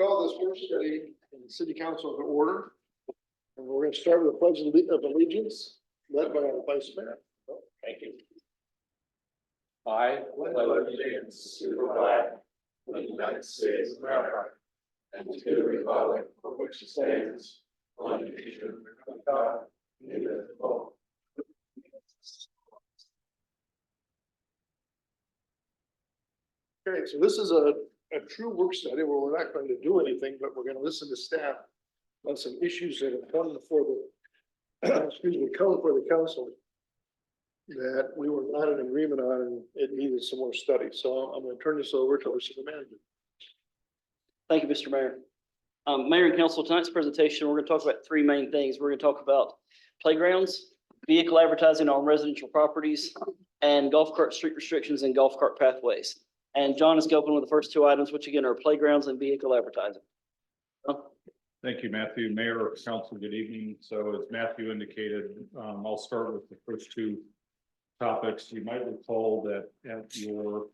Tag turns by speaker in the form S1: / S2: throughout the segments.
S1: Call this work study in the city council to order. And we're going to start with the pledge of allegiance led by our vice mayor.
S2: Thank you. I pledge allegiance to the flag of the United States of America and to the republic for which it stands, one nation under God, indivisible.
S1: Okay, so this is a true work study where we're not going to do anything, but we're going to listen to staff on some issues that have come before the, excuse me, come before the council that we were not in agreement on, and it needed some more study. So I'm going to turn this over to our city manager.
S3: Thank you, Mr. Mayor. Mayor and council, tonight's presentation, we're going to talk about three main things. We're going to talk about playgrounds, vehicle advertising on residential properties, and golf cart street restrictions and golf cart pathways. And John is going with the first two items, which again are playgrounds and vehicle advertising.
S4: Thank you, Matthew. Mayor, council, good evening. So as Matthew indicated, I'll start with the first two topics. You might recall that at your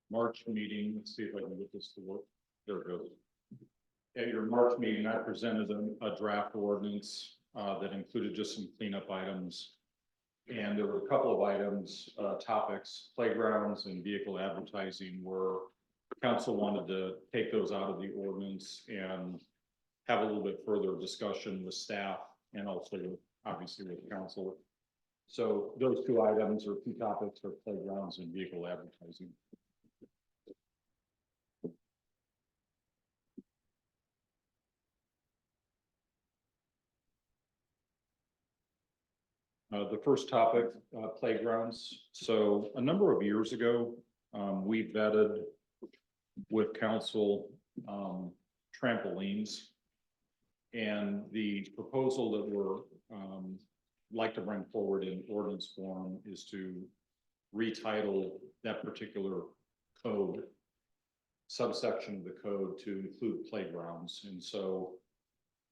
S4: March meeting, let's see if I can get this to work. There it goes. At your March meeting, I presented a draft ordinance that included just some cleanup items. And there were a couple of items, topics, playgrounds and vehicle advertising, where council wanted to take those out of the ordinance and have a little bit further discussion with staff and also obviously with council. So those two items or two topics are playgrounds and vehicle advertising. The first topic, playgrounds. So a number of years ago, we vetted with council trampolines, and the proposal that we're like to bring forward in ordinance form is to retitle that particular code, subsection of the code, to include playgrounds. And so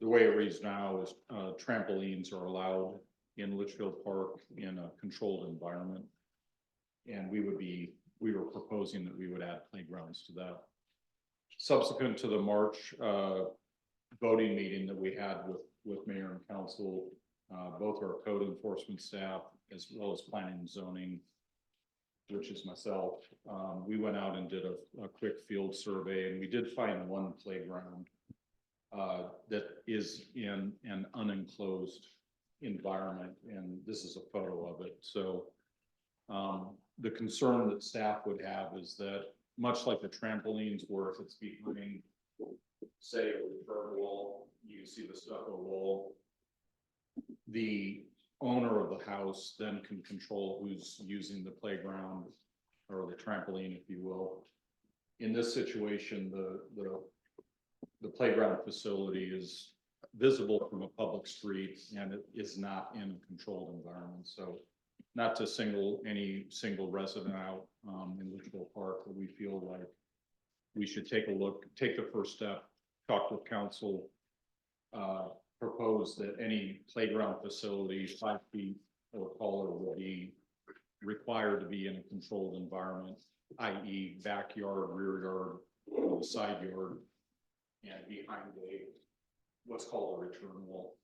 S4: the way it reads now is trampolines are allowed in Litchfield Park in a controlled environment. And we were proposing that we would add playgrounds to that. Subsequent to the March voting meeting that we had with mayor and council, both our code enforcement staff, as well as planning and zoning, which is myself, we went out and did a quick field survey, and we did find one playground that is in an unenclosed environment, and this is a photo of it. So the concern that staff would have is that, much like the trampolines, where if it's behind, say, a return wall, you see the stucco wall, the owner of the house then can control who's using the playground or the trampoline, if you will. In this situation, the playground facility is visible from a public street, and it is not in a controlled environment. So not to single any single resident out in Litchfield Park, but we feel like we should take a look, take the first step, talk with council, propose that any playground facility 5 feet or taller will be required to be in a controlled environment, i.e. backyard, rear yard, or the side yard, and behind what's called a return wall.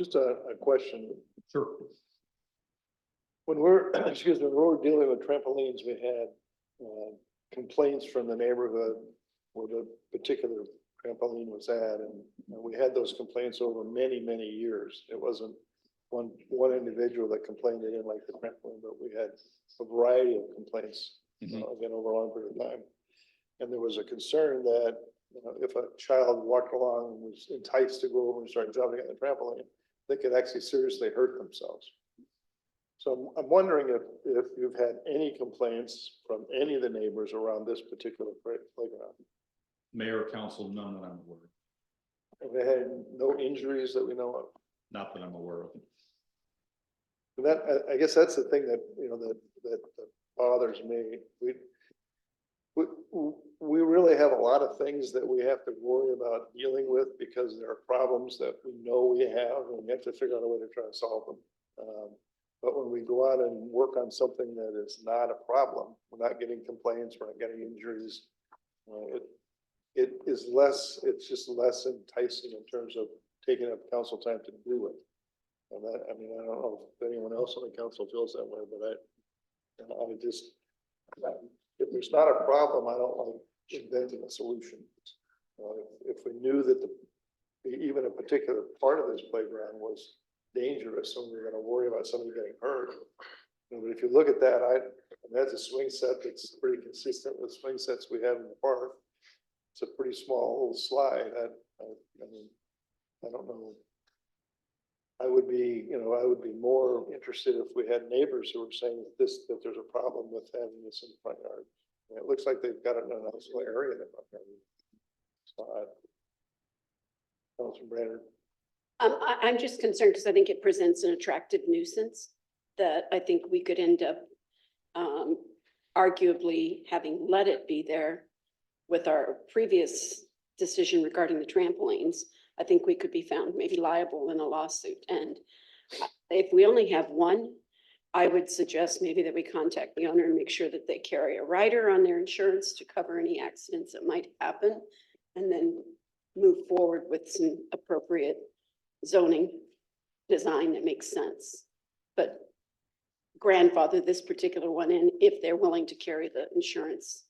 S1: Just a question.
S4: Sure.
S1: When we're, excuse me, when we were dealing with trampolines, we had complaints from the neighborhood where the particular trampoline was at, and we had those complaints over many, many years. It wasn't one individual that complained they didn't like the trampoline, but we had a variety of complaints again over a long period of time. And there was a concern that if a child walked along and was enticed to go over and start jumping on the trampoline, they could actually seriously hurt themselves. So I'm wondering if you've had any complaints from any of the neighbors around this particular playground.
S4: Mayor, council, none that I'm aware of.
S1: Have they had no injuries that we know of?
S4: Not that I'm aware of.
S1: And that, I guess that's the thing that, that bothers me. We really have a lot of things that we have to worry about dealing with because there are problems that we know we have, and we have to figure out a way to try to solve them. But when we go out and work on something that is not a problem, we're not getting complaints, we're not getting injuries. It's just less enticing in terms of taking up council time to do it. And that, I mean, I don't know if anyone else on the council feels that way, but I just, if there's not a problem, I don't like inventing a solution. If we knew that even a particular part of this playground was dangerous, and we were gonna worry about somebody getting hurt. But if you look at that, that's a swing set that's pretty consistent with swing sets we have in the park. It's a pretty small little slide. I mean, I don't know. I would be more interested if we had neighbors who were saying that there's a problem with having this in the front yard. And it looks like they've got it in a nice little area in the front yard. So Councilman Brainerd.
S5: I'm just concerned because I think it presents an attractive nuisance that I think we could end up arguably having let it be there with our previous decision regarding the trampolines. I think we could be found maybe liable in a lawsuit. And if we only have one, I would suggest maybe that we contact the owner and make sure that they carry a rider on their insurance to cover any accidents that might happen, and then move forward with some appropriate zoning design that makes sense. But grandfather this particular one in if they're willing to carry the insurance.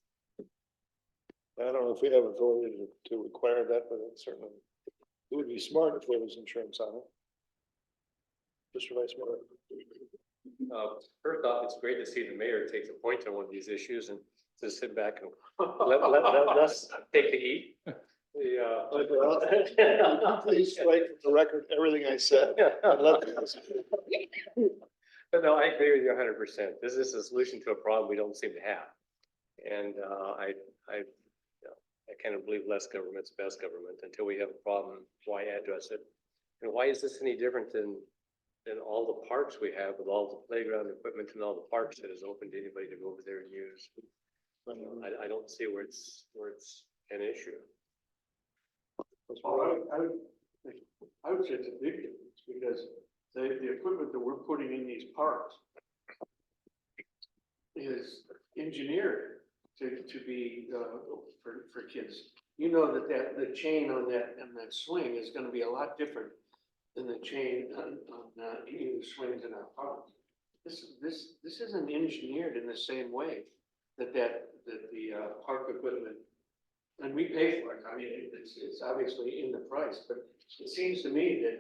S1: I don't know if we have authority to require that, but it certainly, it would be smart if there was insurance on it. Mr. Vice Mayor.
S2: First off, it's great to see the mayor take a point on one of these issues and just sit back and let us take the heat.
S1: Please strike from the record everything I said.
S2: But no, I agree with you 100%. This is a solution to a problem we don't seem to have. And I kind of believe less government's best government. Until we have a problem, why address it? And why is this any different than all the parks we have with all the playground equipment and all the parks that is open to anybody to go over there and use? I don't see where it's an issue.
S6: I would say it's a big difference because the equipment that we're putting in these parks is engineered to be for kids. You know that the chain on that swing is going to be a lot different than the chain on any of the swings in our parks. This isn't engineered in the same way that the park equipment. And we pay for it. I mean, it's obviously in the price, but it seems to me that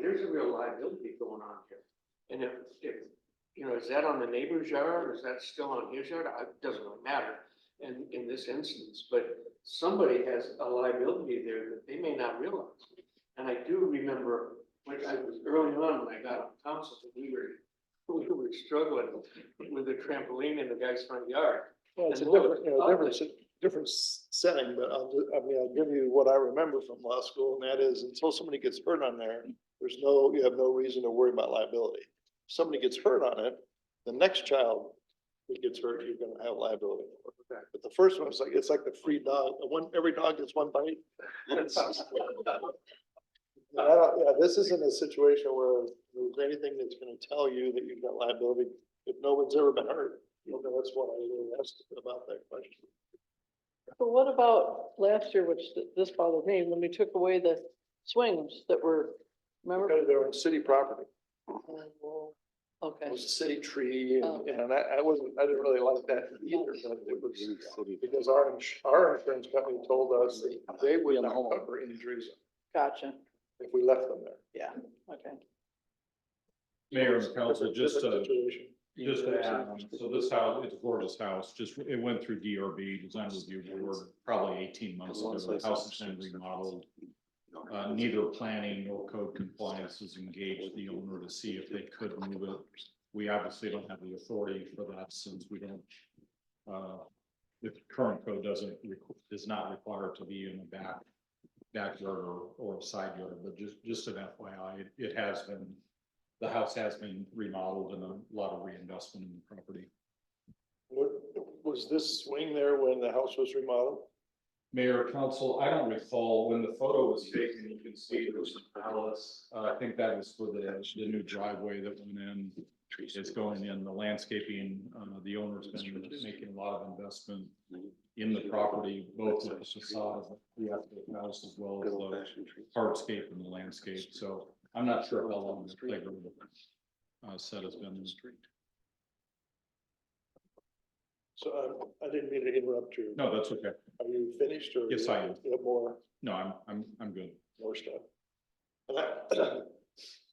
S6: there's a real liability going on here. And if you know, is that on the neighbor's yard or is that still on his yard? It doesn't really matter in this instance, but somebody has a liability there that they may not realize. And I do remember when I was early on when I got on council, we were struggling with the trampoline in the guy's front yard.
S1: Well, it's a different setting, but I'll give you what I remember from law school, and that is until somebody gets hurt on there, you have no reason to worry about liability. If somebody gets hurt on it, the next child who gets hurt, you're gonna have liability. But the first one is it's like the free dog, every dog gets one bite. This isn't a situation where there's anything that's gonna tell you that you've got liability if no one's ever been hurt. That's what I really asked about that question.
S7: But what about last year, which this bothered me, when we took away the swings that were, remember?
S1: Because they were on city property.
S7: Okay,
S1: It was a city tree,
S7: Oh.
S1: and I didn't really like that either, but it was because our insurance company told us that they would not cover injuries
S7: gotcha.
S1: if we left them there.
S7: Yeah, okay.
S4: Mayor and council, just
S1: Different
S4: to
S1: situation.
S4: add on, so this house, it's a gorgeous house, it went through DRB, Design Review Board, probably 18 months ago. The house has been remodeled. Neither planning nor code compliance has engaged the owner to see if they could move it. We obviously don't have the authority for that since we don't, the current code does not require it to be in the backyard or a side yard, but just an FYI, it has been, the house has been remodeled and a lot of reinvestment in the property.
S1: Was this swing there when the house was remodeled?
S4: Mayor, council, I don't recall when the photo was taken, you can see there's some palace. I think that was for the new driveway that went in. is going in, the landscaping, the owner's been making a lot of investment in the property, both with the facade of the actual house as well as the hardscape and the landscape. So I'm not sure how long the playground set has been in the street.
S1: So I didn't mean to interrupt you.
S4: No, that's okay.
S1: Are you finished or?
S4: Yes, I am.
S1: You have more,
S4: No, I'm good.
S1: more stuff? And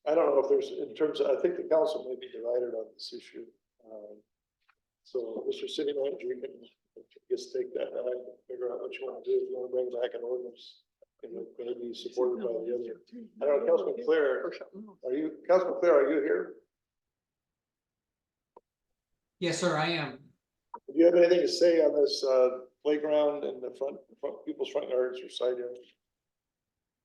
S1: I don't know if there's, in terms of, I think the council may be divided on this issue. So Mr. City Manager, you can just take that and figure out what you want to do. If you want to bring back an ordinance, and it may be supported by the other. I don't know, Councilman Claire, Councilman Claire, are you here?
S8: Yes, sir, I am.
S1: Do you have anything to say on this playground in the front people's front yards or side yards?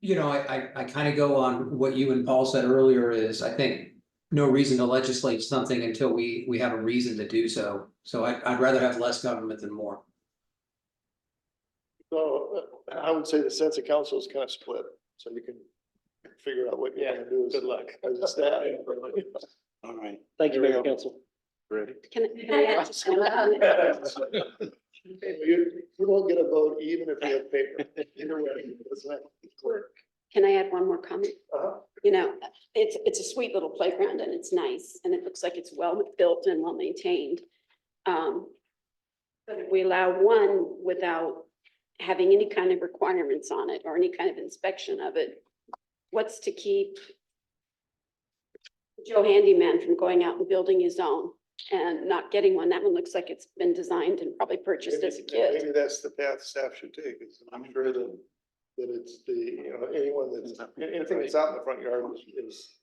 S8: You know, I kind of go on what you and Paul said earlier is, I think, no reason to legislate something until we have a reason to do so. So I'd rather have less government than more.
S1: So I would say the sense of council is kind of split, so you can figure out what you're gonna do. Good luck. As a staff.
S2: All right.
S3: Thank you, Mayor and Council.
S1: Ready?
S5: Can I add just one comment?
S1: You won't get a vote even if you have paper. Either way, it's not.
S5: Can I add one more comment?
S1: Uh-huh.
S5: You know, it's a sweet little playground and it's nice and it looks like it's well built and well maintained. But if we allow one without having any kind of requirements on it or any kind of inspection of it, what's to keep Joe Handyman from going out and building his own and not getting one? That one looks like it's been designed and probably purchased as a kid.
S1: Maybe that's the path staff should take, is I'm sure that it's the, you know, anyone that's, anything that's out in the front yard is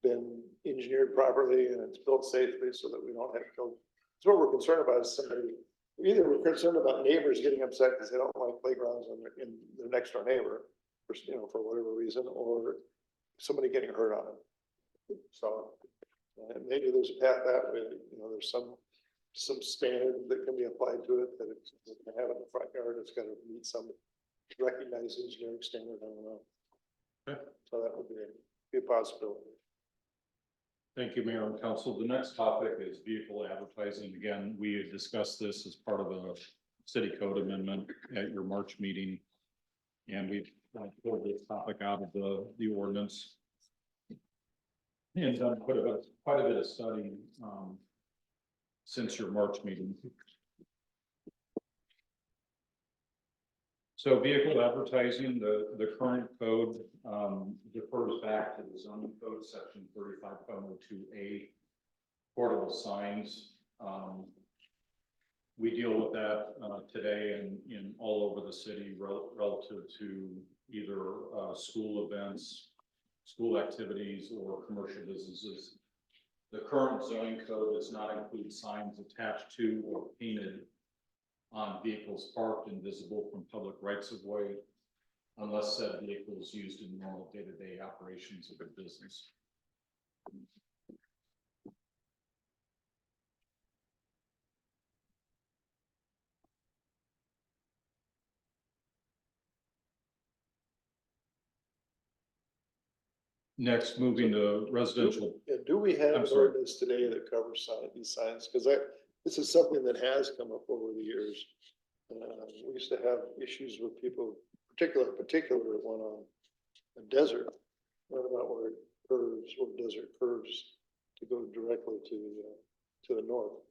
S1: been engineered properly and it's built safely so that we don't have to go. It's what we're concerned about is somebody, either we're concerned about neighbors getting upset because they don't like playgrounds in their next door neighbor, for, you know, for whatever reason, or somebody getting hurt on it. So maybe there's a path that way, you know, there's some standard that can be applied to it, that it's, it can have it in the front yard, it's got to meet some recognized engineering standard, I don't know.
S4: Okay.
S1: So that would be a possibility.
S4: Thank you, Mayor and Council. The next topic is vehicle advertising. Again, we had discussed this as part of a city code amendment at your March meeting. And we've pulled this topic out of the ordinance. And done quite a bit of study since your March meeting. So vehicle advertising, the current code defers back to the zoning code, section 35.02A, portable signs. We deal with that today in all over the city relative to either school events, school activities, or commercial businesses. The current zoning code does not include signs attached to or painted on vehicles parked and visible from public rights of way, unless said vehicle is used in normal day-to-day operations of a business. Next, moving to residential.
S1: And do we have
S4: I'm
S1: an
S4: sorry.
S1: ordinance today that covers these signs? Because this is something that has come up over the years. We used to have issues with people, particular one on a desert, right about where it curves, where the desert curves to go directly to the north.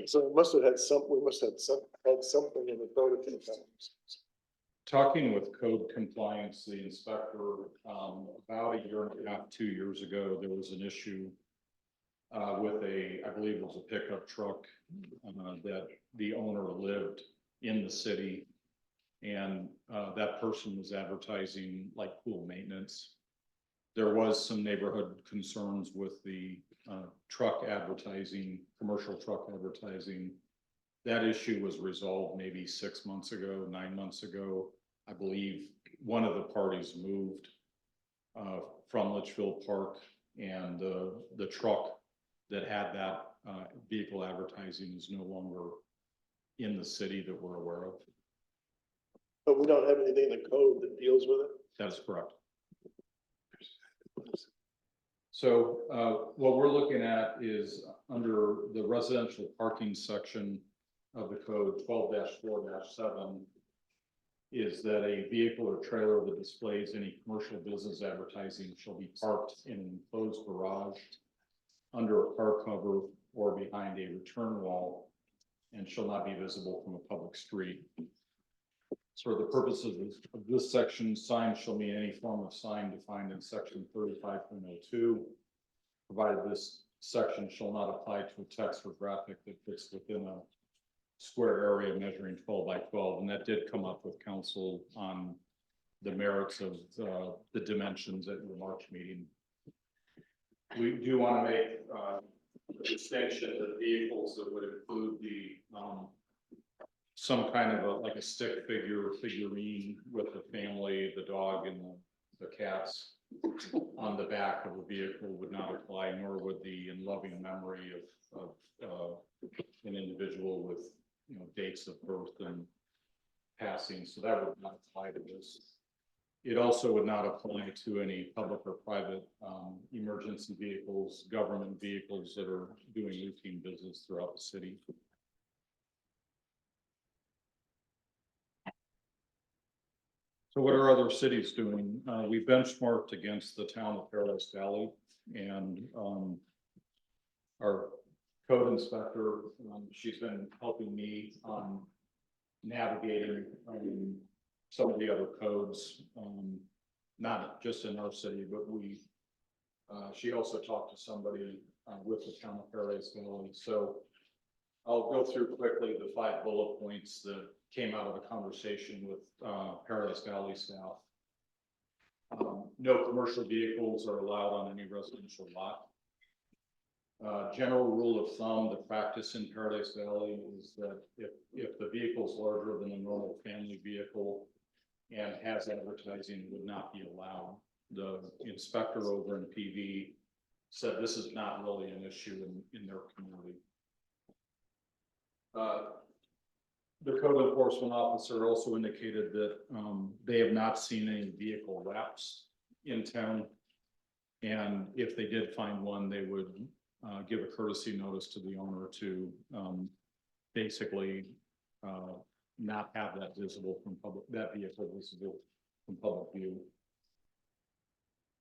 S1: So it must have had we must have had something in the code at the time.
S4: Talking with code compliance, the inspector, about a year and a half, 2 years ago, there was an issue with I believe it was a pickup truck that the owner lived in the city, and that person was advertising like pool maintenance. There was some neighborhood concerns with the truck advertising, commercial truck advertising. That issue was resolved maybe 6 months ago, 9 months ago. I believe one of the parties moved from Litchfield Park, and the truck that had that vehicle advertising is no longer in the city that we're aware of.
S1: But we don't have anything in the code that deals with it.
S4: That is correct. So what we're looking at is under the residential parking section of the code 12-4-7 is that a vehicle or trailer that displays any commercial business advertising shall be parked in an enclosed garage under a car cover or behind a return wall and shall not be visible from a public street. For the purposes of this section, signs shall mean any form of sign defined in section 35.02, provided this section shall not apply to a text or graphic that fits within a square area measuring 12 by 12. And that did come up with council on the merits of the dimensions at the March meeting. We do want to make a distinction that vehicles that would include the some kind of like a stick figure, figurine with the family, the dog and the cats on the back of the vehicle would not apply, nor would the in loving memory of an individual with, you know, dates of birth and passing. So that would not apply to this. It also would not apply to any public or private emergency vehicles, government vehicles that are doing routine business throughout the city. So what are other cities doing? We benchmarked against the town of Paradise Valley, and our code inspector, she's been helping me on navigating some of the other codes, not just in our city, but she also talked to somebody with the town of Paradise Valley. So I'll go through quickly the 5 bullet points that came out of a conversation with Paradise Valley staff. No commercial vehicles are allowed on any residential lot. General rule of thumb, the practice in Paradise Valley is that if the vehicle is larger than a normal family vehicle and has advertising, it would not be allowed. The inspector over in PV said this is not really an issue in their community. The code enforcement officer also indicated that they have not seen any vehicle lapse in town. And if they did find one, they would give a courtesy notice to the owner to basically not have that visible from that vehicle visible from public view.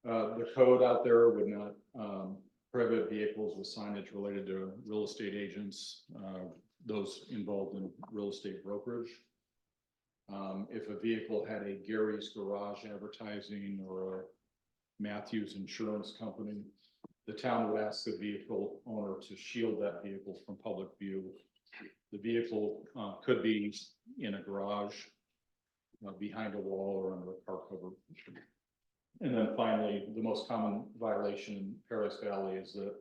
S4: The code out there would not prohibit vehicles with signage related to real estate agents, those involved in real estate brokerage. If a vehicle had a Gary's Garage advertising or a Matthews Insurance Company, the town would ask the vehicle owner to shield that vehicle from public view. The vehicle could be in a garage, behind a wall, or under a car cover. And then finally, the most common violation in Paradise Valley is that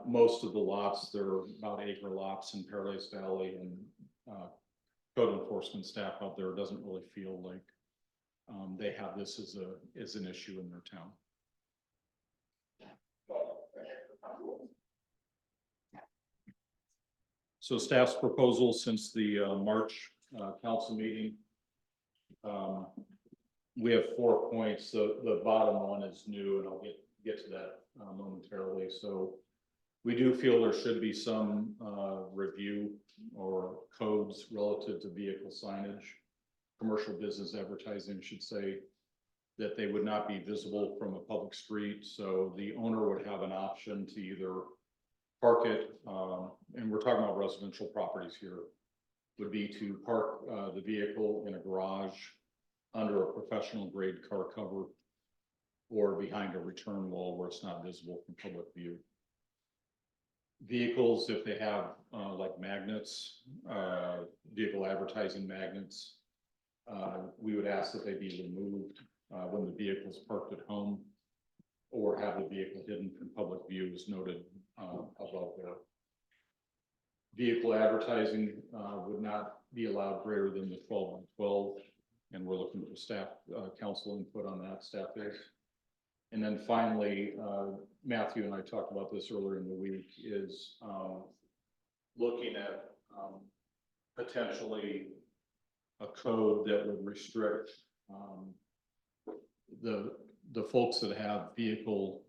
S4: most of the lots, there are about acre lots in Paradise Valley, and code enforcement staff out there doesn't really feel like they have this as an issue in their town. So staff's proposal since the March council meeting. We have 4 points. The bottom one is new, and I'll get to that momentarily. So we do feel there should be some review or codes relative to vehicle signage. Commercial business advertising should say that they would not be visible from a public street. So the owner would have an option to either park it, and we're talking about residential properties here, would be to park the vehicle in a garage under a professional grade car cover or behind a return wall where it's not visible from public view. Vehicles, if they have like magnets, vehicle advertising magnets, we would ask that they be removed when the vehicle is parked at home, or have the vehicle hidden from public view as noted above there. Vehicle advertising would not be allowed greater than the 12 by 12, and we're looking for staff council input on that, staff is. And then finally, Matthew and I talked about this earlier in the week, is looking at potentially a code that would restrict the folks that have vehicle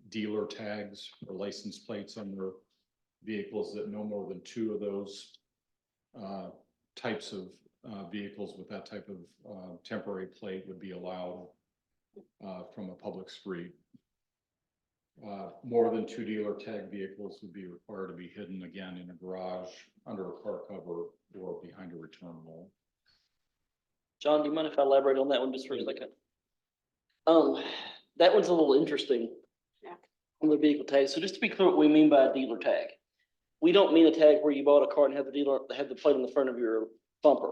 S4: dealer tags or license plates on their vehicles, that no more than 2 of those types of vehicles with that type of temporary plate would be allowed from a public street. More than 2 dealer tag vehicles would be required to be hidden again in a garage, under a car cover, or behind a return wall.
S3: John, do you mind if I elaborate on that one just for a second? That one's a little interesting.
S5: Yeah.
S3: On the vehicle tag. So just to be clear, what we mean by a dealer tag. We don't mean a tag where you bought a car and have the plate on the front of your bumper.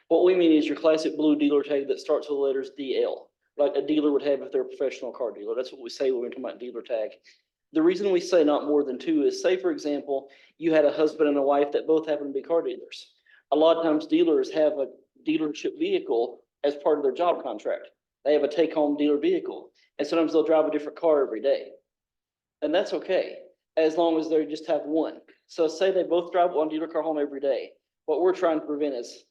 S3: What we mean is your classic blue dealer tag that starts with the letters DL, like a dealer would have if they're a professional car dealer. That's what we say when we're talking about dealer tag. The reason we say not more than 2 is, say, for example, you had a husband and a wife that both happen to be car dealers. A lot of times dealers have a dealership vehicle as part of their job contract. They have a take-home dealer vehicle, and sometimes they'll drive a different car every day. And that's okay, as long as they just have one. So say they both drive one dealer car home every day. What we're trying to prevent is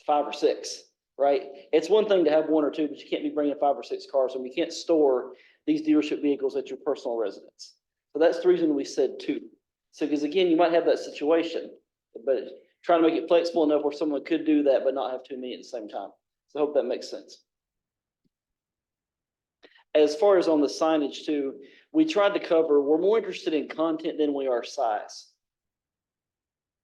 S3: 5 or 6, right? It's one thing to have 1 or 2, but you can't be bringing 5 or 6 cars, and we can't store these dealership vehicles at your personal residence. So that's the reason we said 2. So, because again, you might have that situation, but trying to make it flexible enough where someone could do that, but not have too many at the same time. So I hope that makes sense. As far as on the signage too, we tried to cover, we're more interested in content than we are size.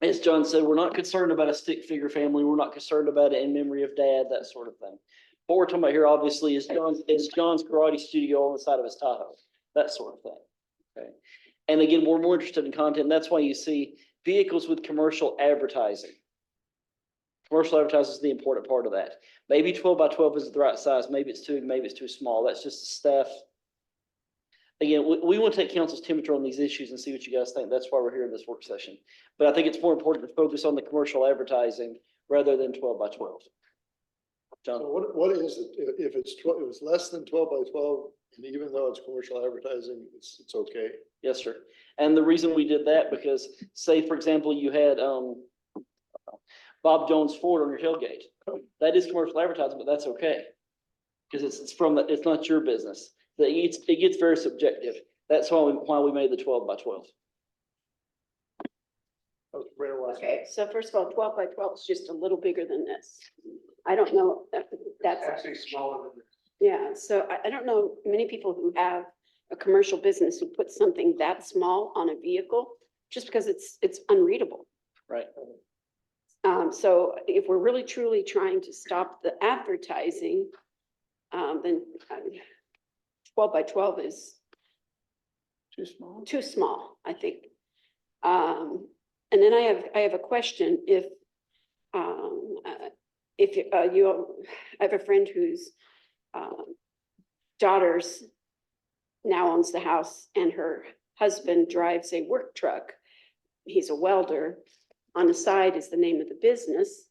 S3: As John said, we're not concerned about a stick figure family. We're not concerned about it in memory of dad, that sort of thing. What we're talking about here, obviously, is John's karate studio on the side of his Tahoe, that sort of thing. Okay. And again, we're more interested in content. That's why you see vehicles with commercial advertising. Commercial advertising is the important part of that. Maybe 12 by 12 is the right size. Maybe it's too small. That's just the staff. Again, we want to take council's temperature on these issues and see what you guys think. That's why we're here in this work session. But I think it's more important to focus on the commercial advertising rather than 12 by 12. John?
S1: So what is it, if it's 12, it was less than 12 by 12, and even though it's commercial advertising, it's okay?
S3: Yes, sir. And the reason we did that, because say, for example, you had, Bob Jones Ford on your tailgate. That is commercial advertising, but that's okay. Because it's not your business. It gets very subjective. That's why we made the 12 by 12.
S5: Okay, so first of all, 12 by 12 is just a little bigger than this. I don't know, that's,
S6: Actually smaller than this.
S5: yeah, so I don't know many people who have a commercial business who put something that small on a vehicle, just because it's unreadable.
S3: Right.
S5: So if we're really truly trying to stop the advertising, then 12 by 12 is too small, I think. And then I have a question. If I have a friend whose daughter's now owns the house, and her husband drives a work truck. He's a welder. On the side is the name of the business,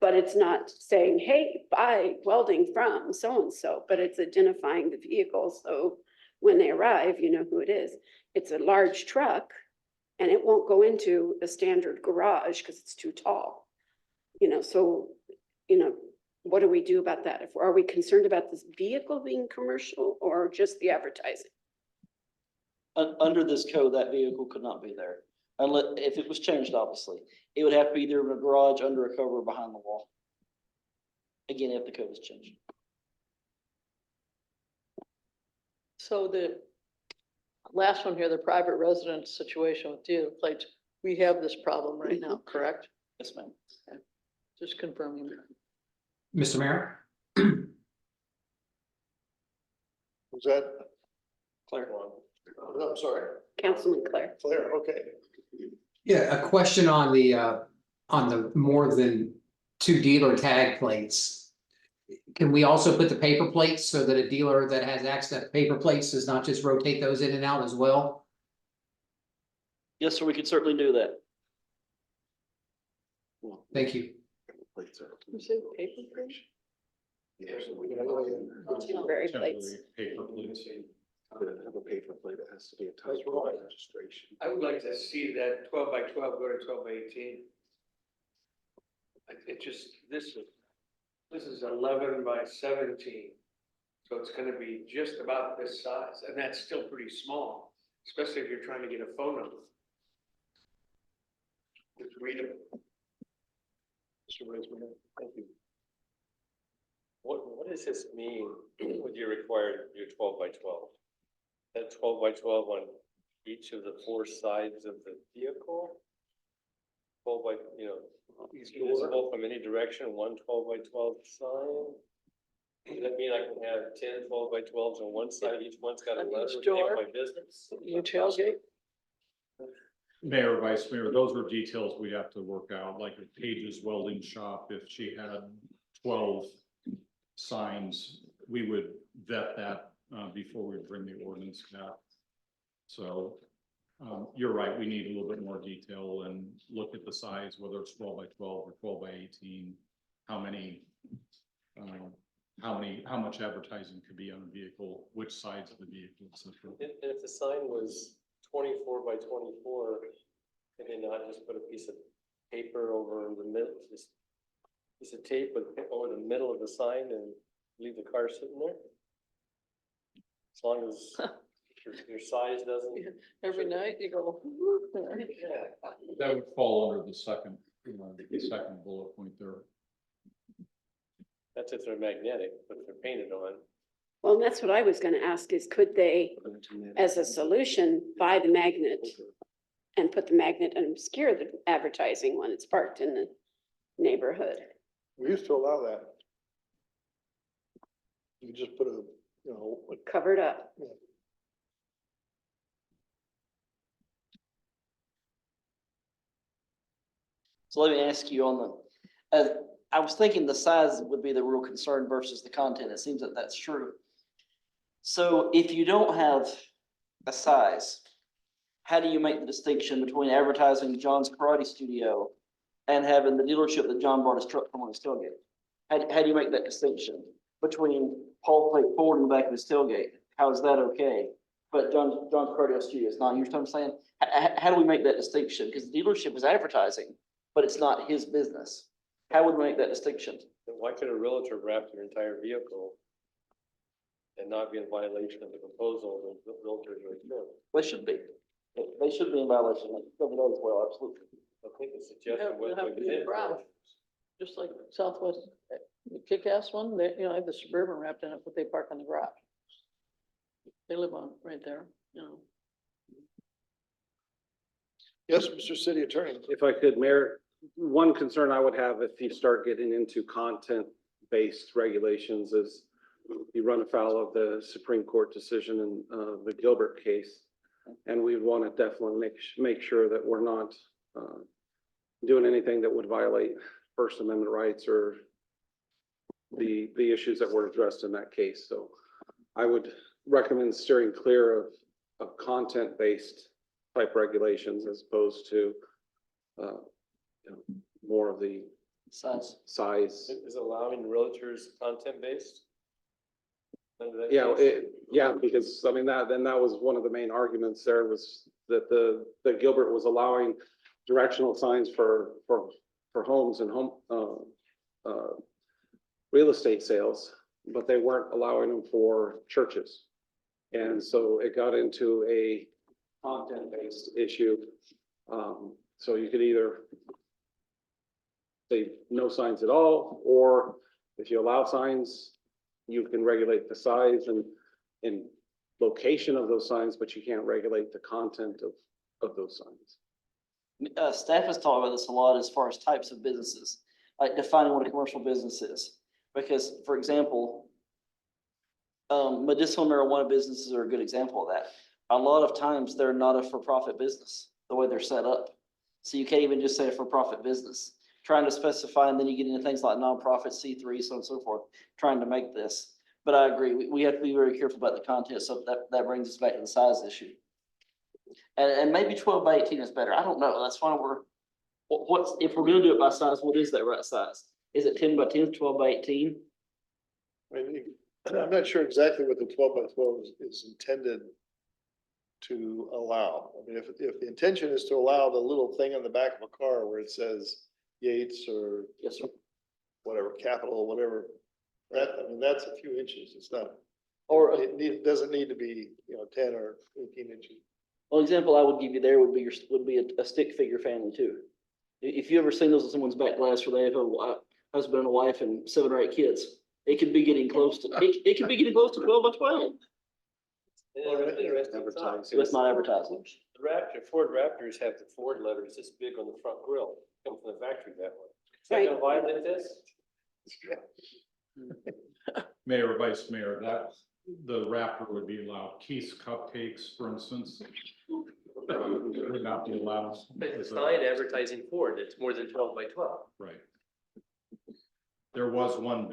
S5: but it's not saying, hey, buy welding from so-and-so, but it's identifying the vehicle. So when they arrive, you know who it is. It's a large truck, and it won't go into a standard garage because it's too tall. So, what do we do about that? Are we concerned about this vehicle being commercial or just the advertising?
S3: Under this code, that vehicle could not be there. Unless, if it was changed, obviously, it would have to be either in a garage, under a cover, or behind the wall. Again, if the code is changed.
S7: So the last one here, the private residence situation with dealer plates, we have this problem right now, correct?
S3: Yes, ma'am.
S7: Just confirming.
S8: Mr. Mayor?
S1: Was that?
S3: Claire?
S1: No, I'm sorry,
S5: Councilman Claire.
S1: Claire, okay.
S8: Yeah, a question on the more than 2 dealer tag plates. Can we also put the paper plates so that a dealer that has access to paper plates does not just rotate those in and out as well?
S3: Yes, sir, we could certainly do that.
S8: Thank you.
S7: You say paper plate?
S5: Temporary plates.
S4: Paper plates.
S2: Have a paper plate, it has to be a type
S1: That's wrong.
S2: of registration.
S6: I would like to see that 12 by 12 go to 12 by 18. It just, this is 11 by 17. So it's gonna be just about this size, and that's still pretty small, especially if you're trying to get a phone number. It's readable.
S1: Mr. Raisman, thank you.
S2: What does this mean with your required, your 12x12? That 12x12 on each of the four sides of the vehicle? 12 by, visible from any direction, one 12x12 sign? Does that mean I can have 10 12x12s on one side, each one's got a
S7: On
S2: letter,
S7: each
S2: name
S7: door.
S2: of my business?
S7: You tailgate?
S4: Mayor, Vice Mayor, those are details we'd have to work out, like at Paige's Welding Shop, if she had 12 signs, we would vet that before we bring the ordinance cap. So you're right, we need a little bit more detail and look at the size, whether it's 12x12 or 12x18, how much advertising could be on a vehicle, which sides of the vehicle, et cetera.
S2: And if the sign was 24x24, could they not just put a piece of paper over the middle, just piece of tape over the middle of the sign and leave the car sitting there? As long as your size doesn't.
S7: Every night you go.
S4: That would fall under the second bullet point there.
S2: That's if they're magnetic, but if they're painted on.
S5: Well, and that's what I was gonna ask is could they, as a solution, buy the magnet and put the magnet and obscure the advertising when it's parked in the neighborhood?
S1: We used to allow that. You just put a,
S5: Covered up.
S3: So let me ask you on the, I was thinking the size would be the real concern versus the content. It seems that that's true. So if you don't have a size, how do you make the distinction between advertising John's Karate Studio and having the dealership that John brought his truck from on his tailgate? How do you make that distinction between Paul plate Ford in the back of his tailgate? How is that okay? But John's Karate Studio is not. You know what I'm saying? How do we make that distinction? Because the dealership is advertising, but it's not his business. How would we make that distinction?
S2: Then why could a realtor wrap your entire vehicle and not be in violation of the proposal that the realtor is doing?
S3: They should be. They should be in violation. Like, cover that as well, absolutely.
S2: I think the
S7: You
S2: suggestion was.
S7: have to be in the garage. Just like Southwest, the Kick-Ass one, they, I have the Suburban wrapped in it, but they park in the garage. They live on, right there,
S1: yes, Mr. City Attorney.
S9: If I could, Mayor, one concern I would have if you start getting into content-based regulations is you run afoul of the Supreme Court decision in the Gilbert case. And we would want to definitely make sure that we're not doing anything that would violate First Amendment rights or the issues that were addressed in that case. So I would recommend steering clear of content-based type regulations as opposed to more of the
S3: Size.
S9: size.
S2: Is allowing realtors content-based?
S9: Yeah, because I mean, that was one of the main arguments there was that that Gilbert was allowing directional signs for homes and home real estate sales, but they weren't allowing them for churches. And so it got into a content-based issue. So you could either say no signs at all, or if you allow signs, you can regulate the size and location of those signs, but you can't regulate the content of those signs.
S3: Staff has talked about this a lot as far as types of businesses, like defining what a commercial business is. Because, for example, medicinal marijuana businesses are a good example of that. A lot of times they're not a for-profit business, the way they're set up. So you can't even just say a for-profit business. Trying to specify, and then you get into things like nonprofit, C3, so on and so forth, trying to make this. But I agree, we have to be very careful about the content, so that brings us back to the size issue. And maybe 12 by 18 is better. I don't know. That's why if we're gonna do it by size, what is that right size? Is it 10 by 10, 12 by 18?
S1: I mean, I'm not sure exactly what the 12 by 12 is intended to allow. I mean, if the intention is to allow the little thing on the back of a car where it says Yates or
S3: Yes, sir.
S1: whatever, Capital, whatever, I mean, that's a few inches. It's not
S3: Or,
S1: Doesn't need to be, 10 or 18 inches.
S3: well, example I would give you there would be a stick figure family too. If you ever seen those in someone's back glass where they have a husband and a wife and 7 or 8 kids, it could be getting close to, it could be getting close to 12 by 12.
S9: Advertising.
S3: That's not advertising.
S2: The Raptor, Ford Raptors have the Ford letters this big on the front grille, come from the factory that way. Is that gonna violate this?
S4: Mayor, Vice Mayor, that, the Raptor would be allowed. Keith's Cupcakes, for instance, would not be allowed.
S2: But the sign advertising Ford, it's more than 12 by 12.
S4: Right. There was one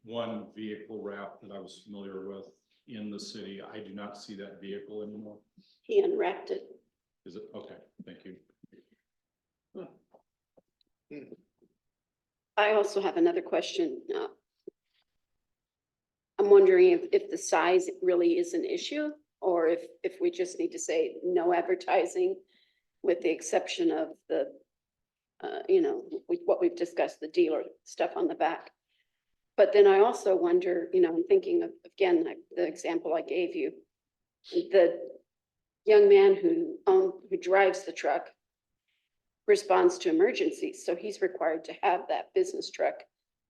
S4: one vehicle wrap that I was familiar with in the city. I do not see that vehicle anymore.
S5: He unwrapped it.
S4: Is it? Okay, thank you.
S5: I also have another question. I'm wondering if the size really is an issue, or if we just need to say no advertising with the exception of the, what we've discussed, the dealer stuff on the back. But then I also wonder, I'm thinking of, again, like the example I gave you, the young man who drives the truck responds to emergencies, so he's required to have that business truck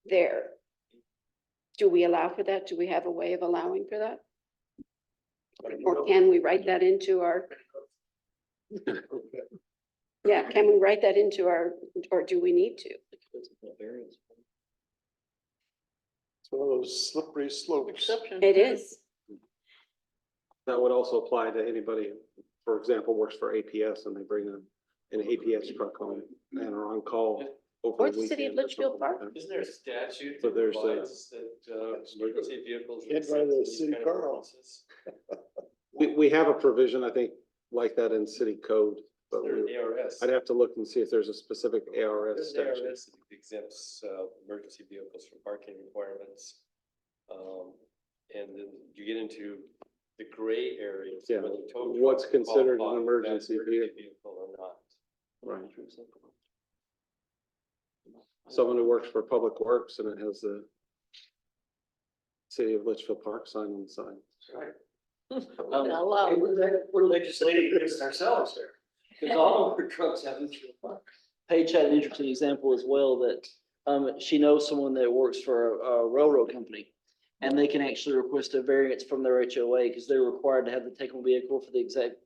S5: there. Do we allow for that? Do we have a way of allowing for that? Or can we write that into our? Yeah, can we write that into our, or do we need to?
S1: It's one of those slippery slopes.
S7: Exception.
S5: It is.
S9: That would also apply to anybody, for example, works for APS and they bring an APS truck home and are on call. over
S5: Or
S9: the
S5: the city of
S9: weekend or
S5: Litchfield
S9: something like
S5: Park.
S9: that.
S2: Isn't there a statute
S9: So
S2: that
S9: there's a-
S2: provides that emergency vehicles? are
S1: Can't drive
S2: exempt
S1: the
S2: from these
S1: city
S2: kind of
S1: car off.
S2: ordinances?
S9: We have a provision, I think, like that in city code, but
S2: There's an ARS.
S9: I'd have to look and see if there's a specific ARS
S2: There's an
S9: statute.
S2: ARS that exempts emergency vehicles from parking requirements. And then you get into the gray areas.
S9: Yeah,
S2: whether the tow
S9: what's
S2: truck
S9: considered an
S2: qualifies as
S9: emergency
S2: vehicle or not.
S9: Right. Someone who works for Public Works and it has the City of Litchfield Park sign on the side.
S7: Not allowed.
S6: We're legislating against ourselves there.
S3: Because all of our trucks have Litchfield Park. Paige had an interesting example as well that she knows someone that works for a railroad company. And they can actually request a variance from their HOA because they're required to have the take-home vehicle for the exact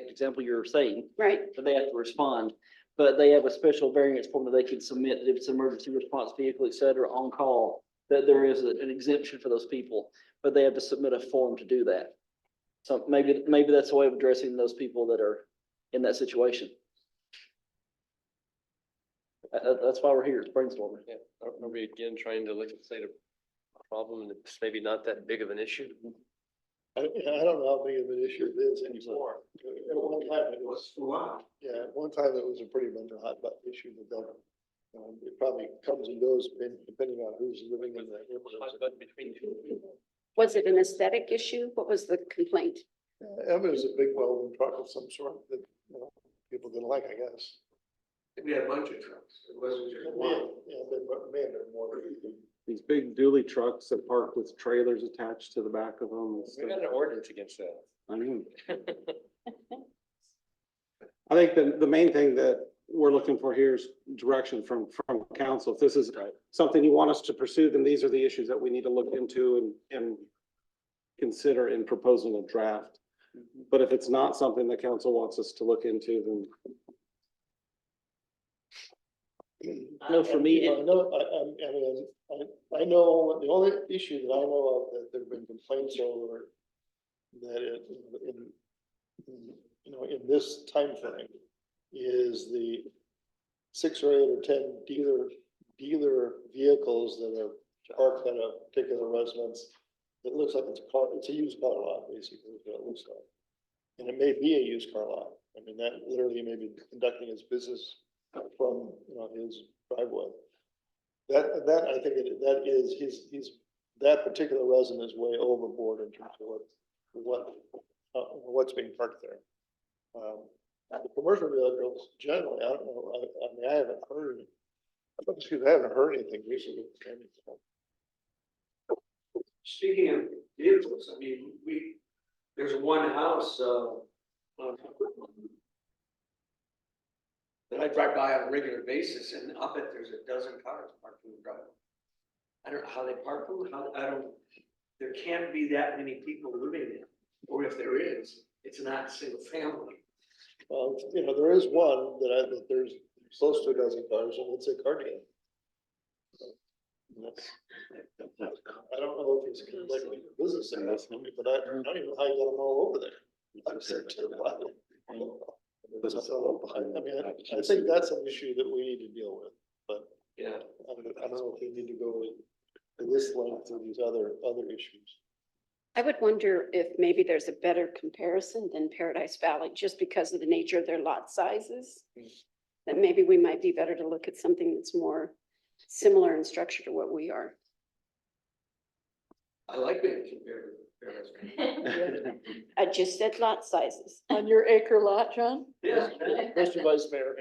S3: example you're saying.
S5: Right,
S3: But they have to respond. But they have a special variance form that they can submit that if it's an emergency response vehicle, et cetera, on call, that there is an exemption for those people, but they have to submit a form to do that. So maybe that's a way of addressing those people that are in that situation. That's why we're here, it's brainstorming.
S2: Yeah, are we again trying to legislate a problem that's maybe not that big of an issue?
S1: I don't know how big of an issue it is anymore. At one time it was,
S6: Wow.
S1: yeah, at one time it was a pretty much a hot button issue, but then it probably comes and goes depending on who's living in that neighborhood.
S2: But between two people.
S5: was it an aesthetic issue? What was the complaint?
S1: It was a big welding truck of some sort that, people didn't like, I guess.
S6: We had a bunch of trucks. It wasn't just one.
S1: Yeah, but man, they're more.
S9: These big dually trucks that park with trailers attached to the back of them. and
S2: We
S9: stuff.
S2: got an ordinance against that.
S9: I know. I think the main thing that we're looking for here is direction from council. If this is something you want us to pursue, then these are the issues that we need to look into and consider in proposing a draft. But if it's not something that council wants us to look into, then
S3: I know for me,
S1: I know, I know, the only issue that I know of that there've been complaints over that in this timeframe is the 6 or 8 or 10 dealer vehicles that are parked at a particular residence. It looks like it's a used car lot, basically, is what it looks like. And it may be a used car lot. I mean, that literally may be conducting his business from, his driveway. That I think that is that particular resident is way overboard in terms of what's being parked there. The commercial vehicles generally, I don't know, I mean, I haven't heard anything recently.
S6: Speaking of vehicles. I mean, there's one house, that I drive by on a regular basis, and up it, there's a dozen cars parked in the driveway. I don't know how they park them, there can't be that many people living there, or if there is, it's not single family.
S1: Well, you know, there is one that there's close to a dozen cars, and it's a car dealer. And I don't know if he's conducting business in this, but I don't even know how you got them all over there. I'm sorry to the bottom. So, I mean, I think that's an issue that we need to deal with, but
S6: Yeah.
S1: I don't know if we need to go to this length or these other issues.
S5: I would wonder if maybe there's a better comparison than Paradise Valley, just because of the nature of their lot sizes. That maybe we might be better to look at something that's more similar in structure to what we are.
S6: I like being compared to Paradise.
S5: I just said lot sizes.
S7: On your acre lot, John?
S6: Yeah.
S1: Mr. Vice Mayor.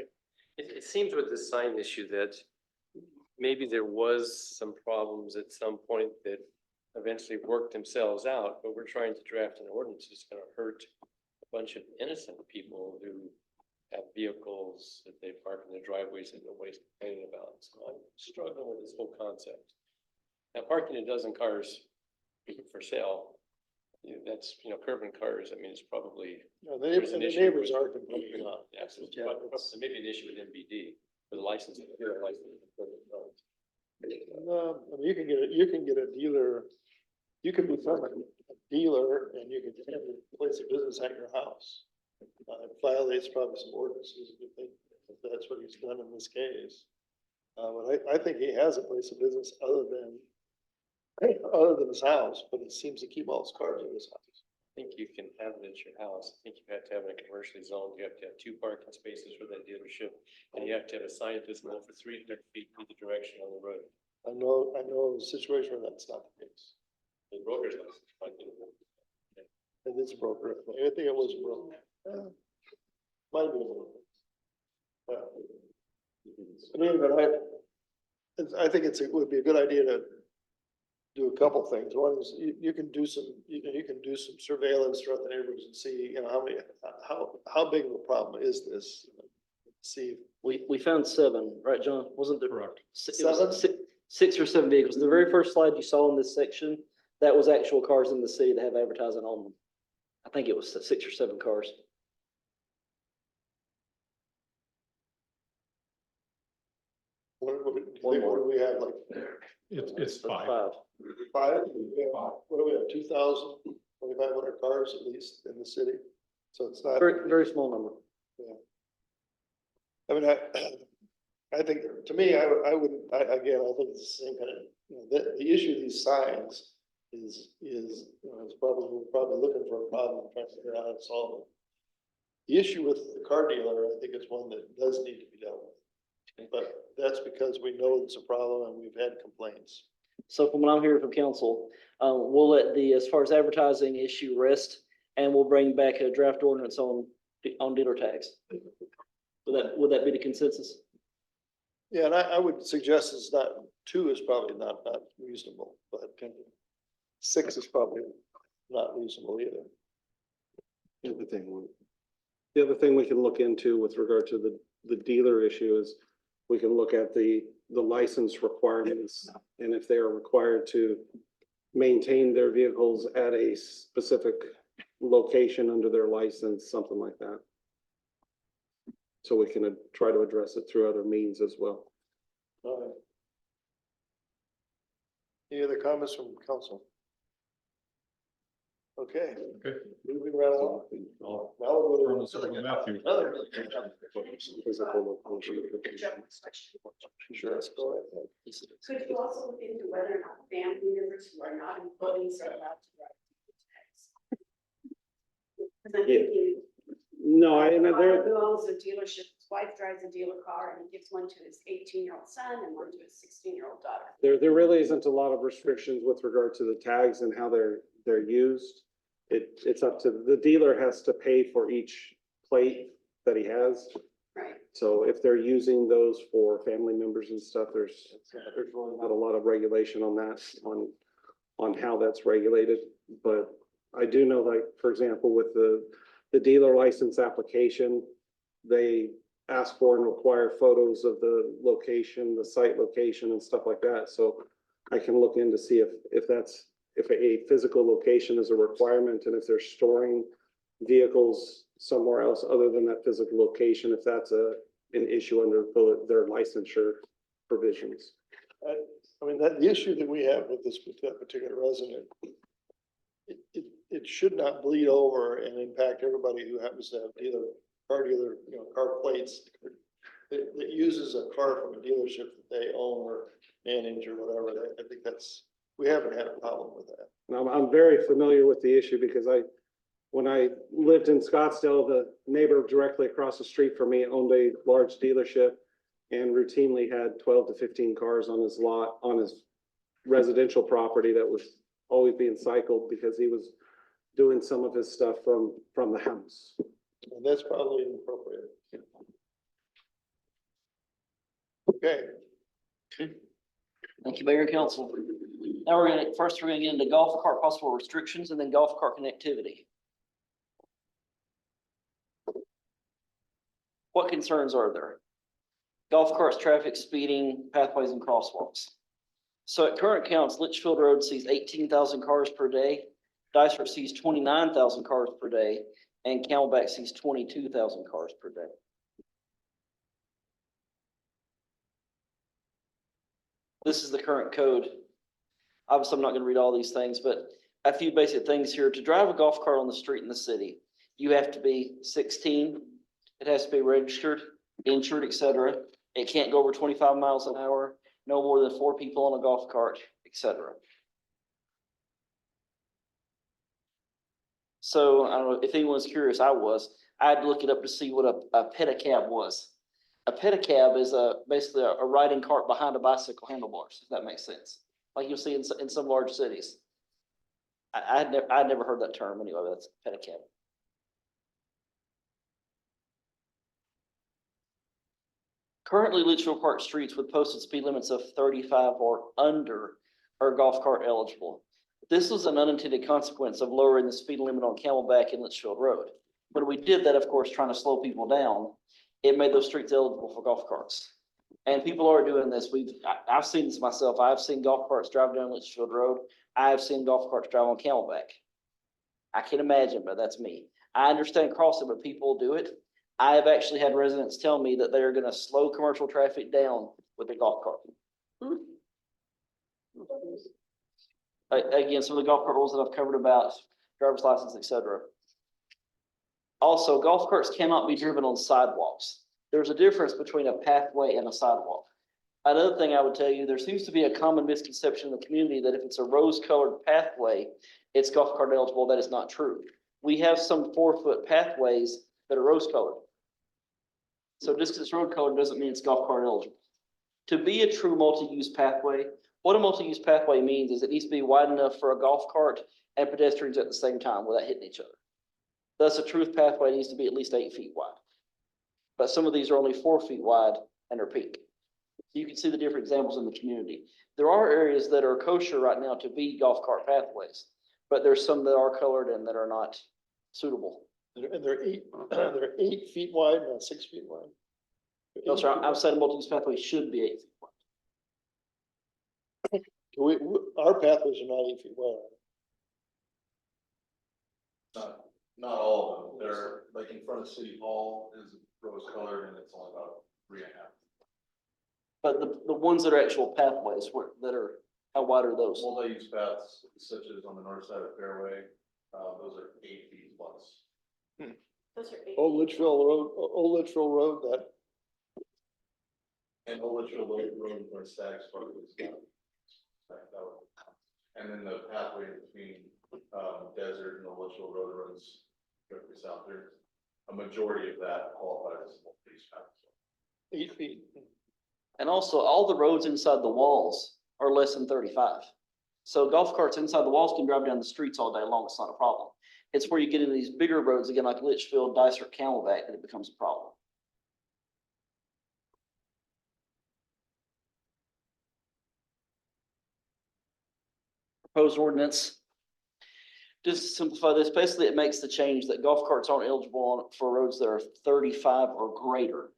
S2: It seems with the sign issue that maybe there was some problems at some point that eventually worked themselves out, but we're trying to draft an ordinance that's gonna hurt a bunch of innocent people who have vehicles that they park in their driveways that nobody's complaining about. So I'm struggling with this whole concept. Now, parking a dozen cars for sale, that's, curb and cars, I mean, it's probably.
S1: No,
S2: There's an
S1: the
S2: issue
S1: neighbors
S2: with-
S1: are complaining.
S2: Yeah, absolutely. But there may be an issue with MBD for the license.
S1: No, I mean, you can get a dealer, you can become a dealer and you can have a place of business at your house. It violates probably some ordinances, if that's what he's done in this case. But I think he has a place of business other than his house, but he seems to keep all his cars in his house.
S2: I think you can have it at your house. I think you have to have it commercially zoned. You have to have 2 parking spaces for that dealership. And you have to have a sign visible for 300 feet in the direction on the road.
S1: I know a situation where that's not the case.
S2: The broker's license might be.
S1: And it's a broker, I think it was a broker. Might be a broker. I mean, but I think it would be a good idea to do a couple things. One is you can do some surveillance throughout the neighborhoods and see, how big of a problem is this? See,
S3: We found 7, right, John? Wasn't there?
S4: Correct.
S3: It was
S1: 7?
S3: 6 or 7 vehicles. The very first slide you saw in this section, that was actual cars in the city that have advertising on them. I think it was 6 or 7 cars.
S1: what do we have, like
S4: It's
S3: So
S4: 5.
S3: 5.
S1: 5? What do we have, 2,000, 2,500 cars at least in the city? So it's not.
S3: Very, very small number.
S1: I mean, I think, to me, again, I think it's the same kind of, the issue of these signs is we're probably looking for a problem, and trying to figure out how to solve it. The issue with the car dealer, I think, is one that does need to be dealt with. But that's because we know it's a problem and we've had complaints.
S3: So from what I'm hearing from council, we'll let as far as advertising issue rest, and we'll bring back a draft ordinance on dealer tax. Would that be the consensus?
S1: Yeah, and I would suggest it's not, 2 is probably not reasonable, but 6 is probably not reasonable either.
S9: The other thing we can look into with regard to the dealer issue is we can look at the license requirements, and if they are required to maintain their vehicles at a specific location under their license, something like that. So we can try to address it through other means as well.
S1: All right. Any other comments from council? Okay.
S4: Okay.
S1: Moving right along.
S4: I'll
S1: Now we'll
S4: turn
S1: go
S4: this over to Matthew.
S1: another. Sure, let's go ahead.
S5: Could you also look into whether or not family members who are not employees are allowed to drive? Because I'm thinking,
S9: No,
S5: father who owns a dealership, his wife drives a dealer car and he gives one to his 18-year-old son and one to his 16-year-old daughter.
S9: there really isn't a lot of restrictions with regard to the tags and how they're used. It's up to, the dealer has to pay for each plate that he has.
S5: Right.
S9: So if they're using those for family members and stuff, there's really not a lot of regulation on that, on how that's regulated. But I do know, like, for example, with the dealer license application, they ask for and require photos of the location, the site location and stuff like that. So I can look in to see if a physical location is a requirement and if they're storing vehicles somewhere else other than that physical location, if that's an issue under their licensure provisions.
S1: I mean, that, the issue that we have with this, with that particular resident, it should not bleed over and impact everybody who happens to have car dealer, car plates that uses a car from a dealership that they own or manage or whatever. I think we haven't had a problem with that.
S9: And I'm very familiar with the issue because when I lived in Scottsdale, the neighbor directly across the street from me owned a large dealership and routinely had 12 to 15 cars on his lot, on his residential property that was always being cycled because he was doing some of his stuff from the house.
S1: And that's probably inappropriate. Okay.
S3: Thank you, Mayor and Council. Now we're gonna get into golf cart possible restrictions and then golf cart connectivity. What concerns are there? Golf carts, traffic, speeding, pathways, and crosswalks. So at current counts, Litchfield Road sees 18,000 cars per day. Dysart sees 29,000 cars per day, and Camelback sees 22,000 cars per day. This is the current code. Obviously, I'm not going to read all these things, but a few basic things here. To drive a golf cart on the street in the city, you have to be 16. It has to be registered, insured, etc. It can't go over 25 miles an hour, no more than 4 people on a golf cart, etc. So I don't know if anyone's curious, I had to look it up to see what a pedicab was. A pedicab is basically a riding cart behind a bicycle handlebars, if that makes sense. Like you'll see in some large cities. I'd never heard that term anyway, but that's pedicab. Currently, Litchfield Park streets with posted speed limits of 35 or under are golf cart eligible. This was an unintended consequence of lowering the speed limit on Camelback and Litchfield Road. When we did that, of course, trying to slow people down, it made those streets eligible for golf carts. And people are doing this. I've seen this myself. I've seen golf carts drive down Litchfield Road. I've seen golf carts drive on Camelback. I can't imagine, but that's me. I understand crossing, but people do it. I have actually had residents tell me that they are going to slow commercial traffic down with a golf cart. Again, some of the golf cart rules that I've covered about driver's license, etc. Also, golf carts cannot be driven on sidewalks. There's a difference between a pathway and a sidewalk. Another thing I would tell you, there seems to be a common misconception in the community that if it's a rose-colored pathway, it's golf cart eligible. That is not true. We have some 4-foot pathways that are rose-colored. So just because it's road colored doesn't mean it's golf cart eligible. To be a true multi-use pathway, what a multi-use pathway means is it needs to be wide enough for a golf cart and pedestrians at the same time without hitting each other. Thus, a truth pathway needs to be at least 8 feet wide. But some of these are only 4 feet wide and are pink. You can see the different examples in the community. There are areas that are kosher right now to be golf cart pathways, but there's some that are colored and that are not suitable.
S1: And they're 8 feet wide, not 6 feet wide.
S3: No, sir, I'm saying a multi-use pathway should be 8 feet wide.
S1: Our pathways are not 8 feet wide.
S2: Not all of them. They're like in front of City Hall is rose colored and it's only about 3.5.
S3: But the ones that are actual pathways how wide are those?
S2: Multi-use paths such as on the north side of Fairway, those are 8 feet plus.
S5: Those are 8.
S1: Old Litchfield Road, that,
S2: And Old Litchfield Road where Stag's Park is. And then the pathway between Desert and Old Litchfield Road runs directly south there. A majority of that qualifies as multi-use paths.
S1: 8 feet.
S3: And also, all the roads inside the walls are less than 35. So golf carts inside the walls can drive down the streets all day long. It's not a problem. It's where you get into these bigger roads, again, like Litchfield, Dysart, Camelback, that it becomes a problem. proposed ordinance. Just to simplify this, basically it makes the change that golf carts aren't eligible for roads that are 35 or greater.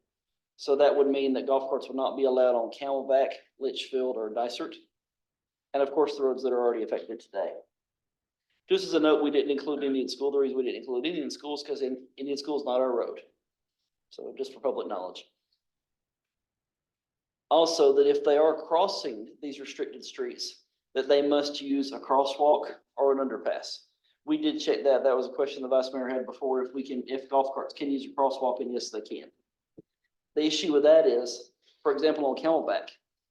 S3: So that would mean that golf carts would not be allowed on Camelback, Litchfield, or Dysart. And of course, the roads that are already affected today. Just as a note, we didn't include Indian School. The reason we didn't include Indian Schools because Indian School is not our road. So just for public knowledge. Also, that if they are crossing these restricted streets, that they must use a crosswalk or an underpass. We did check that. That was a question the Vice Mayor had before, if golf carts can use a crosswalk, and yes, they can. The issue with that is, for example, on Camelback,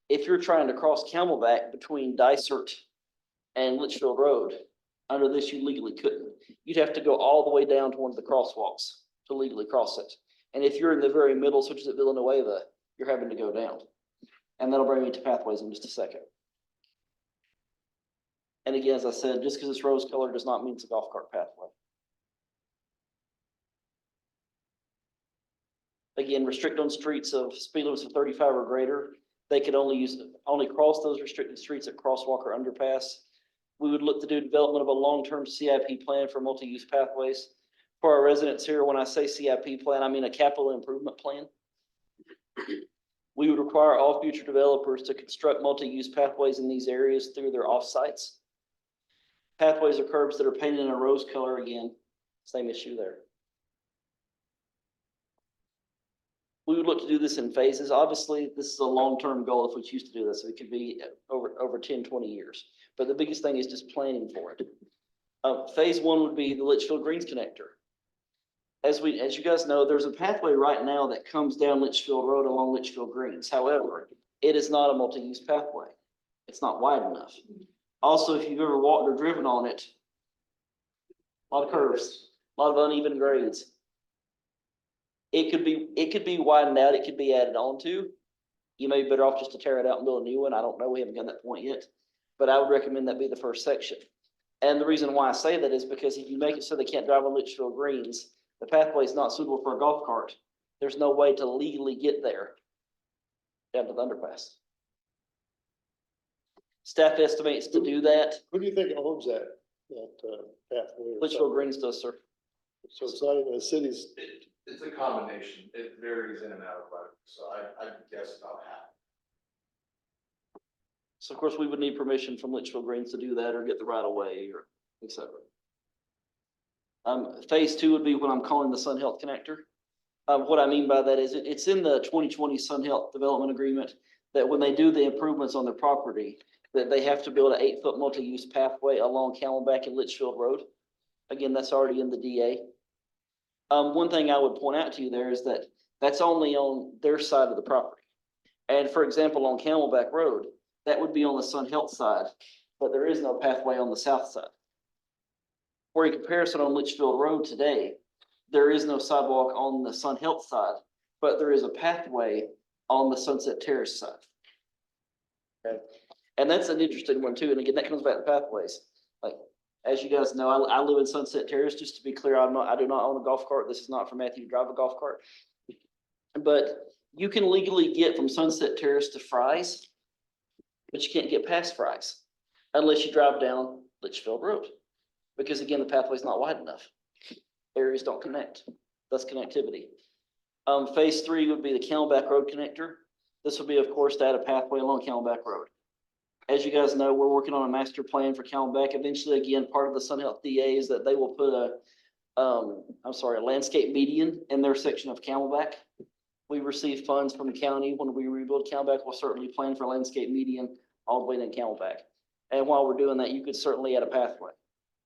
S3: if you're trying to cross Camelback between Dysart and Litchfield Road, under this, you legally couldn't. You'd have to go all the way down to one of the crosswalks to legally cross it. And if you're in the very middle, such as at Villanueva, you're having to go down. And that'll bring me to pathways in just a second. And again, as I said, just because it's rose colored does not mean it's a golf cart pathway. Again, restrict on streets of speed limits of 35 or greater. They could only cross those restricted streets at crosswalk or underpass. We would look to do development of a long-term CIP plan for multi-use pathways. For our residents here, when I say CIP plan, I mean a capital improvement plan. We would require all future developers to construct multi-use pathways in these areas through their offsites. Pathways or curbs that are painted in a rose color, again, same issue there. We would look to do this in phases. Obviously, this is a long-term goal if we choose to do this. So it could be over 10, 20 years. But the biggest thing is just planning for it. Phase one would be the Litchfield Greens connector. As you guys know, there's a pathway right now that comes down Litchfield Road along Litchfield Greens. However, it is not a multi-use pathway. It's not wide enough. Also, if you've ever walked or driven on it, a lot of curves, a lot of uneven grades. It could be widened out. It could be added on to. You may be better off just to tear it out and build a new one. I don't know. We haven't gotten that point yet, but I would recommend that be the first section. And the reason why I say that is because if you make it so they can't drive on Litchfield Greens, the pathway is not suitable for a golf cart. There's no way to legally get there down to the underpass. Staff estimates to do that.
S1: Who do you think owns that pathway?
S3: Litchfield Greens does, sir.
S1: So it's not even the city's.
S2: It's a combination. It varies in and out of budget, so I guess about half.
S3: So of course, we would need permission from Litchfield Greens to do that or get the right of way or et cetera. Phase two would be what I'm calling the Sun Health Connector. What I mean by that is it's in the 2020 Sun Health Development Agreement that when they do the improvements on their property, that they have to build an 8-foot multi-use pathway along Camelback and Litchfield Road. Again, that's already in the DA. One thing I would point out to you there is that that's only on their side of the property. And for example, on Camelback Road, that would be on the Sun Health side, but there is no pathway on the south side. For a comparison on Litchfield Road today, there is no sidewalk on the Sun Health side, but there is a pathway on the Sunset Terrace side. Okay, and that's an interesting one too. And again, that comes back to pathways. Like, as you guys know, I live in Sunset Terrace. Just to be clear, I do not own a golf cart. This is not for Matthew to drive a golf cart. But you can legally get from Sunset Terrace to Fry's, but you can't get past Fry's unless you drive down Litchfield Road. Because again, the pathway is not wide enough. Areas don't connect, thus connectivity. Phase three would be the Camelback Road connector. This would be, of course, to add a pathway along Camelback Road. As you guys know, we're working on a master plan for Camelback. Eventually, again, part of the Sun Health DA is that they will put a landscape median in their section of Camelback. We receive funds from the county. When we rebuild Camelback, we'll certainly plan for landscape median all the way to Camelback. And while we're doing that, you could certainly add a pathway.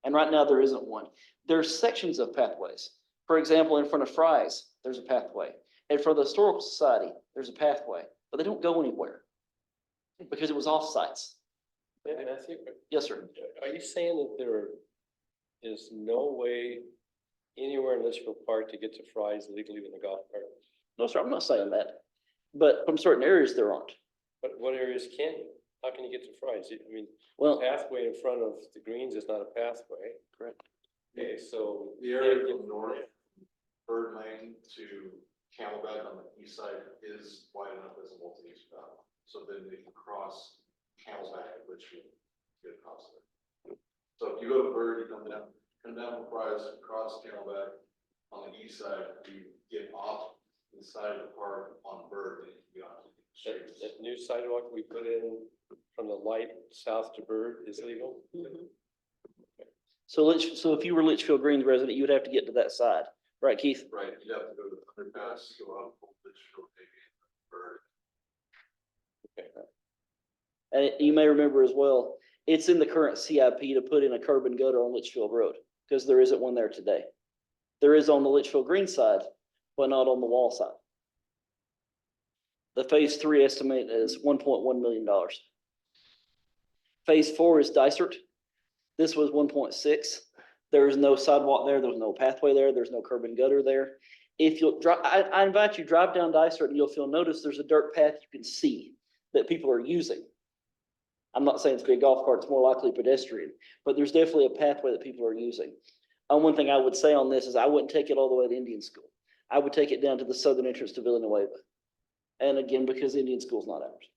S3: And right now there isn't one. There's sections of pathways. For example, in front of Fry's, there's a pathway. And for the Historical Society, there's a pathway, but they don't go anywhere because it was off sites.
S10: Matthew,
S3: Yes, sir.
S10: are you saying that there is no way anywhere in Litchfield Park to get to Fry's legally with a golf cart?
S3: No, sir, I'm not saying that. But from certain areas there aren't.
S10: But what areas can you? How can you get to Fry's? I mean,
S3: Well,
S10: pathway in front of the greens is not a pathway.
S3: correct.
S10: Okay, so.
S2: The area from north, Bird Lane to Camelback on the east side is wide enough as a multi-use path. So then they can cross Camelback at Litchfield, get across there. So if you go to Bird, you come down Price, cross Camelback on the east side, you get off the side of the park on Bird, and you can be on the street.
S10: That new sidewalk we put in from the light south to Bird is legal?
S3: So so if you were Litchfield Greens resident, you would have to get to that side, right, Keith?
S2: Right, you'd have to go to the underpass, go up Litchfield, maybe Bird.
S3: And you may remember as well, it's in the current CIP to put in a curb and gutter on Litchfield Road, because there isn't one there today. There is on the Litchfield Green side, but not on the Wall side. The phase 3 estimate is $1.1 million. Phase 4 is Dysart. This was 1.6. There is no sidewalk there. There's no pathway there. There's no curb and gutter there. If you'll drive, I invite you, drive down Dysart and you'll notice there's a dirt path you can see that people are using. I'm not saying it's gonna be a golf cart, it's more likely pedestrian, but there's definitely a pathway that people are using. One thing I would say on this is I wouldn't take it all the way to Indian School. I would take it down to the southern entrance to Villanueva. And again, because Indian School's not ours.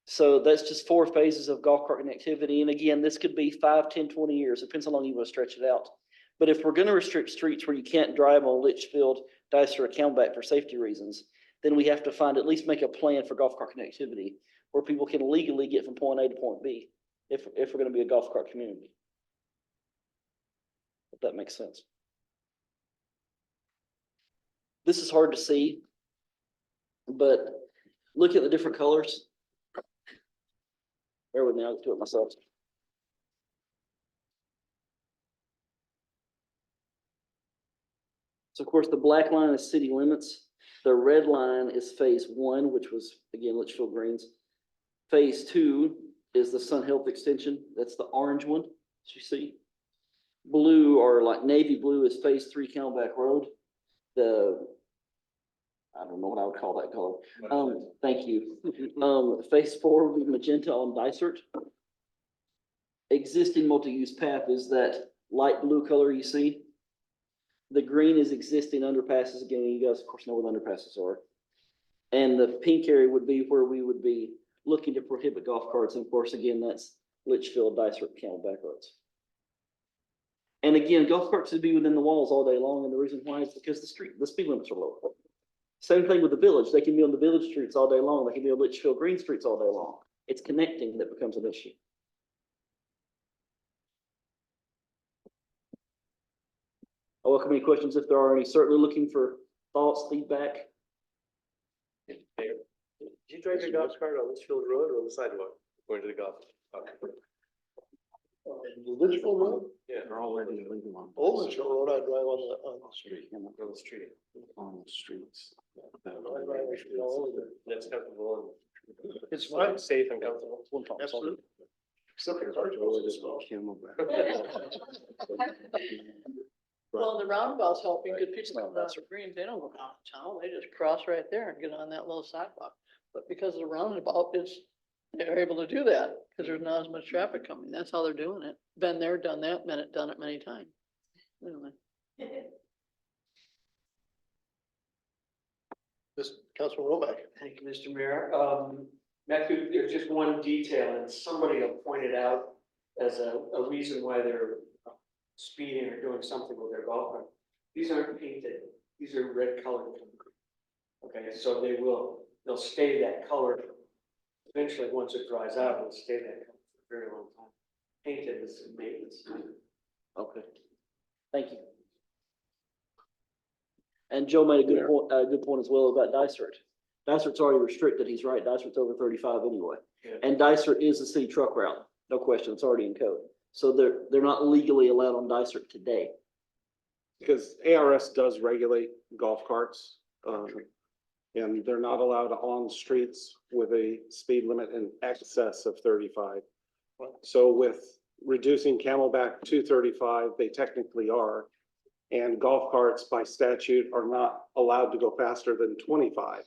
S3: So that's just 4 phases of golf cart connectivity. And again, this could be 5, 10, 20 years, depends how long you want to stretch it out. But if we're gonna restrict streets where you can't drive on Litchfield, Dysart, or Camelback for safety reasons, then we have to at least make a plan for golf cart connectivity where people can legally get from point A to point B, if we're gonna be a golf cart community. If that makes sense. This is hard to see, but look at the different colors. Bear with me, I'll do it myself. So of course, the black line is city limits. The red line is phase 1, which was again, Litchfield Greens. Phase 2 is the Sun Health Extension. That's the orange one, as you see. Blue, or like navy blue, is phase 3 Camelback Road. I don't know what I would call that color. Thank you. Phase 4 would be magenta on Dysart. Existing multi-use path is that light blue color you see. The green is existing underpasses. Again, you guys of course know what underpasses are. And the pink area would be where we would be looking to prohibit golf carts. And of course, again, that's Litchfield, Dysart, Camelback roads. And again, golf carts would be within the walls all day long. And the reason why is because the speed limits are low. Same thing with the village. They can be on the village streets all day long. They can be on Litchfield Green streets all day long. It's connecting that becomes an issue. I welcome any questions if there are any. Certainly looking for thoughts, feedback.
S10: Did you drive your golf cart on Litchfield Road or on the sidewalk going to the golf?
S1: Litchfield Road?
S10: Yeah.
S8: They're already illegal on.
S1: Old Litchfield Road, I drive on the street.
S10: On the street.
S8: On the streets.
S1: I drive actually all over there.
S10: That's comfortable
S1: It's
S10: and
S1: fine.
S10: safe and comfortable.
S1: Absolutely. Except the car
S7: Well, the roundabout's helping, because people come down for Greens, they don't go downtown, they just cross right there and get on that little sidewalk. But because of the roundabout, they're able to do that, because there's not as much traffic coming, that's how they're doing it. Been there, done that, done it many times. Anyway.
S1: This Councilman Roback.
S6: Thank you, Mr. Mayor. Matthew, there's just one detail, and somebody pointed out as a reason why they're speeding or doing something with their golf cart. These aren't painted, these are red colored concrete. Okay, so they'll stay that color. Eventually, once it dries out, it'll stay that color for a very long time. Painted is maintenance.
S3: Okay. Thank you. And Joe made a good point as well about Dysart. Dysart's already restricted, he's right, Dysart's over 35 anyway.
S6: Yeah.
S3: And Dysart is a city truck route, no question, it's already in code. So they're not legally allowed on Dysart today.
S9: Because ARS does regulate golf carts. And they're not allowed on streets with a speed limit in excess of 35. So with reducing Camelback to 35, they technically are. And golf carts by statute are not allowed to go faster than 25.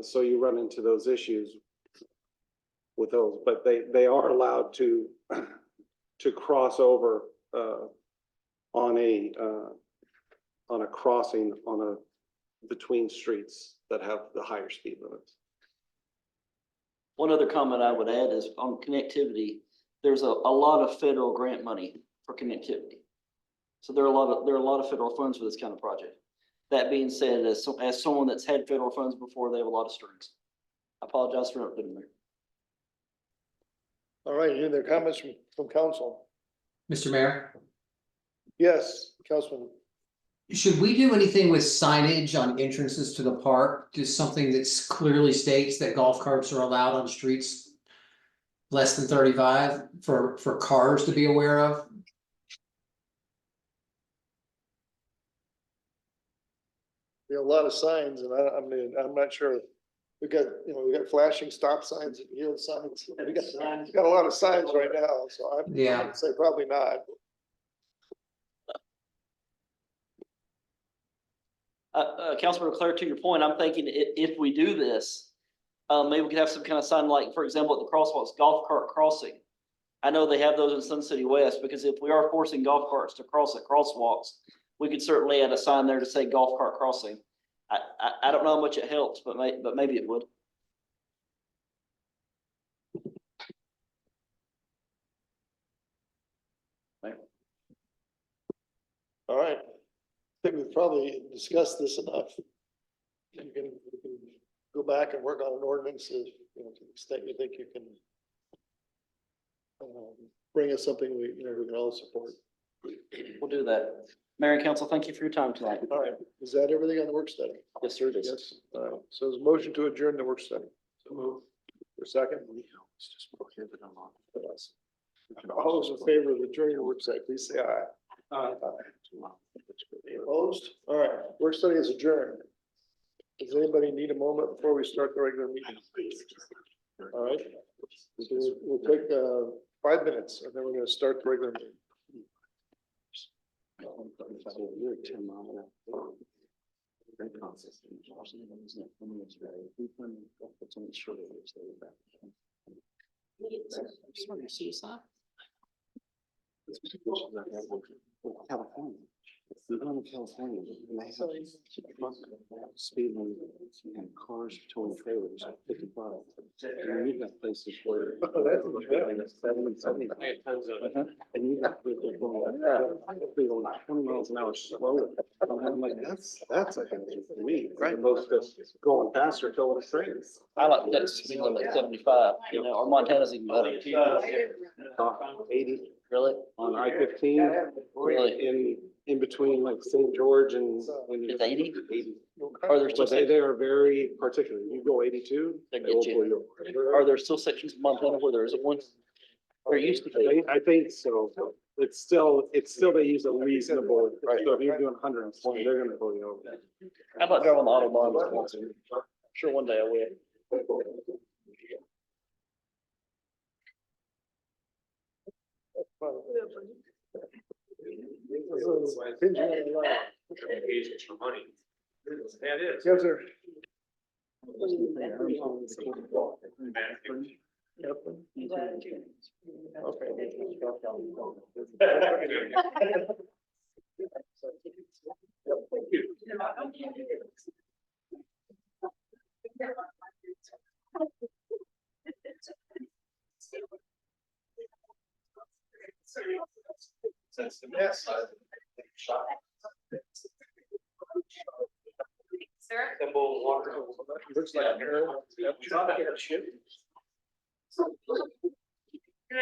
S9: So you run into those issues with those, but they are allowed to cross over on a crossing between streets that have the higher speed limits.
S3: One other comment I would add is on connectivity, there's a lot of federal grant money for connectivity. So there are a lot of federal funds for this kind of project. That being said, as someone that's had federal funds before, they have a lot of strings. I apologize for interrupting, Mayor.
S1: All right, any other comments from council?
S8: Mr. Mayor,
S1: Yes, Councilman.
S8: should we do anything with signage on entrances to the park? Just something that clearly states that golf carts are allowed on streets less than 35 for cars to be aware of?
S1: There are a lot of signs and I mean, I'm not sure. We got flashing stop signs and yield signs. We got a lot of signs right now, so
S8: Yeah.
S1: I'd say probably not.
S3: Councilman Leclerc, to your point, I'm thinking if we do this, maybe we could have some kind of sign, like, for example, at the crosswalks, golf cart crossing. I know they have those in Sun City West, because if we are forcing golf carts to cross at crosswalks, we could certainly add a sign there to say golf cart crossing. I don't know how much it helps, but maybe it would.
S1: All right. I think we've probably discussed this enough. We can go back and work on an ordinance if, to the extent you think you can bring us something we can all support.
S3: We'll do that. Mayor and council, thank you for your time tonight.
S1: All right, is that everything on the work study?
S3: Yes, sir, it is.
S1: Yes, so there's a motion to adjourn the work study. So move. For a second? All those in favor of adjourning the work study, please say aye. Aye. Opposed? All right, work study is adjourned. Does anybody need a moment before we start the regular meeting? All right, we'll take 5 minutes and then we're gonna start the regular meeting.
S9: California. California. Speed limit and cars towing trailers at 55. And you've got places where. And you got people going 20 miles an hour slower. I'm like, that's a hazard for me. Right. Most of going faster till it's trains.
S3: I like that speed limit 75, or Montana's even better.
S9: 80
S3: Really?
S9: on I-15.
S3: Really?
S9: In between like St. George and.
S3: It's 80?
S9: 80.
S3: Are there still
S9: But they are very particular. You go 82.
S3: They
S9: they will
S3: get
S9: pull
S3: you.
S9: over.
S3: Are there still sections of Montana where there isn't one? There used to be.
S9: I think so. It's still, they use a reasonable, so if you're doing 120, they're gonna pull you over.
S3: How about driving the Autobahn? I'm sure one day I will.
S2: Agents for money. That is.
S1: Yes, sir.
S2: That's the best. Simple water.
S1: Looks like a girl.
S2: Did
S11: I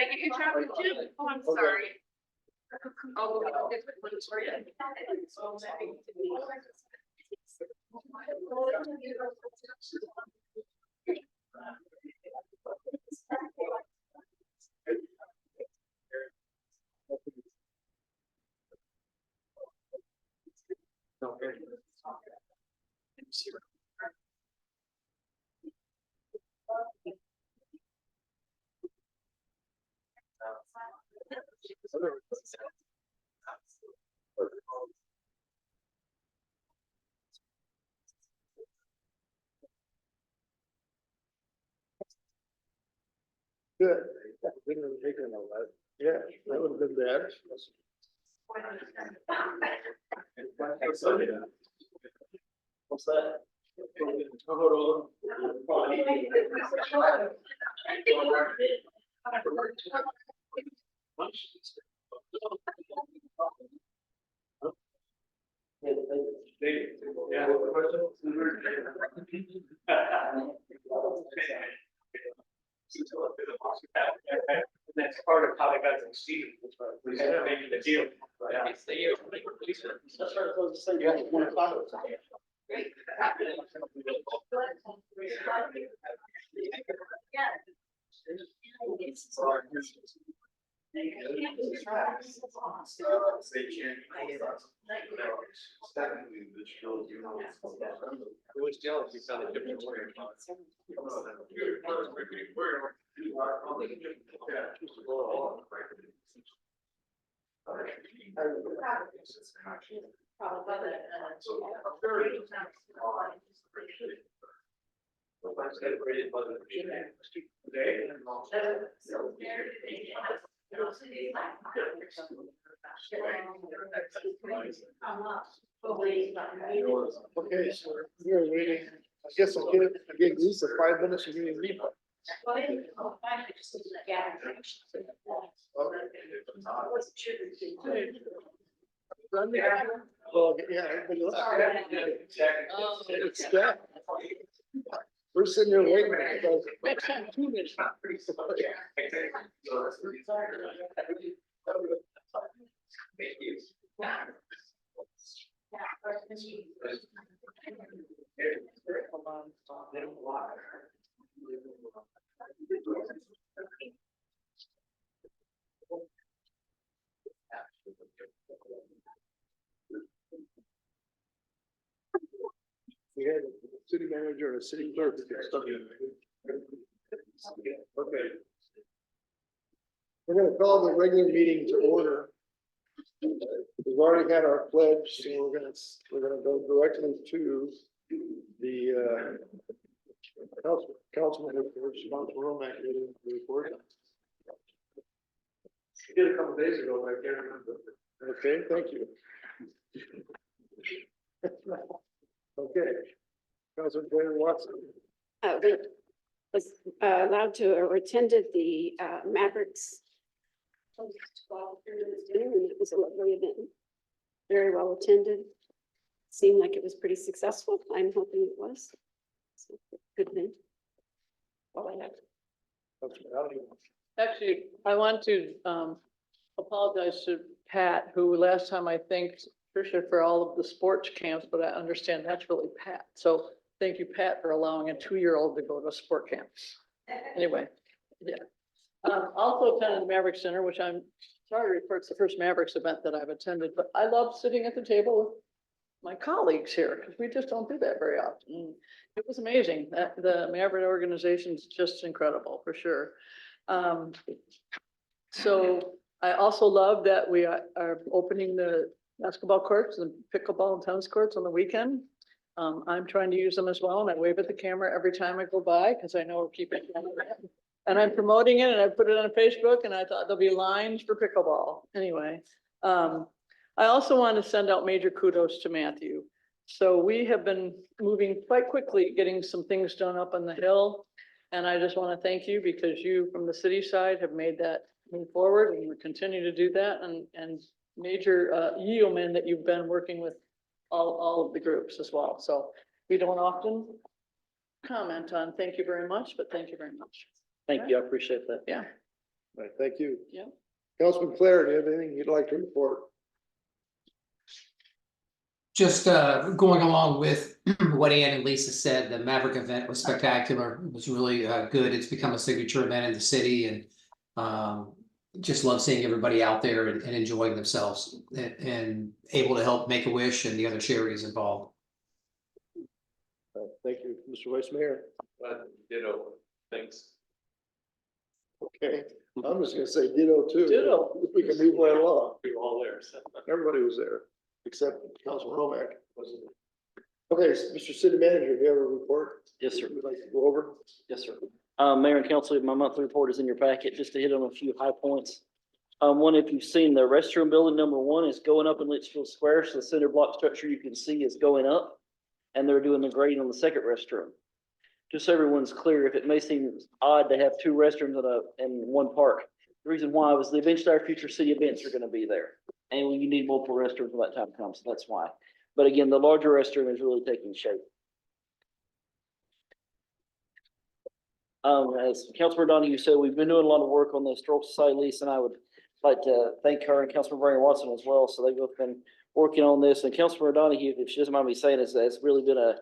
S11: get your chocolate chip? Oh, I'm sorry. Oh, it's one for you.
S1: Good. Yeah, that would have been bad.
S3: What's that?
S6: That's part of how they got to Steve. We had to make the deal.
S3: Let's try to close this thing. Yeah. 1 o'clock.
S10: It was jealous, you found a different way.
S1: Okay, so we're waiting. I guess I gave Lisa 5 minutes of getting leave. Well, yeah, everybody else. It's that. We're sitting there waiting.
S7: Next time, 2 minutes.
S1: We had a city manager and a city clerk. Okay. We're gonna call the regular meeting to order. We've already had our pledge, so we're gonna go directly to the councilman who's responsible for Romac meeting report.
S6: She did a couple days ago, but I can't remember.
S1: Okay, thank you. Okay. Councilman Taylor Watson.
S5: Was allowed to or attended the Mavericks. Dinner, and it was a lovely event. Very well attended. Seemed like it was pretty successful. I'm hoping it was. So, good event. All I have.
S7: Actually, I want to apologize to Pat, who last time I thanked Tricia for all of the sports camps, but I understand that's really Pat. So thank you, Pat, for allowing a 2-year-old to go to a sport camp. Anyway, yeah. Also attended the Maverick Center, which I'm sorry to report it's the first Mavericks event that I've attended, but I love sitting at the table with my colleagues here because we just don't do that very often. It was amazing. The Maverick organization is just incredible for sure. So I also love that we are opening the basketball courts and pickleball and tennis courts on the weekend. I'm trying to use them as well, and I wave at the camera every time I go by because I know we're keeping. And I'm promoting it, and I put it on Facebook, and I thought there'll be lines for pickleball. Anyway, I also want to send out major kudos to Matthew. So we have been moving quite quickly, getting some things done up on the hill. And I just want to thank you because you from the city side have made that move forward, and we continue to do that. And major yeoman that you've been working with all of the groups as well. So we don't often comment on thank you very much, but thank you very much.
S3: Thank you. I appreciate that.
S7: Yeah.
S1: All right, thank you.
S7: Yeah.
S1: Councilman Claire, do you have anything you'd like to report?
S8: Just going along with what Ann and Lisa said, the Maverick event was spectacular. It was really good. It's become a signature event in the city, and just love seeing everybody out there and enjoying themselves and able to help Make-A-Wish and the other charities involved.
S1: Thank you, Mr. Vice Mayor.
S10: Ditto, thanks.
S1: Okay, I'm just gonna say ditto too.
S7: Ditto.
S1: If we can move right along.
S10: We were all there. So.
S1: Everybody was there, except Councilman Romac wasn't there. Okay, Mr. City Manager, do you have a report?
S3: Yes, sir.
S1: You'd like to go over?
S3: Yes, sir. Mayor and council, my monthly report is in your packet, just to hit on a few high points. One, if you've seen the restroom building, #1 is going up in Litchfield Square, so the cinder block structure you can see is going up. And they're doing the grading on the second restroom. Just so everyone's clear, if it may seem odd to have 2 restrooms in one park, The reason why was the eventually our future city events are gonna be there. And you need multiple restrooms when that time comes, so that's why. But again, the larger restroom is really taking shape. As Councilmember Donahue said, we've been doing a lot of work on the Historical Society lease, and I would like to thank her and Councilmember Brian Watson as well. So they've both been working on this, and Councilmember Donahue, if she doesn't mind me saying, has really been a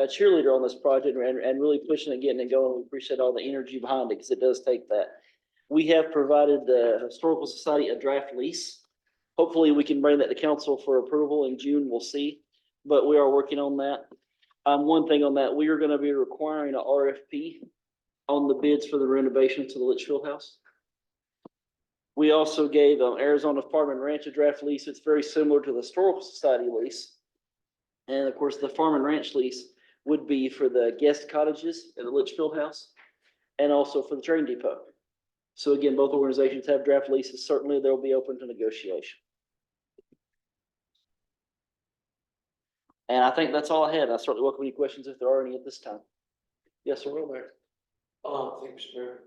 S3: cheerleader on this project and really pushing it, getting it going. We appreciate all the energy behind it, because it does take that. We have provided the Historical Society a draft lease. Hopefully, we can bring that to council for approval in June, we'll see, but we are working on that. One thing on that, we are gonna be requiring a RFP on the bids for the renovation to the Litchfield house. We also gave Arizona Farm and Ranch a draft lease. It's very similar to the Historical Society lease. And of course, the Farm and Ranch lease would be for the guest cottages at the Litchfield house and also for the train depot. So again, both organizations have draft leases. Certainly, they'll be open to negotiation. And I think that's all I had. I certainly welcome any questions if there are any at this time. Yes, sir.
S1: Mayor.
S6: Thanks, Mayor.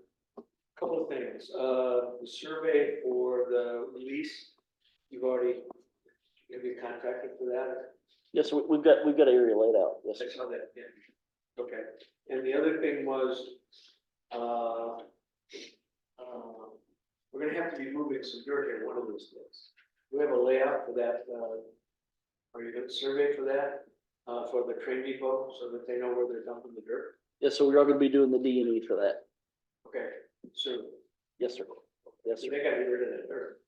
S6: Couple of things, the survey for the lease, have you contracted for that?
S3: Yes, sir. We've got an area laid out. Yes, sir.
S6: I saw that, yeah. Okay, and the other thing was, we're gonna have to be moving some dirt in one of those days. Do we have a layout for that, are you gonna survey for that, for the train depot, so that they know where they're dumping the dirt?
S3: Yes, so we are going to be doing the D&E for that.
S6: Okay, so,
S3: Yes, sir. Yes,
S6: so
S3: sir.
S6: they gotta get rid of that dirt.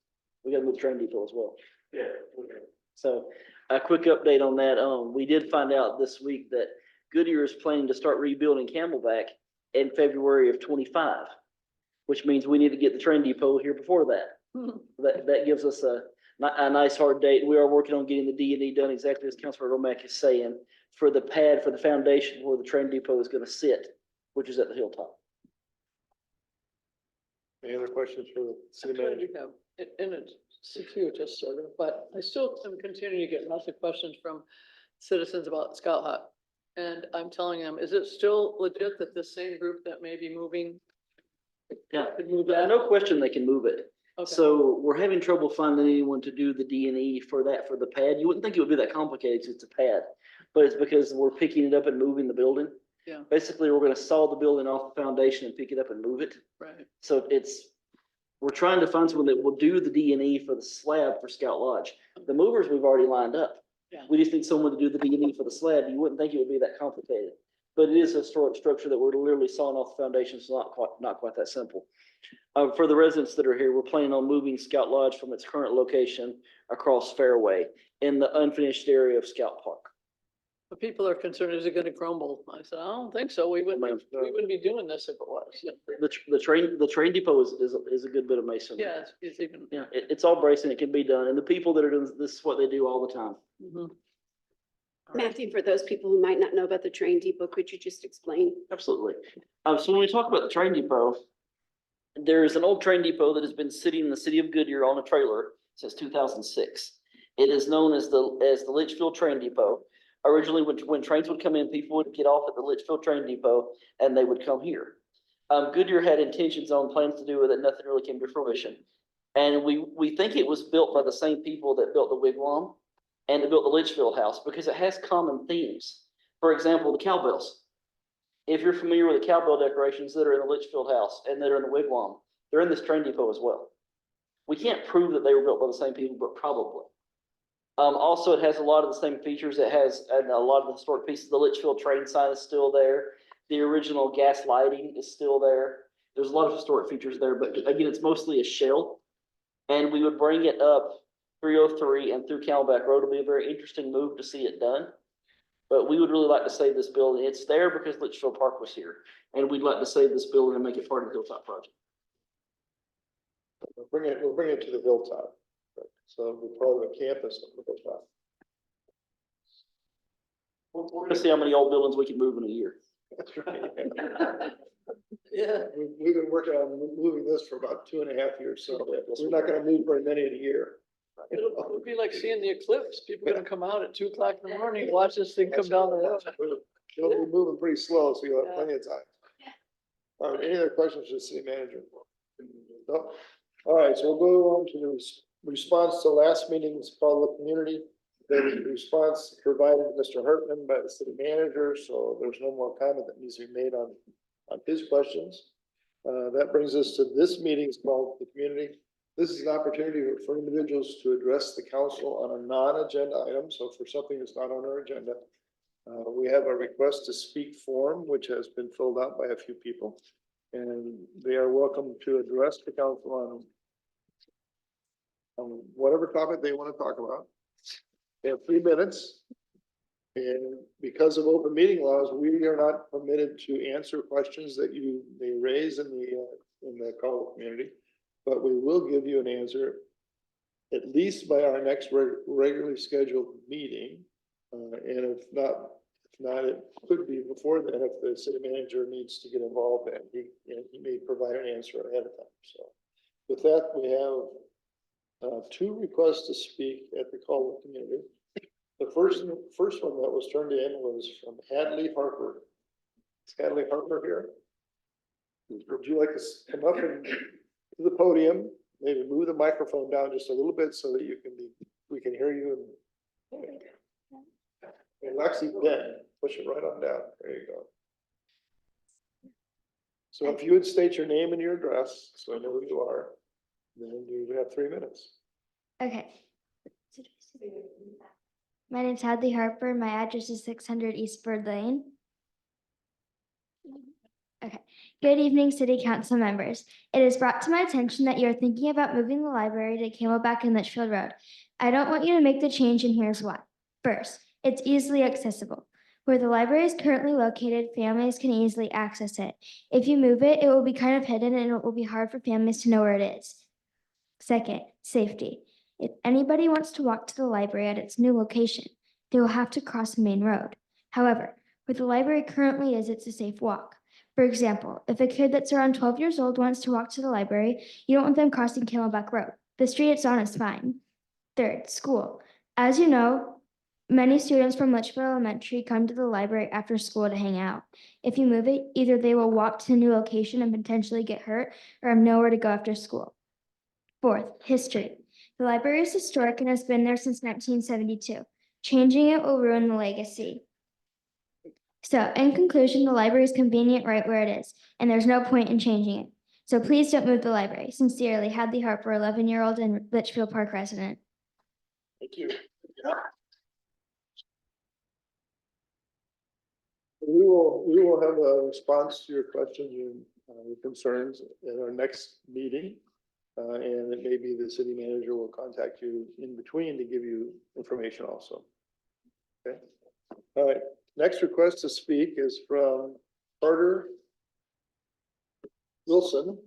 S3: We got to move the train depot as well.
S6: Yeah, okay.
S3: So a quick update on that. We did find out this week that Goodyear is planning to start rebuilding Camelback in February of 25, which means we need to get the train depot here before that. That gives us a nice hard date. We are working on getting the D&E done exactly as Councilor Romack is saying for the pad, for the foundation where the train depot is going to sit, which is at the hilltop.
S1: Any other questions for the city manager?
S7: And it's secure, just sort of, but I still am continuing to get lots of questions from citizens about Scout Hut. And I'm telling them, is it still legit that this same group that may be moving?
S3: Yeah,
S7: could move that?
S3: no question they can move it.
S7: Okay.
S3: So we're having trouble finding anyone to do the D&E for that, for the pad. You wouldn't think it would be that complicated because it's a pad, but it's because we're picking it up and moving the building.
S7: Yeah.
S3: Basically, we're gonna saw the building off the foundation and pick it up and move it.
S7: Right.
S3: So we're trying to find someone that will do the D&E for the slab for Scout Lodge. The movers we've already lined up.
S7: Yeah.
S3: We just need someone to do the D&E for the slab. You wouldn't think it would be that complicated. But it is a historic structure that we're literally sawing off the foundation. It's not quite that simple. For the residents that are here, we're planning on moving Scout Lodge from its current location across Fairway in the unfinished area of Scout Park.
S7: But people are concerned, is it gonna crumble? I said, I don't think so. We wouldn't be doing this if it was. Yeah.
S3: The train depot is a good bit of masonry.
S7: Yeah, it's even.
S3: Yeah, it's all bracing. It can be done. And the people that are doing this is what they do all the time.
S7: Mhm.
S5: Matthew, for those people who might not know about the train depot, could you just explain?
S3: Absolutely. So when we talk about the train depot, there's an old train depot that has been sitting in the city of Goodyear on a trailer since 2006. It is known as the Litchfield Train Depot. Originally, when trains would come in, people would get off at the Litchfield Train Depot and they would come here. Goodyear had intentions on plans to do with it. Nothing really came to fruition. And we think it was built by the same people that built the Wigwam and that built the Litchfield house because it has common themes. For example, the cowbells. If you're familiar with the cowbell decorations that are in the Litchfield house and that are in the Wigwam, they're in this train depot as well. We can't prove that they were built by the same people, but probably. Also, it has a lot of the same features. It has a lot of the historic pieces. The Litchfield train sign is still there. The original gas lighting is still there. There's a lot of historic features there, but again, it's mostly a shell. And we would bring it up 303 and through Camelback Road. It'll be a very interesting move to see it done. But we would really like to save this building. It's there because Litchfield Park was here. And we'd like to save this building and make it part of the Hilltop project.
S1: We'll bring it to the hilltop. So we're part of the campus of the hilltop.
S3: We're gonna see how many old buildings we can move in a year.
S1: That's right.
S7: Yeah.
S1: We've been working on moving this for about 2.5 years, so we're not gonna move very many in a year.
S7: It'll be like seeing the eclipse. People are gonna come out at 2 o'clock in the morning, watch this thing come down the road.
S1: It'll be moving pretty slow, so you'll have plenty of time. Any other questions for the city manager? No. All right, so we'll go on to the response to last meeting's call of the community. The response provided to Mr. Hartman by the city manager, so there's no more comment that needs to be made on his questions. That brings us to this meeting's call of the community. This is an opportunity for individuals to address the council on a non-agenda item. So for something that's not on our agenda, we have a request to speak form, which has been filled out by a few people. And they are welcome to address the council on whatever topic they want to talk about. They have 3 minutes. And because of open meeting laws, we are not permitted to answer questions that you may raise in the call of community. But we will give you an answer at least by our next regularly scheduled meeting. And if not, it could be before then if the city manager needs to get involved and he may provide an answer ahead of time. So with that, we have 2 requests to speak at the call of community. The first one that was turned in was from Hadley Harper. Is Hadley Harper here? Would you like to come up and to the podium, maybe move the microphone down just a little bit so that we can hear you. And Lexi, Ben, push it right on down. There you go. So if you would state your name and your address, so I know who you are, then you have 3 minutes.
S12: Okay. My name's Hadley Harper. My address is 600 East Bird Lane. Okay. Good evening, City Council members. It is brought to my attention that you are thinking about moving the library to Camelback and Litchfield Road. I don't want you to make the change, and here's why. First, it's easily accessible. Where the library is currently located, families can easily access it. If you move it, it will be kind of hidden and it will be hard for families to know where it is. Second, safety. If anybody wants to walk to the library at its new location, they will have to cross the main road. However, where the library currently is, it's a safe walk. For example, if a kid that's around 12 years old wants to walk to the library, you don't want them crossing Camelback Road. The street it's on is fine. Third, school. As you know, many students from Litchfield Elementary come to the library after school to hang out. If you move it, either they will walk to the new location and potentially get hurt or have nowhere to go after school. Fourth, history. The library is historic and has been there since 1972. Changing it will ruin the legacy. So, in conclusion, the library is convenient right where it is, and there's no point in changing it. So please don't move the library. Sincerely, Hadley Harper, 11-year-old and Litchfield Park resident.
S1: Thank you. We will have a response to your questions and your concerns in our next meeting. And it may be the city manager will contact you in between to give you information also. Okay. All right. Next request to speak is from Carter Wilson.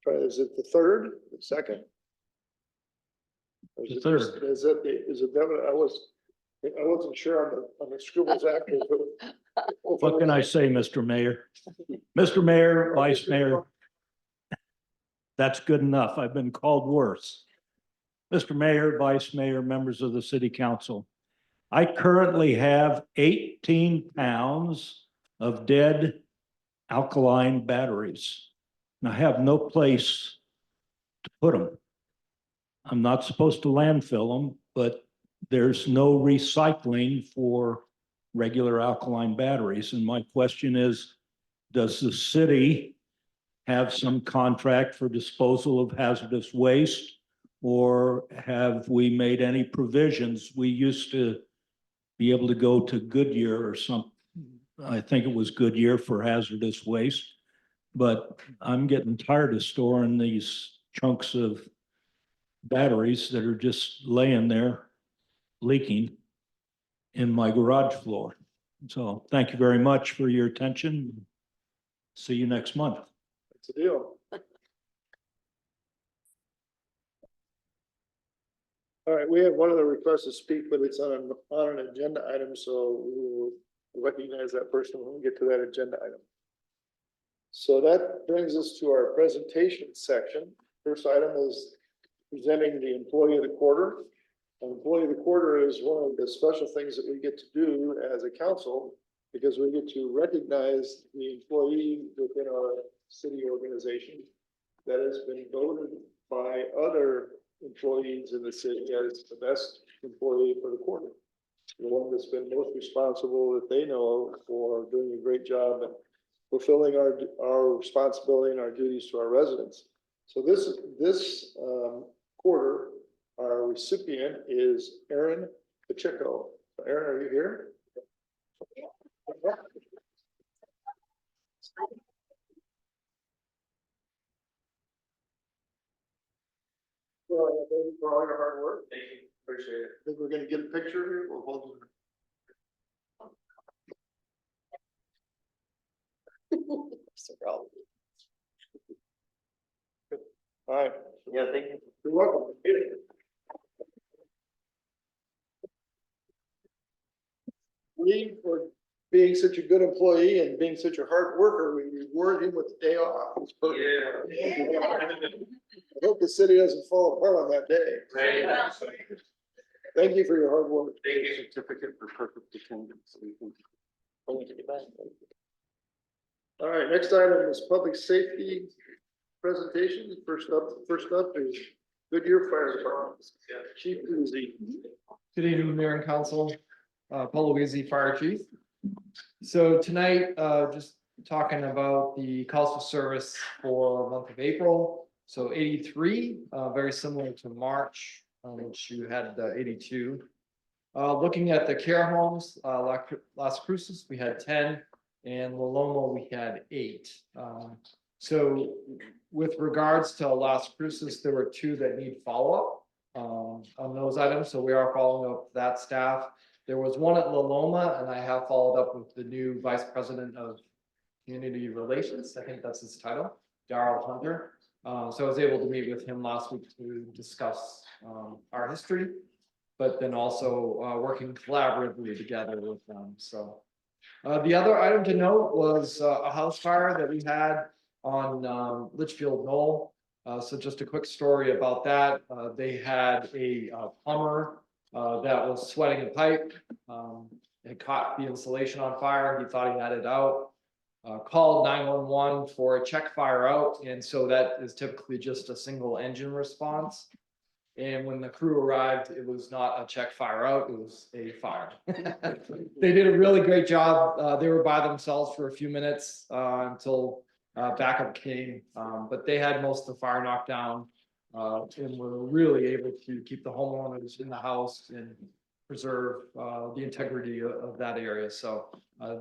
S1: Is it the third, the second?
S13: The third.
S1: Is it that? I wasn't sure on the Scribbles Act.
S13: What can I say, Mr. Mayor? Mr. Mayor, Vice Mayor. That's good enough. I've been called worse. Mr. Mayor, Vice Mayor, members of the City Council. I currently have 18 pounds of dead alkaline batteries. And I have no place to put them. I'm not supposed to landfill them, but there's no recycling for regular alkaline batteries. And my question is, does the city have some contract for disposal of hazardous waste? Or have we made any provisions? We used to be able to go to Goodyear or something. I think it was Goodyear for hazardous waste. But I'm getting tired of storing these chunks of batteries that are just laying there leaking in my garage floor. So thank you very much for your attention. See you next month.
S1: That's the deal. All right, we have one of the requests to speak, but it's on an agenda item, so we will recognize that person when we get to that agenda item. So that brings us to our presentation section. First item is presenting the employee of the quarter. Employee of the quarter is one of the special things that we get to do as a council because we get to recognize the employee within our city organization that has been voted by other employees in the city as the best employee for the quarter. The one that's been most responsible that they know for doing a great job and fulfilling our responsibility and our duties to our residents. So this quarter, our recipient is Aaron Pacheco. Aaron, are you here? Well, thank you for all your hard work.
S2: Thank you, appreciate it.
S1: I think we're gonna get a picture here. We'll hold it. All right.
S10: Yeah, thank you.
S1: You're welcome. Lee, for being such a good employee and being such a hard worker, we reward him with a day off. It's perfect. I hope the city doesn't fall apart on that day. Thank you for your hard work.
S2: Thank you.
S9: Certificate for perfect attendance.
S1: All right, next item is public safety presentation. First up is Goodyear Fire Department. Chief Uzi.
S14: Good evening, Mayor and Council, Paul Louisi, Fire Chief. So tonight, just talking about the calls for service for month of April. So 83, very similar to March, which you had 82. Looking at the care homes, Las Cruces, we had 10, and La Loma, we had 8. So with regards to Las Cruces, there were 2 that need follow-up on those items. So we are following up that staff. There was 1 at La Loma, and I have followed up with the new Vice President of Community Relations. I think that's his title, Darrell Hunter. So I was able to meet with him last week to discuss our history, but then also working collaboratively together with them. So the other item to note was a house fire that we had on Litchfield Knoll. So just a quick story about that. They had a plumber that was sweating a pipe. It caught the insulation on fire. He thought he had it out. Called 911 for a check fire out. And so that is typically just a single engine response. And when the crew arrived, it was not a check fire out, it was a fire. They did a really great job. They were by themselves for a few minutes until backup came. But they had most of the fire knocked down and were really able to keep the homeowners in the house and preserve the integrity of that area. So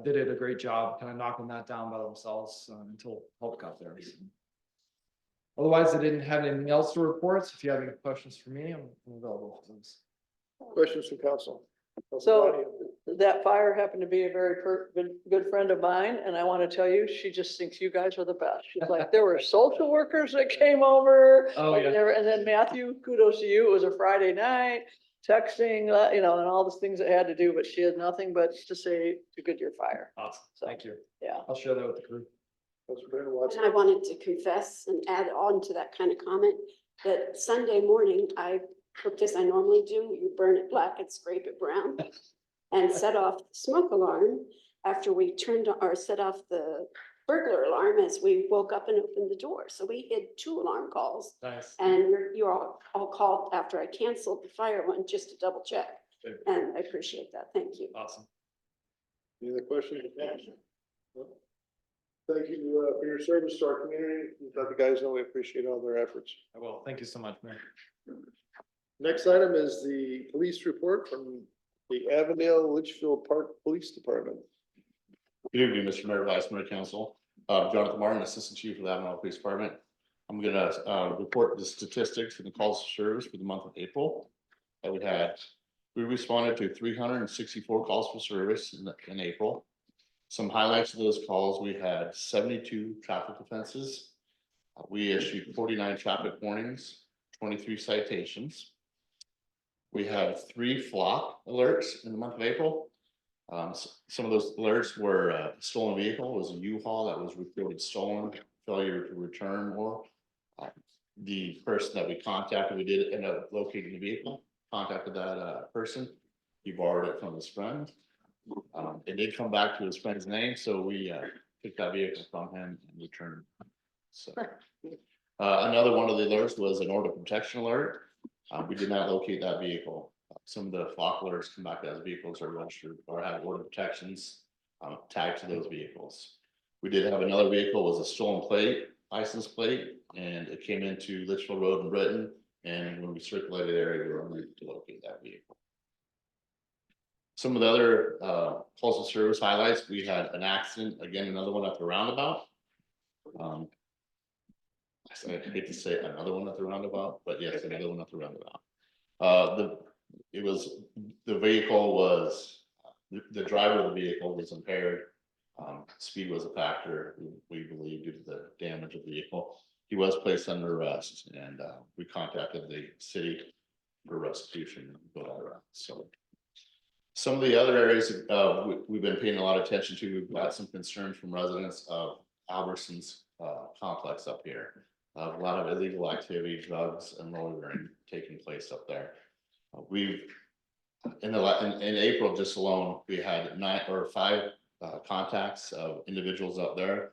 S14: they did a great job kind of knocking that down by themselves until help got there. So. Otherwise, I didn't have anything else to report. So if you have any questions for me, I'm available for those.
S1: Questions from council?
S7: So that fire happened to be a very good friend of mine, and I want to tell you, she just thinks you guys are the best. She's like, there were social workers that came over.
S14: Oh, yeah.
S7: And then Matthew, kudos to you. It was a Friday night, texting, and all the things that had to do, but she had nothing but to say to Goodyear Fire.
S14: Awesome.
S7: So,
S14: Thank you.
S7: yeah.
S14: I'll share that with the crew.
S5: And I wanted to confess and add on to that kind of comment that Sunday morning, I cooked as I normally do. You burn it black and scrape it brown and set off the smoke alarm after we set off the burglar alarm as we woke up and opened the door. So we had 2 alarm calls.
S14: Nice.
S5: And you all called after I canceled the fire one just to double check.
S14: Good.
S5: And I appreciate that. Thank you.
S14: Awesome.
S1: Any other questions? Thank you for your service to our community. Let the guys know we appreciate all their efforts.
S14: I will. Thank you so much, Mayor.
S1: Next item is the police report from the Avondale Litchfield Park Police Department.
S2: Good evening, Mr. Mayor, Vice Mayor, Council. Jonathan Martin, Assistant Chief of the Avondale Police Department. I'm gonna report the statistics for the calls for service for the month of April. That we responded to 364 calls for service in April. Some highlights of those calls: we had 72 traffic offenses. We issued 49 traffic warnings, 23 citations. We had 3 flock alerts in the month of April. Some of those alerts were a stolen vehicle. It was a U-Haul that was reported stolen, failure to return, or the person that we contacted, we did end up locating the vehicle, contacted that person. He borrowed it from his friend. It did come back to his friend's name, so we took that vehicle from him and returned. So Another one of the alerts was an order protection alert. We did not locate that vehicle. Some of the flock alerts come back as vehicles are registered or have order protections tagged to those vehicles. We did have another vehicle, was a stolen plate, license plate, and it came into Litchfield Road in Britain. And when we circulated the area, we were unable to locate that vehicle. Some of the other calls of service highlights, we had an accident, again, another one at the roundabout. I hate to say another one at the roundabout, but yes, another one at the roundabout. The vehicle was, the driver of the vehicle was impaired. Speed was a factor, we believe, due to the damage of the vehicle. He was placed under arrest, and we contacted the city for restitution and go that route. So some of the other areas we've been paying a lot of attention to, we've got some concerns from residents of Albertson's complex up here. A lot of illegal activity, drugs and loitering taking place up there. We've in April just alone, we had 5 contacts of individuals up there,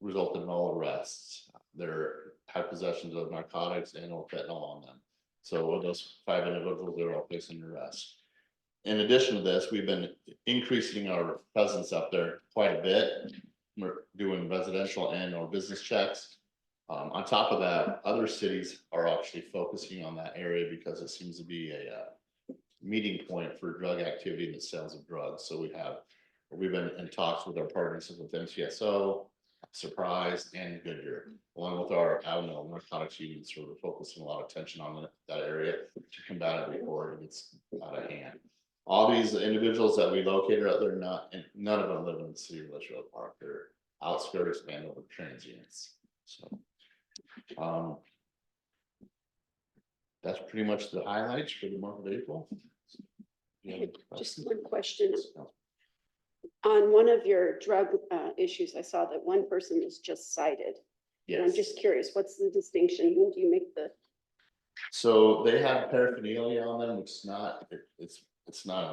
S2: resulted in all arrests. They're had possessions of narcotics and or fentanyl on them. So of those 5 individuals, they were all placed under arrest. In addition to this, we've been increasing our presence up there quite a bit. We're doing residential and or business checks. On top of that, other cities are actually focusing on that area because it seems to be a meeting point for drug activity and the sales of drugs. So we've been in talks with our partners with MTSO, Surprise, and Goodyear, along with our Avondale narcotics union. So we're focusing a lot of attention on that area to combat it before it gets out of hand. All these individuals that we located out there, none of them live in the city of Litchfield Park. They're outskirts and over transients. So that's pretty much the highlights for the month of April.
S5: Just one question. On one of your drug issues, I saw that one person was just cited. And I'm
S2: Yes.
S5: just curious, what's the distinction? When do you make the?
S2: So they have paraphernalia on them, which is not, it's not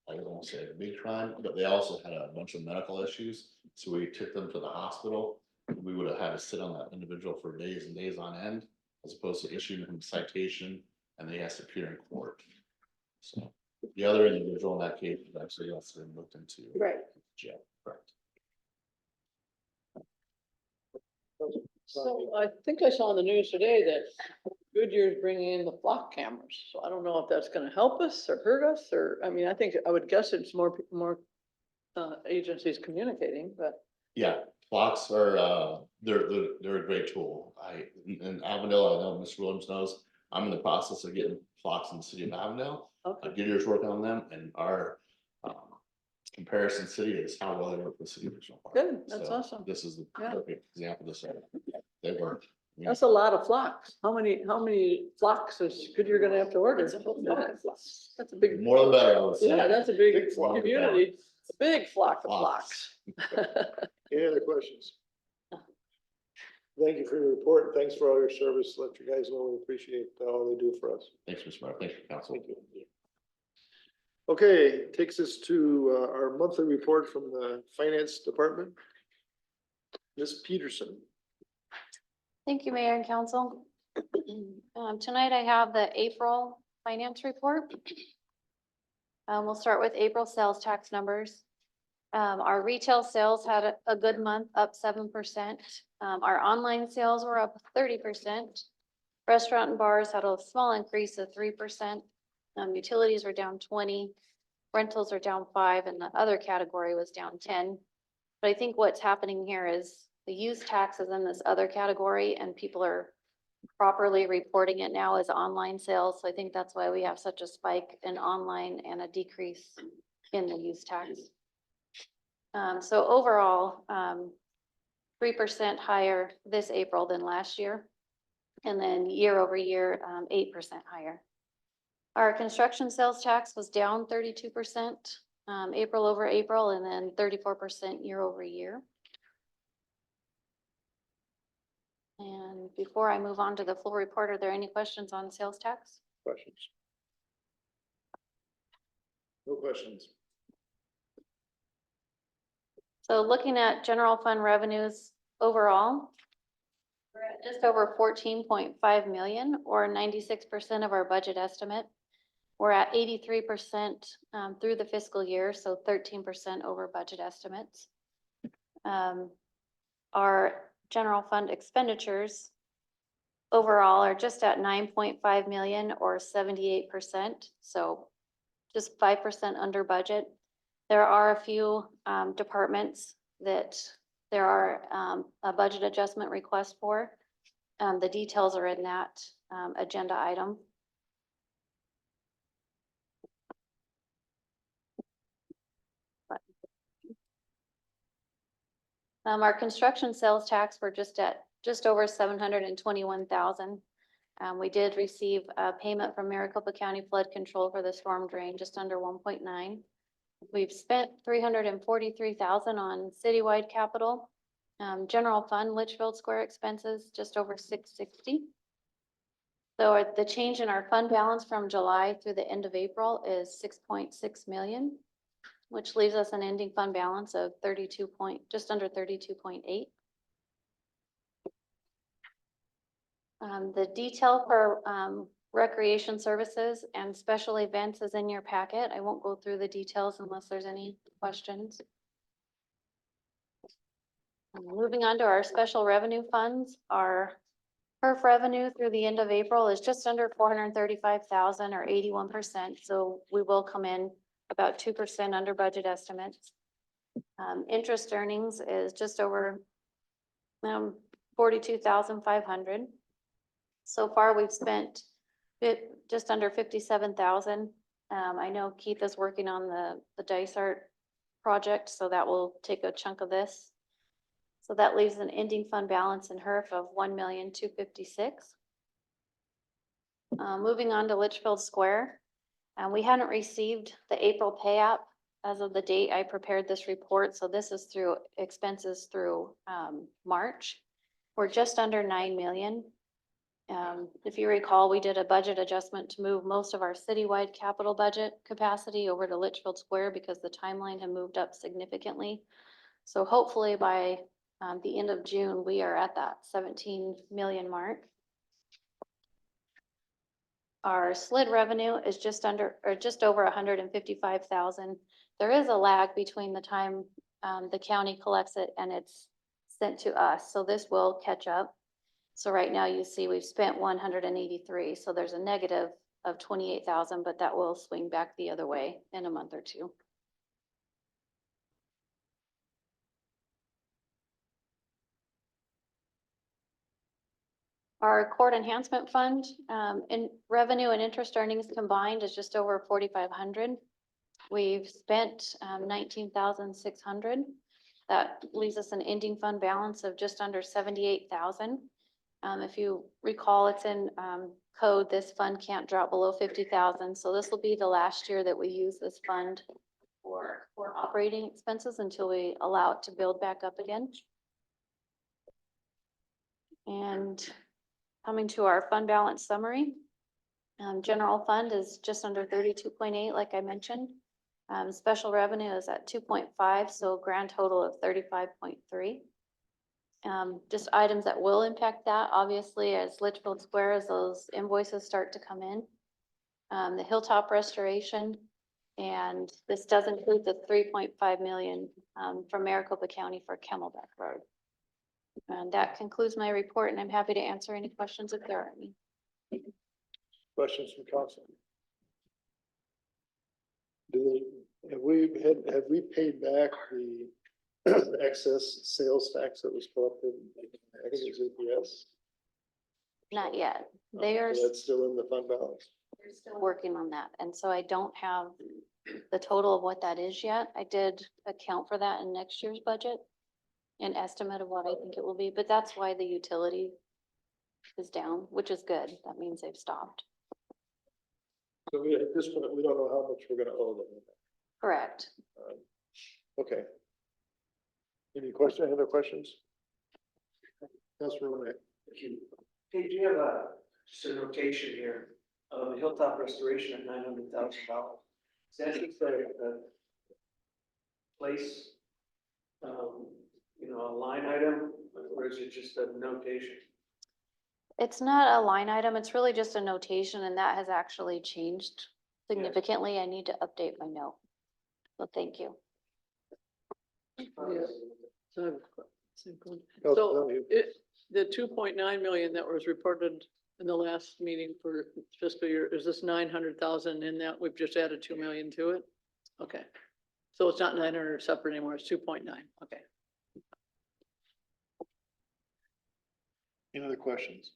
S2: a, I won't say a big crime, but they also had a bunch of medical issues. So we took them to the hospital. We would have had to sit on that individual for days and days on end, as opposed to issuing him a citation and they has to appear in court. So the other individual in that case was actually also been looked into
S5: Right.
S2: jail. Correct.
S7: So I think I saw in the news today that Goodyear's bringing in the flock cameras. So I don't know if that's gonna help us or hurt us, or, I mean, I would guess it's more agencies communicating, but.
S2: Yeah, flocks are, they're a great tool. In Avondale, I know Mr. Williams knows, I'm in the process of getting flocks in the city of Avondale.
S7: Okay.
S2: Goodyear's working on them, and our comparison city is how well they work with city original park.
S7: Good, that's
S2: So
S7: awesome.
S2: This is the
S7: Yeah.
S2: perfect example to say they work.
S7: That's a lot of flocks. How many flocks is Goodyear gonna have to order?
S5: It's a whole lot of flocks.
S7: That's a big.
S2: More the better, I would say.
S7: Yeah, that's a big
S2: Big flock.
S7: community. It's a big flock of
S2: Flocks.
S7: flocks.
S1: Any other questions? Thank you for your report, and thanks for all your service. Let you guys know we appreciate all they do for us.
S2: Thanks, Mr. Mayor. Thank you, council.
S1: Thank you. Okay, takes us to our monthly report from the finance department. Ms. Peterson.
S15: Thank you, Mayor and Council. Tonight I have the April finance report. We'll start with April sales tax numbers. Our retail sales had a good month, up 7%. Our online sales were up 30%. Restaurant and bars had a small increase of 3%. Utilities were down 20, rentals are down 5, and the other category was down 10. But I think what's happening here is the use tax is in this other category, and people are properly reporting it now as online sales. So I think that's why we have such a spike in online and a decrease in the use tax. So overall, 3% higher this April than last year. And then year over year, 8% higher. Our construction sales tax was down 32%, April over April, and then 34% year over year. And before I move on to the full report, are there any questions on sales tax?
S1: Questions? No questions.
S15: So looking at general fund revenues overall, we're at just over 14.5 million or 96% of our budget estimate. We're at 83% through the fiscal year, so 13% over budget estimates. Our general fund expenditures overall are just at 9.5 million or 78%, so just 5% under budget. There are a few departments that there are a budget adjustment request for. The details are in that agenda item. Our construction sales tax were just over 721,000. We did receive a payment from Maricopa County Flood Control for the storm drain, just under 1.9. We've spent 343,000 on citywide capital. General fund Litchfield Square expenses, just over 660. So the change in our fund balance from July through the end of April is 6.6 million, which leaves us an ending fund balance of just under 32.8. The detail for recreation services and special events is in your packet. I won't go through the details unless there's any questions. Moving on to our special revenue funds, our PERF revenue through the end of April is just under 435,000 or 81%. So we will come in about 2% under budget estimates. Interest earnings is just over 42,500. So far, we've spent just under 57,000. I know Keith is working on the dice art project, so that will take a chunk of this. So that leaves an ending fund balance in HERF of 1,256,000. Moving on to Litchfield Square. We hadn't received the April pay app as of the date I prepared this report. So this is through expenses through March. We're just under 9 million. If you recall, we did a budget adjustment to move most of our citywide capital budget capacity over to Litchfield Square because the timeline had moved up significantly. So hopefully by the end of June, we are at that 17 million mark. Our SLID revenue is just over 155,000. There is a lag between the time the county collects it and it's sent to us. So this will catch up. So right now you see we've spent 183. So there's a negative of 28,000, but that will swing back the other way in a month or two. Our court enhancement fund in revenue and interest earnings combined is just over 4,500. We've spent 19,600. That leaves us an ending fund balance of just under 78,000. If you recall, it's in code, this fund can't drop below 50,000. So this will be the last year that we use this fund for operating expenses until we allow it to build back up again. And coming to our fund balance summary, general fund is just under 32.8, like I mentioned. Special revenue is at 2.5, so grand total of 35.3. Just items that will impact that, obviously, as Litchfield Square, as those invoices start to come in. The Hilltop restoration, and this does include the 3.5 million from Maricopa County for Camelback Road. And that concludes my report, and I'm happy to answer any questions if there are any.
S1: Questions from council? Have we paid back the excess sales tax that was collected? I think it was APS.
S15: Not yet.
S1: So
S15: That's
S1: still in the fund balance.
S15: They're still working on that, and so I don't have the total of what that is yet. I did account for that in next year's budget, an estimate of what I think it will be, but that's why the utility is down, which is good. That means they've stopped.
S1: So at this point, we don't know how much we're gonna owe them.
S15: Correct.
S1: Okay. Any other questions? Councilor Ray.
S6: Thank you. Hey, do you have just a notation here, Hilltop restoration at $900,000? Is that just a place, a line item, or is it just a notation?
S15: It's not a line item, it's really just a notation, and that has actually changed significantly. I need to update my note. So thank you.
S7: Yeah. So, same one.
S1: No,
S7: So
S1: no,
S7: the 2.9 million that was reported in the last meeting for fiscal year, is this 900,000 in that? We've just added 2 million to it? Okay. So it's not 900 separate anymore, it's 2.9, okay.
S1: Any other questions?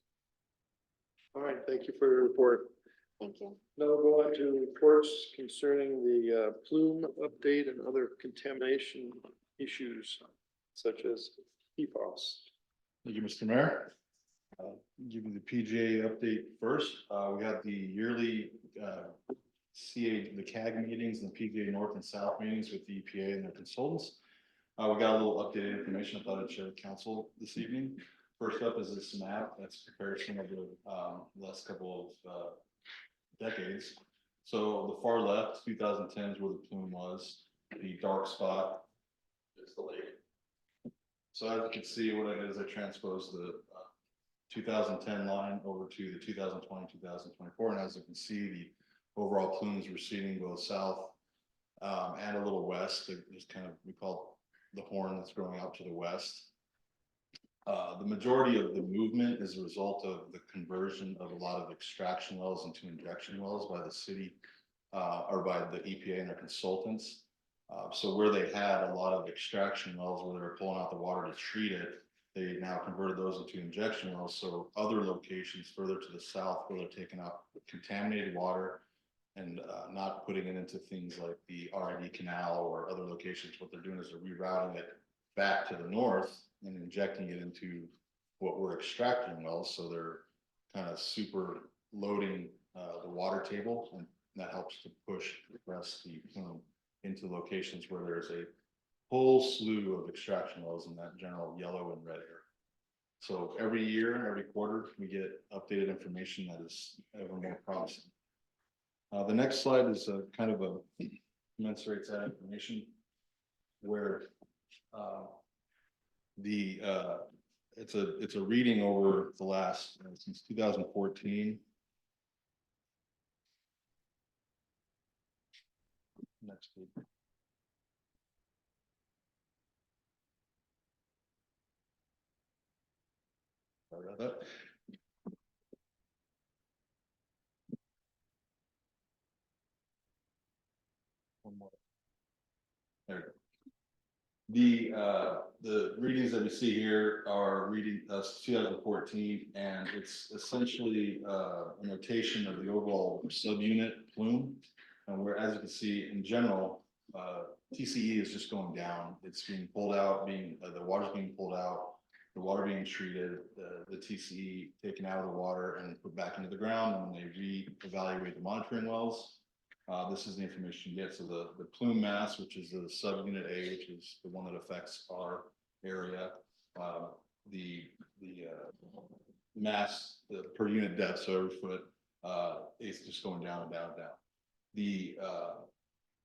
S1: All right, thank you for your report.
S15: Thank you.
S1: Now we'll go on to reports concerning the Plume update and other contamination issues such as PFAS.
S16: Thank you, Mr. Mayor. Give you the PGA update first. We had the yearly the CAG meetings and the PGA North and South meetings with the EPA and their consultants. We got a little updated information I thought I'd share with council this evening. First up is this map. That's a comparison of the last couple of decades. So the far left, 2010 is where the Plume was. The dark spot is the lake. So as you can see, what I did is I transposed the 2010 line over to the 2020, 2024. And as you can see, the overall Plume is receding both south and a little west. There's kind of, we call the horn that's growing out to the west. The majority of the movement is a result of the conversion of a lot of extraction wells into injection wells by the city or by the EPA and their consultants. So where they had a lot of extraction wells where they were pulling out the water to treat it, they now converted those into injection wells. So other locations further to the south where they're taking out contaminated water and not putting it into things like the RID canal or other locations, what they're doing is they're rerouting it back to the north and injecting it into what we're extracting wells. So they're kind of super loading the water table, and that helps to push the rest of the Plume into locations where there's a whole slew of extraction wells in that general yellow and red area. So every year and every quarter, we get updated information that is ever more promising. The next slide is kind of a commensurate that information where it's a reading over the last since 2014. Next week. Sorry about that. One more. There we go. The readings that we see here are reading 2014, and it's essentially a notation of the overall subunit Plume. And where, as you can see, in general, TCE is just going down. It's being pulled out, the water's being pulled out, the water being treated, the TCE taken out of the water and put back into the ground, and they re-evaluate the monitoring wells. This is the information you get. So the Plume mass, which is the subunit A, which is the one that affects our area, the mass, the per unit depth, so every foot, is just going down and down and down. The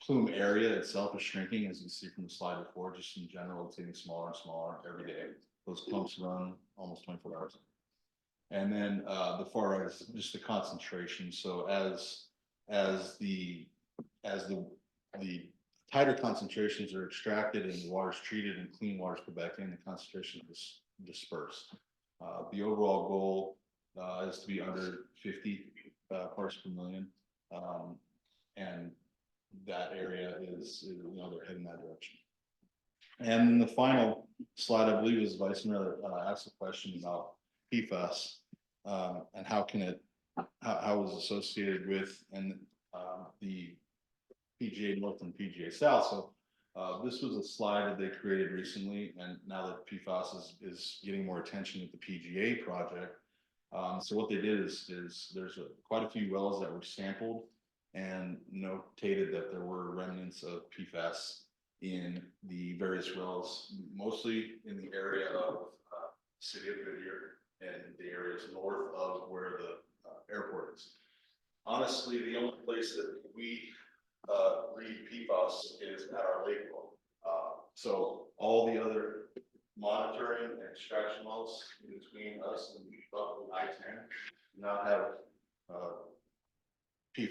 S16: Plume area itself is shrinking, as you see from the slide before. Just in general, it's getting smaller and smaller every day. Those clumps run almost 24 hours. And then the far right is just the concentration. So as the tighter concentrations are extracted and the water is treated and clean water is put back in, the concentration is dispersed. The overall goal is to be under 50 parts per million. And that area is, they're heading that direction. And then the final slide, I believe, is Vice Mayor asked a question about PFAS and how it was associated with the PGA North and PGA South. So this was a slide that they created recently, and now that PFAS is getting more attention at the PGA project. So what they did is there's quite a few wells that were sampled and notated that there were remnants of PFAS in the various wells, mostly in the area of city of Goodyear and the areas north of where the airport is. Honestly, the only place that we read PFAS is at our lake well. So all the other monitoring and extraction wells in between us and I-10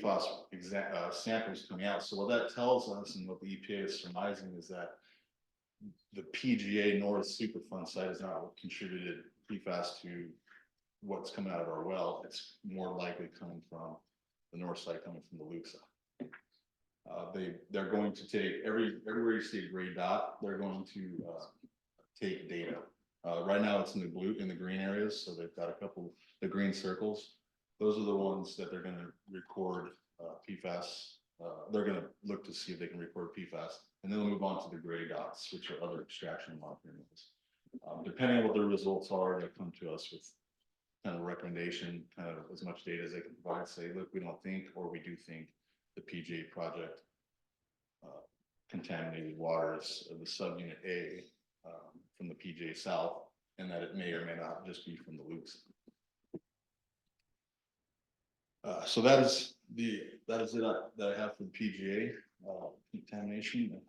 S16: PFAS samples coming out. So what that tells us and what the EPA is surmising is that the PGA North Superfund site has not contributed PFAS to what's coming out of our well. It's more likely coming from the north side, coming from the Luke side. They're going to take everywhere you see a gray dot, they're going to take data. Right now it's in the green areas, so they've got a couple, the green circles. Those are the ones that they're going to record PFAS. They're going to look to see if they can record PFAS, and then they'll move on to the gray dots, which are other extraction and monitoring wells. Depending on what their results are, they'll come to us with kind of a recommendation, kind of as much data as they can provide. Say, look, we don't think, or we do think the PGA project contaminated waters of the subunit A from the PGA South, and that it may or may not just be from the Lukes. So that is it that I have for the PGA contamination.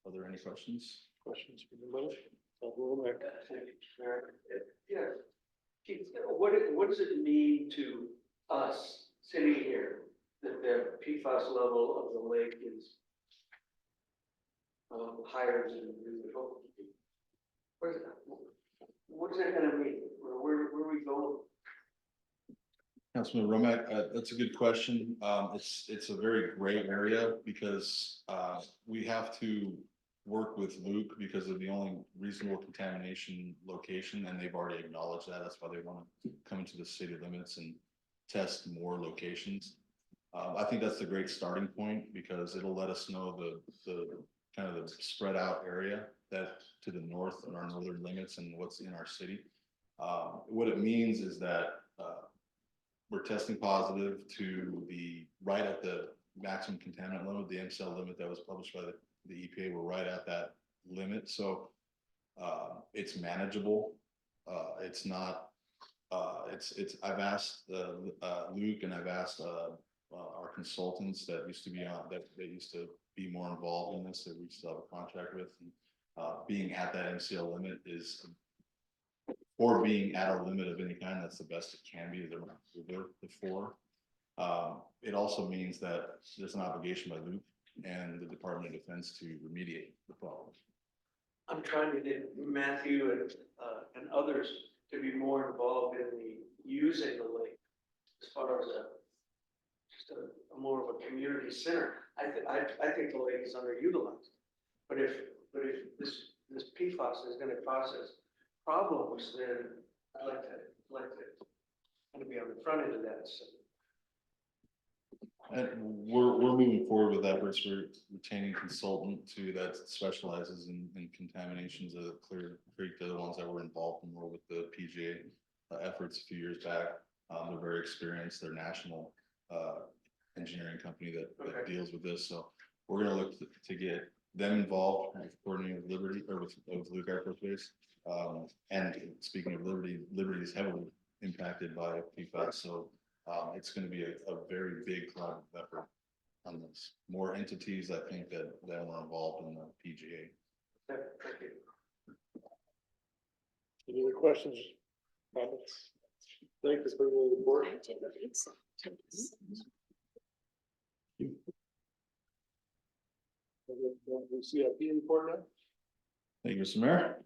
S16: Are there any questions?
S1: Questions for the motion?
S6: Yeah. Keith, what does it mean to us sitting here that the PFAS level of the lake is higher than we would hope to be? What is that gonna mean? Where are we going?
S16: Councilman Romack, that's a good question. It's a very gray area because we have to work with Luke because of the only reasonable contamination location, and they've already acknowledged that. That's why they want to come into the city limits and test more locations. I think that's a great starting point because it'll let us know the kind of the spread out area that to the north and our northern limits and what's in our city. What it means is that we're testing positive to the right at the maximum contaminant limit, the MCL limit that was published by the EPA. We're right at that limit, so it's manageable. It's not. I've asked Luke, and I've asked our consultants that used to be on that used to be more involved in this, that we still have a contract with. And, being at that MCL limit is, or being at a limit of any kind, that's the best it can be. Before. It also means that there's an obligation by Luke and the Department of Defense to remediate the problem.
S6: I'm trying to get Matthew and others to be more involved in the using the lake as far as just a more of a community center. I think the lake is underutilized, but if this PFAS is going to cause us problems, then I'd like to kind of be on the front end of that. So.
S16: And we're moving forward with efforts. We're retaining consultant that specializes in contaminations of Clear Creek. They're the ones that were involved more with the PGA efforts a few years back. They're very experienced. They're a national engineering company that deals with this. So we're going to look to get them involved, coordinating with Liberty or with Luke Air Force Base. And speaking of Liberty is heavily impacted by PFAS. So it's going to be a very big collaborative effort on this. More entities, I think, that were involved in the PGA.
S6: Thank you.
S1: Any other questions? Comments? Thank you for the report. The CIP report now?
S16: Thank you, Mr. Mayor.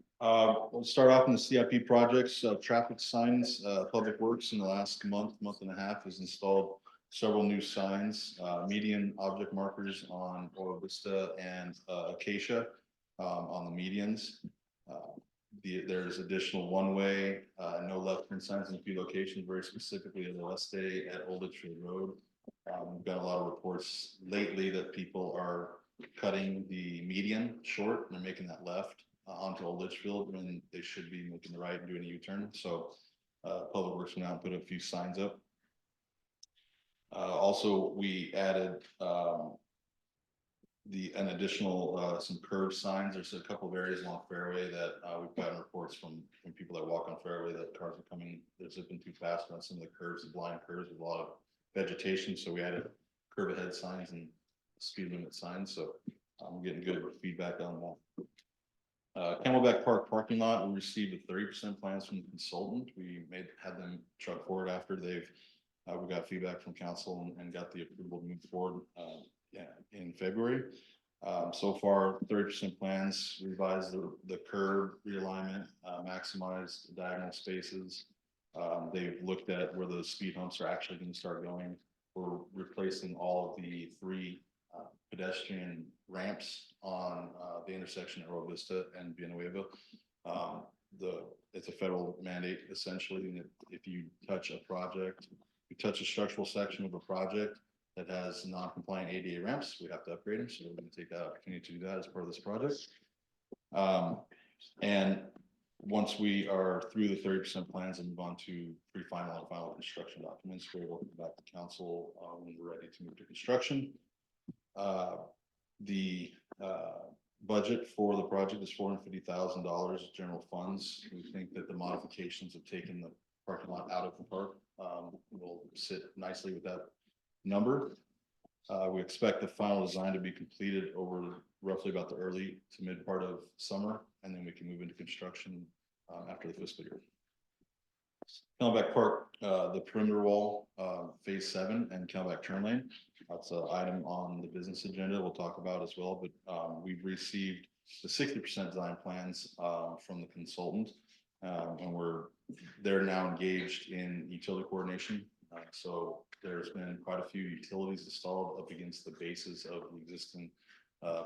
S16: We'll start off in the CIP projects. Traffic signs, Public Works in the last month and a half has installed several new signs, median object markers on Oil Vista and Acacia on the medians. There's additional one-way, no left turn signs in a few locations, very specifically in the West Day at Old Litchfield Road. We've got a lot of reports lately that people are cutting the median short and they're making that left onto Old Litchfield when they should be making the right and doing a U-turn. So Public Works went out and put a few signs up. Also, we added an additional some curve signs. There's a couple of areas along Fairway that we've gotten reports from people that walk on Fairway that cars are coming, they're zipping too fast on some of the curves, the blind curves with a lot of vegetation. So we added curve ahead signs and speed limit signs. So I'm getting good feedback on that. Camelback Park parking lot, we received a 30% plans from the consultant. We had them truck forward after they've We got feedback from council and got the approval to move forward, yeah, in February. So far, 30% plans, revised the curb realignment, maximized diagonal spaces. They've looked at where the speed humps are actually going to start going. We're replacing all of the 3 pedestrian ramps on the intersection of Oro Vista and Villanueva. It's a federal mandate essentially, and if you touch a project, you touch a structural section of a project that has non-compliant ADA ramps, we have to upgrade them. So we're going to take that opportunity to do that as part of this project. And once we are through the 30% plans and move on to pre-final and final construction documents, we're able to come back to council when we're ready to move to construction. The budget for the project is $450,000 general funds. We think that the modifications of taking the parking lot out of the park will sit nicely with that number. We expect the final design to be completed over roughly about the early to mid part of summer, and then we can move into construction after the fiscal year. Camelback Park, the perimeter wall, phase 7 and Camelback turn lane. That's an item on the business agenda we'll talk about as well, but we've received the 60% design plans from the consultant, and they're now engaged in utility coordination. So there's been quite a few utilities installed up against the bases of the existing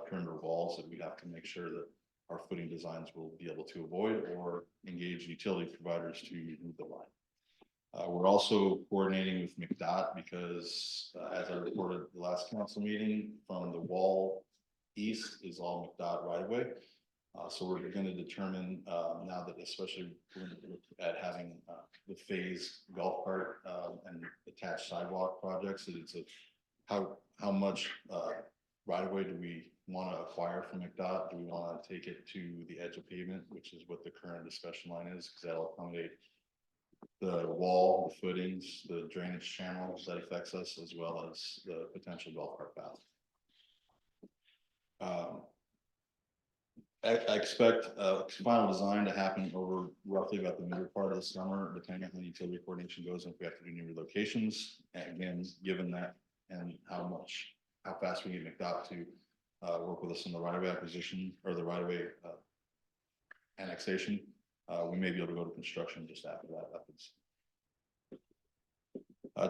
S16: perimeter walls that we have to make sure that our footing designs will be able to avoid or engage utility providers to remove the line. We're also coordinating with McDOT because as I reported at the last council meeting, from the wall east is all McDOT right away. So we're going to determine now that, especially when we look at having the phase golf cart and attached sidewalk projects, that it's how much right away do we want to acquire from McDOT? Do we want to take it to the edge of pavement, which is what the current discussion line is, because that'll accommodate the wall, the footings, the drainage channels that affects us, as well as the potential golf cart path. I expect final design to happen over roughly about the middle part of the summer, depending on how the utility coordination goes, and if we have to do new relocations. And again, given that and how fast we need McDOT to work with us on the right-of-way acquisition or the right-of-way annexation, we may be able to go to construction just after that happens.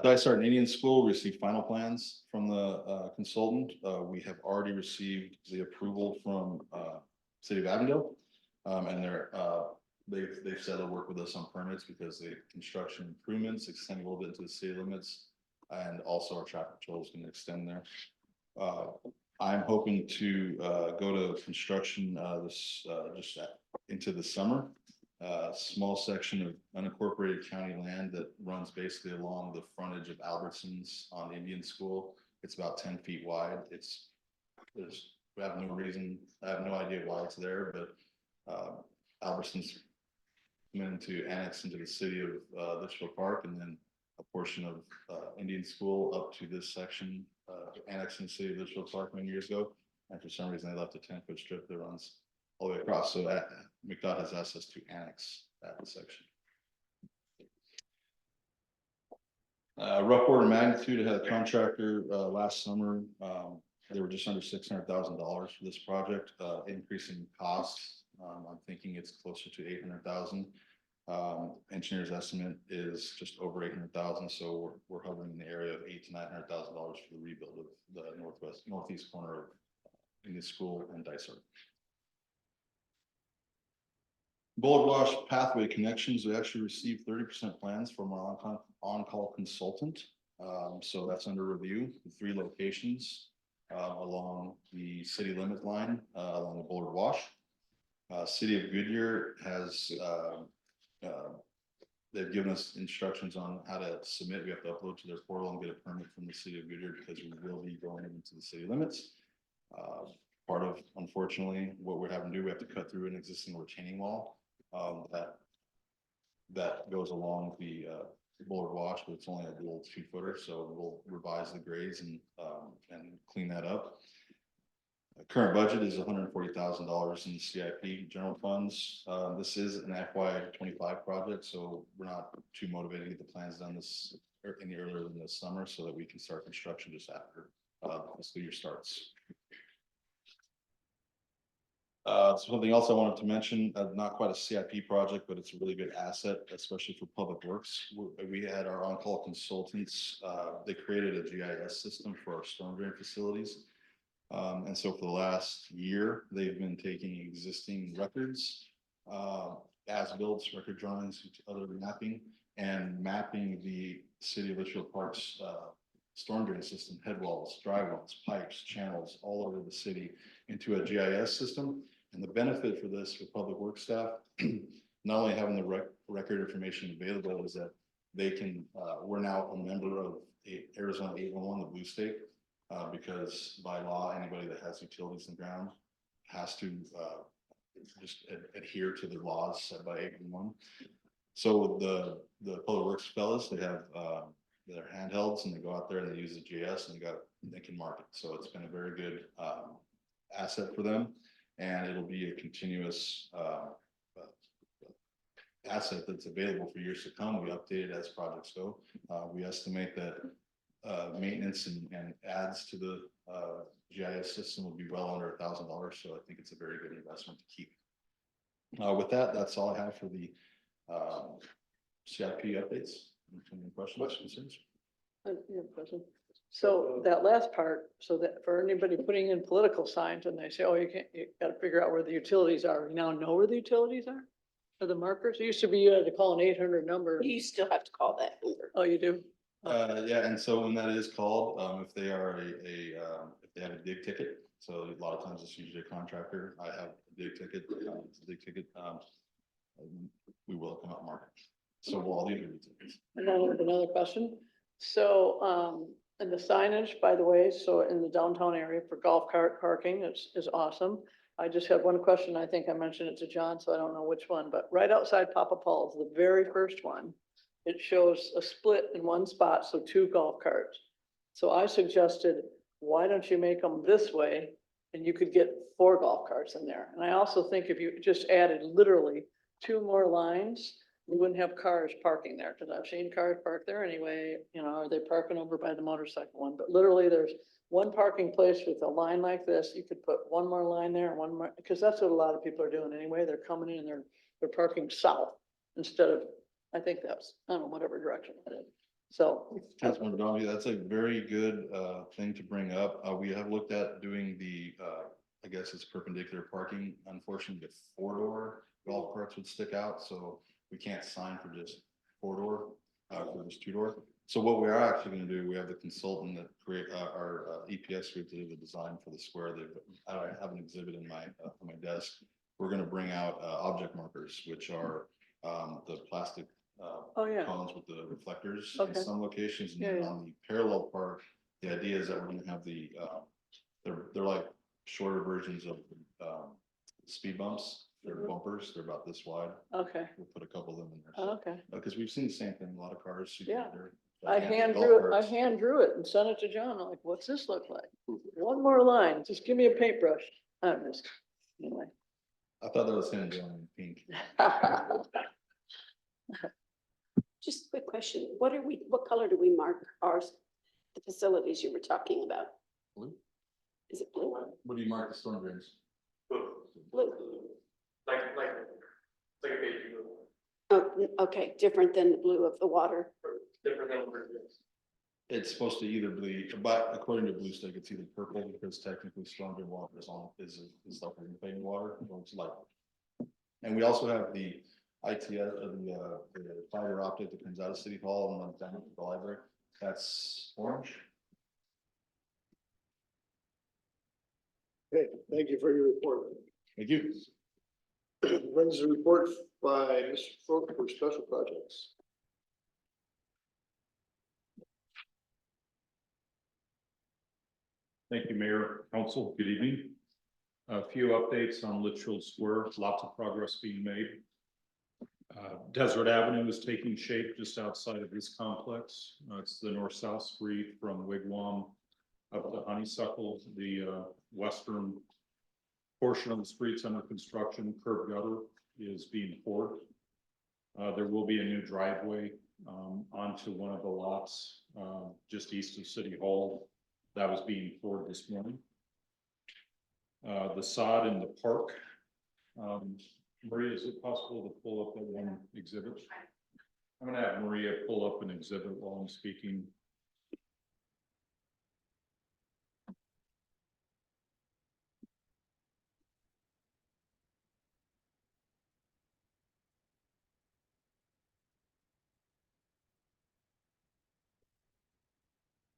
S16: Dysart Indian School received final plans from the consultant. We have already received the approval from City of Avondale, and they've said they'll work with us on permits because the construction improvements extend a little bit into the city limits, and also our traffic control is going to extend there. I'm hoping to go to construction just into the summer. Small section of unincorporated county land that runs basically along the frontage of Albertsons on Indian School. It's about 10 feet wide. We have no reason, I have no idea why it's there, but Albertsons meant to annex into the city of Litchfield Park, and then a portion of Indian School up to this section annexed in the city of Litchfield Park many years ago. And for some reason, they left a 10-foot strip that runs all the way across. So McDOT has asked us to annex that section. Rough order magnitude, I had a contractor last summer. They were just under $600,000 for this project, increasing costs. I'm thinking it's closer to $800,000. Engineer's estimate is just over $800,000. So we're hovering in the area of $800,000 to $900,000 for the rebuild of the northeast corner of Indian School and Dysart. Boulder Wash Pathway Connections, we actually received 30% plans from our on-call consultant. So that's under review, 3 locations along the city limit line along the Boulder Wash. City of Goodyear has, they've given us instructions on how to submit. We have to upload to their portal and get a permit from the city of Goodyear because we will be going into the city limits. Part of, unfortunately, what we're having to do, we have to cut through an existing retaining wall that goes along the Boulder Wash, but it's only a little 2-footer, so we'll revise the grades and clean that up. Current budget is $140,000 in the CIP general funds. This is an FY 25 project, so we're not too motivated to get the plans done this or any earlier than this summer, so that we can start construction just after the fiscal year starts. Something else I wanted to mention, not quite a CIP project, but it's a really good asset, especially for public works. We had our on-call consultants, they created a GIS system for our storm drain facilities. And so for the last year, they've been taking existing records, as-built, record drawings, other mapping, and mapping the city of Litchfield Park's storm drain system, head walls, dry wells, pipes, channels, all over the city into a GIS system. And the benefit for this for public works staff, not only having the record information available, is that they can, we're now a member of Arizona 811, the blue state, because by law, anybody that has utilities in the ground has to just adhere to the laws set by 811. So the public works fellas, they have their handhelds and they go out there and they use the GIS and they can mark it. So it's been a very good asset for them. And it'll be a continuous asset that's available for years to come. We update it as projects go. We estimate that maintenance and adds to the GIS system will be well under $1,000. So I think it's a very good investment to keep. With that, that's all I have for the CIP updates. Any questions, concerns?
S7: I have a question. So that last part, so that for anybody putting in political signs and they say, oh, you gotta figure out where the utilities are. You now know where the utilities are? Are the markers? It used to be you had to call an 800 number.
S5: You still have to call that number.
S7: Oh, you do?
S16: Yeah, and so when that is called, if they are if they have a dig ticket, so a lot of times it's usually a contractor. I have a dig ticket, it's a dig ticket. We will come out and mark it. So will all the other tickets.
S7: And then I have another question. So, and the signage, by the way, so in the downtown area for golf cart parking is awesome. I just had one question. I think I mentioned it to John, so I don't know which one, but right outside Papa Paul's, the very first one, it shows a split in one spot, so 2 golf carts. So I suggested, why don't you make them this way and you could get 4 golf carts in there? And I also think if you just added literally 2 more lines, we wouldn't have cars parking there, because I've seen cars parked there anyway, you know, are they parking over by the motorcycle one? But literally there's one parking place with a line like this. You could put 1 more line there and 1 more, because that's what a lot of people are doing anyway. They're coming in and they're parking south instead of, I think that's, I don't know, whatever direction it is. So.
S16: Councilmember Donohue, that's a very good thing to bring up. We have looked at doing the, I guess it's perpendicular parking. Unfortunately, the 4-door golf carts would stick out, so we can't sign for just 4-door, for just 2-door. So what we are actually going to do, we have the consultant that create our EPS group to do the design for the square. I have an exhibit in my on my desk. We're going to bring out object markers, which are the plastic cones with the reflectors in some locations. And then on the parallel part, the idea is that we're going to have the they're like shorter versions of speed bumps. They're bumpers. They're about this wide.
S7: Okay.
S16: We'll put a couple of them in there. So,
S7: Okay.
S16: because we've seen the same thing. A lot of cars.
S7: Yeah.
S16: They're
S7: I hand drew it and sent it to John. I'm like, what's this look like? 1 more line. Just give me a paintbrush. I'm just, anyway.
S16: I thought that was him doing pink.
S5: Just a quick question. What color do we mark the facilities you were talking about?
S16: Blue.
S5: Is it blue?
S16: What do you mark the storm drains?
S5: Blue.
S2: Like a baby blue.
S5: Oh, okay, different than the blue of the water.
S2: Different than what it is.
S16: It's supposed to either be, but according to Blue Stick, it's either purple because technically storm drain water is like reclaimed water, or it's light. And we also have the ITS, the fiber optic that comes out of City Hall and runs down to the library. That's orange.
S1: Okay, thank you for your report.
S16: Thank you.
S1: Brings a report by Mr. Folk for special projects.
S4: Thank you, Mayor, Council. Good evening. A few updates on Litchfield Square. Lots of progress being made. Desert Avenue is taking shape just outside of this complex. It's the north-south street from Wigwam up to Honeysuckle, the western portion of the streets under construction, curb gutter is being poured. There will be a new driveway onto one of the lots just east of City Hall that was being poured this morning. The sod in the park. Maria, is it possible to pull up that one exhibit? I'm gonna have Maria pull up an exhibit while I'm speaking.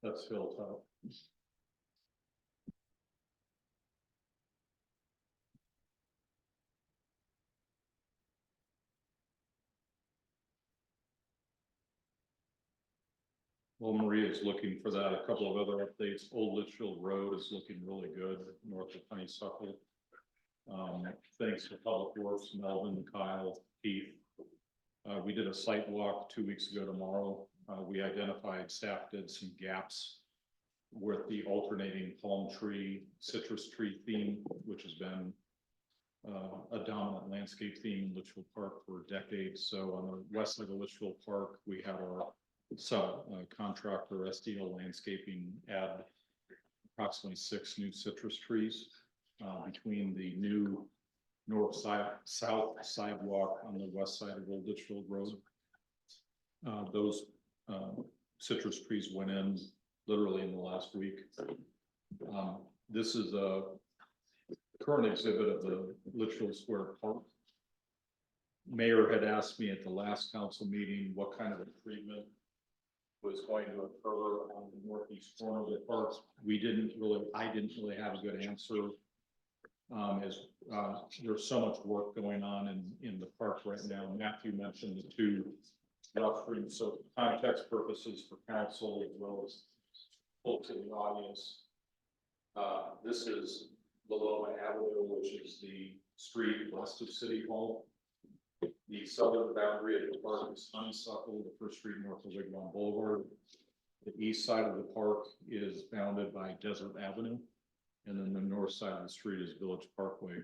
S4: That's Hilltop. Well, Maria's looking for that. A couple of other updates. Old Litchfield Road is looking really good north of Honeysuckle. Thanks to Public Works, Melvin, Kyle, Keith. We did a site walk 2 weeks ago tomorrow. We identified, staff did some gaps with the alternating palm tree, citrus tree theme, which has been a dominant landscape theme in Litchfield Park for decades. So on the west side of Litchfield Park, we had our contractor SDL Landscaping add approximately 6 new citrus trees between the new south sidewalk on the west side of Old Litchfield Road. Those citrus trees went in literally in the last week. This is a current exhibit of the Litchfield Square Park. Mayor had asked me at the last council meeting what kind of a treatment was going to occur on the northeast corner of the park. I didn't really have a good answer. There's so much work going on in the park right now. Matthew mentioned the 2 restrooms, so context purposes for council as well as folks in the audience. This is Loma Avenue, which is the street west of City Hall. The southern boundary of the park is Honeysuckle, the first street north of Wigwam Boulevard. The east side of the park is bounded by Desert Avenue. And then the north side of the street is Village Parkway.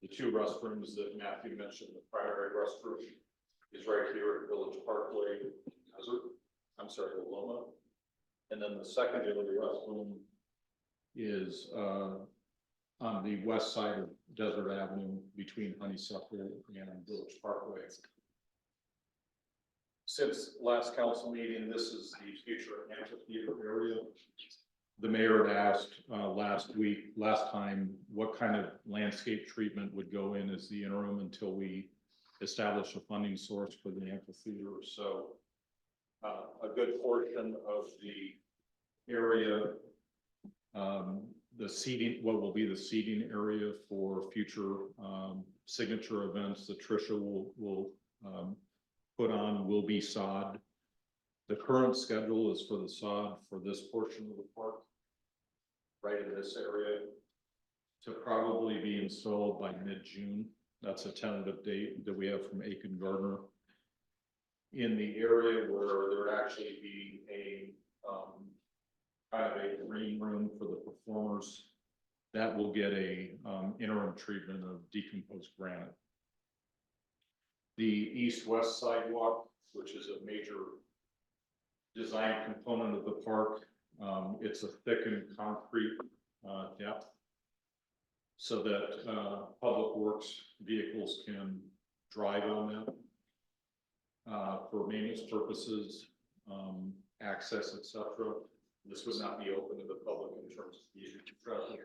S4: The 2 restrooms that Matthew mentioned, the primary restroom is right here at Village Parkway, the Loma. And then the secondary restroom is on the west side of Desert Avenue between Honeysuckle and Village Parkway. Since last council meeting, this is the future amphitheater area. The mayor had asked last time, what kind of landscape treatment would go in as the interim until we establish a funding source for the amphitheater. So a good portion of the area, the seating, what will be the seating area for future signature events that Tricia will put on will be sod. The current schedule is for the sod for this portion of the park, right in this area, to probably be installed by mid-June. That's a tentative date that we have from Aiken Gardner. In the area where there would actually be a kind of a green room for the performers, that will get a interim treatment of decomposed granite. The east-west sidewalk, which is a major design component of the park, it's a thickened concrete depth so that public works vehicles can drive on that for maintenance purposes, access, etc. This would not be open to the public in terms of using traffic.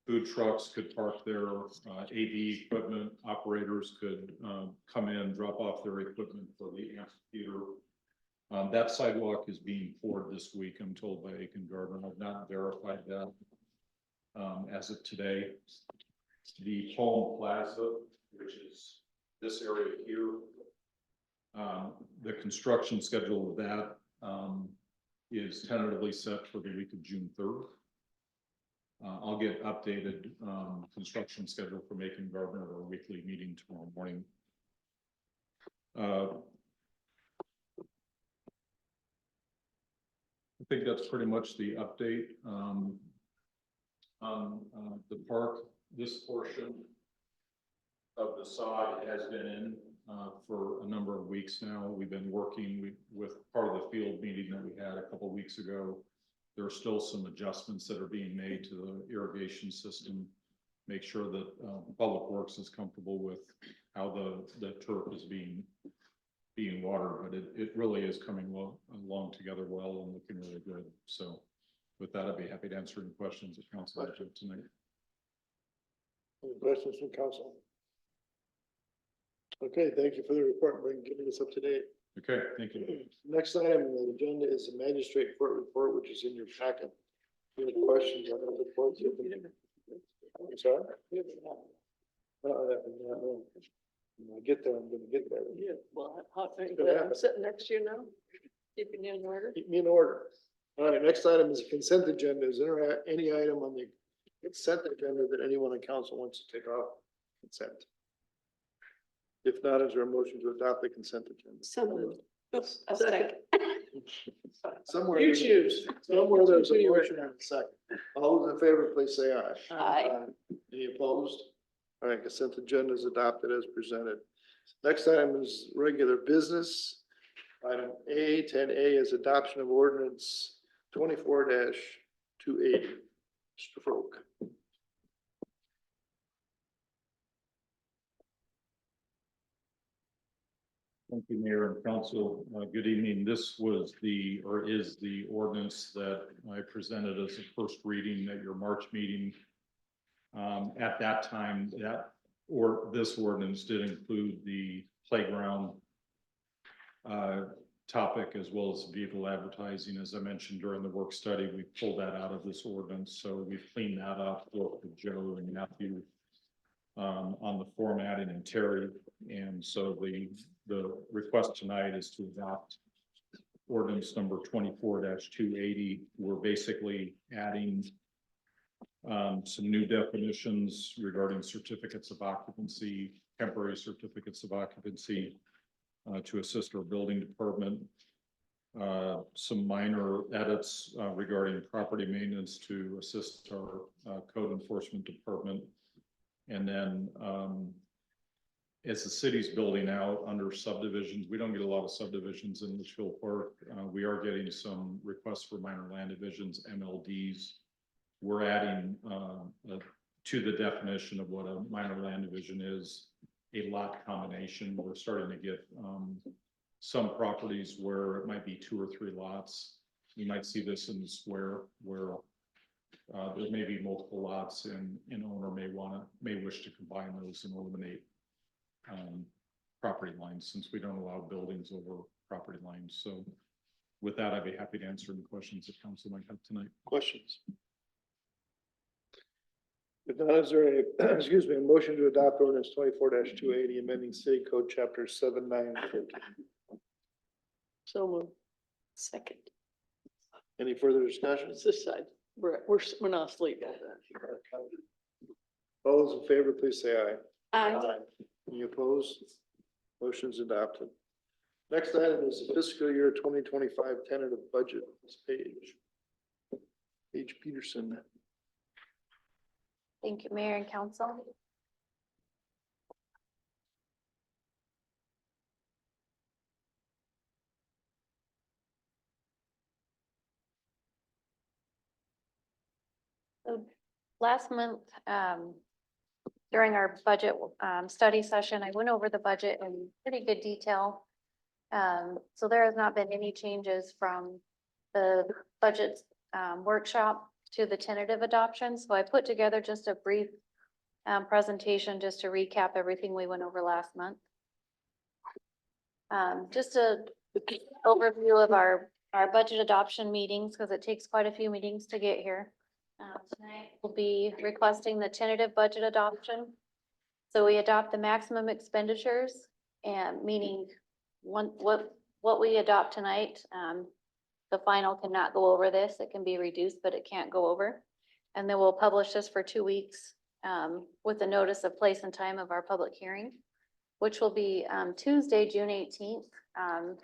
S4: Food trucks could park there, AV equipment operators could come in, drop off their equipment for the amphitheater. That sidewalk is being poured this week, I'm told by Aiken Gardner. I've not verified that as of today. The Home Plaza, which is this area here, the construction schedule of that is tentatively set for the week of June 3rd. I'll get updated construction schedule for Aiken Gardner at our weekly meeting tomorrow morning. think that's pretty much the update. The park, this portion of the sod has been in for a number of weeks now. We've been working with part of the field meeting that we had a couple of weeks ago. There are still some adjustments that are being made to the irrigation system. Make sure that Public Works is comfortable with how the turf is being watered, but it really is coming along together well and looking really good. So with that, I'd be happy to answer any questions that council has tonight.
S1: Any questions from council? Okay, thank you for the report, and giving us up to date.
S4: Okay, thank you.
S1: Next item on the agenda is the magistrate court report, which is in your packet. Any questions on the report? I'm sorry? When I get there, I'm gonna get there.
S7: Yeah, well, I'm
S1: gonna happen.
S7: sitting next to you now, keeping you in order.
S1: Keep me in order. All right, next item is consent agenda. Is there any item on the consent agenda that anyone in council wants to take off consent? If not, is there a motion to adopt the consent agenda?
S5: So moved. Oops, a
S7: Second.
S5: second.
S1: Somewhere.
S7: You choose.
S1: Somewhere there's a motion and a second. All those in favor, please say aye.
S5: Aye.
S1: Any opposed? All right, consent agenda is adopted as presented. Next item is regular business. Item A, 10A is adoption of ordinance 24-280. Mr. Folk.
S4: Thank you, Mayor and Council. Good evening. This was is the ordinance that I presented as a first reading at your March meeting. At that time, this ordinance did include the playground topic as well as vehicle advertising. As I mentioned during the work study, we pulled that out of this ordinance. So we've cleaned that up with Joe and Matthew on the formatting and Terry. And so the request tonight is to adopt ordinance number 24-280. We're basically adding some new definitions regarding certificates of occupancy, temporary certificates of occupancy to assist our building department. Some minor edits regarding property maintenance to assist our code enforcement department. And then as the city's building out under subdivisions, we don't get a lot of subdivisions in Litchfield Park. We are getting some requests for minor land divisions, MLDs. We're adding to the definition of what a minor land division is, a lot combination. We're starting to get some properties where it might be 2 or 3 lots. You might see this in the square where there may be multiple lots and an owner may wish to combine those and eliminate property lines, since we don't allow buildings over property lines. So with that, I'd be happy to answer any questions that council might have tonight.
S1: Questions? If not, is there a, excuse me, a motion to adopt ordinance 24-280, amending city code chapter 7950?
S7: So moved.
S5: Second.
S1: Any further discussion?
S7: It's this side. We're not asleep.
S1: All those in favor, please say aye.
S5: Aye.
S1: Any opposed? Motion's adopted. Next item is the fiscal year 2025 tentative budget. This Paige Peterson.
S15: Thank you, Mayor and Council. So last month, during our budget study session, I went over the budget in pretty good detail. So there has not been any changes from the budget workshop to the tentative adoption. So I put together just a brief presentation just to recap everything we went over last month. Just a overview of our budget adoption meetings, because it takes quite a few meetings to get here. Tonight we'll be requesting the tentative budget adoption. So we adopt the maximum expenditures, and meaning what we adopt tonight, the final cannot go over this. It can be reduced, but it can't go over. And then we'll publish this for 2 weeks with a notice of place and time of our public hearing, which will be Tuesday, June 18th.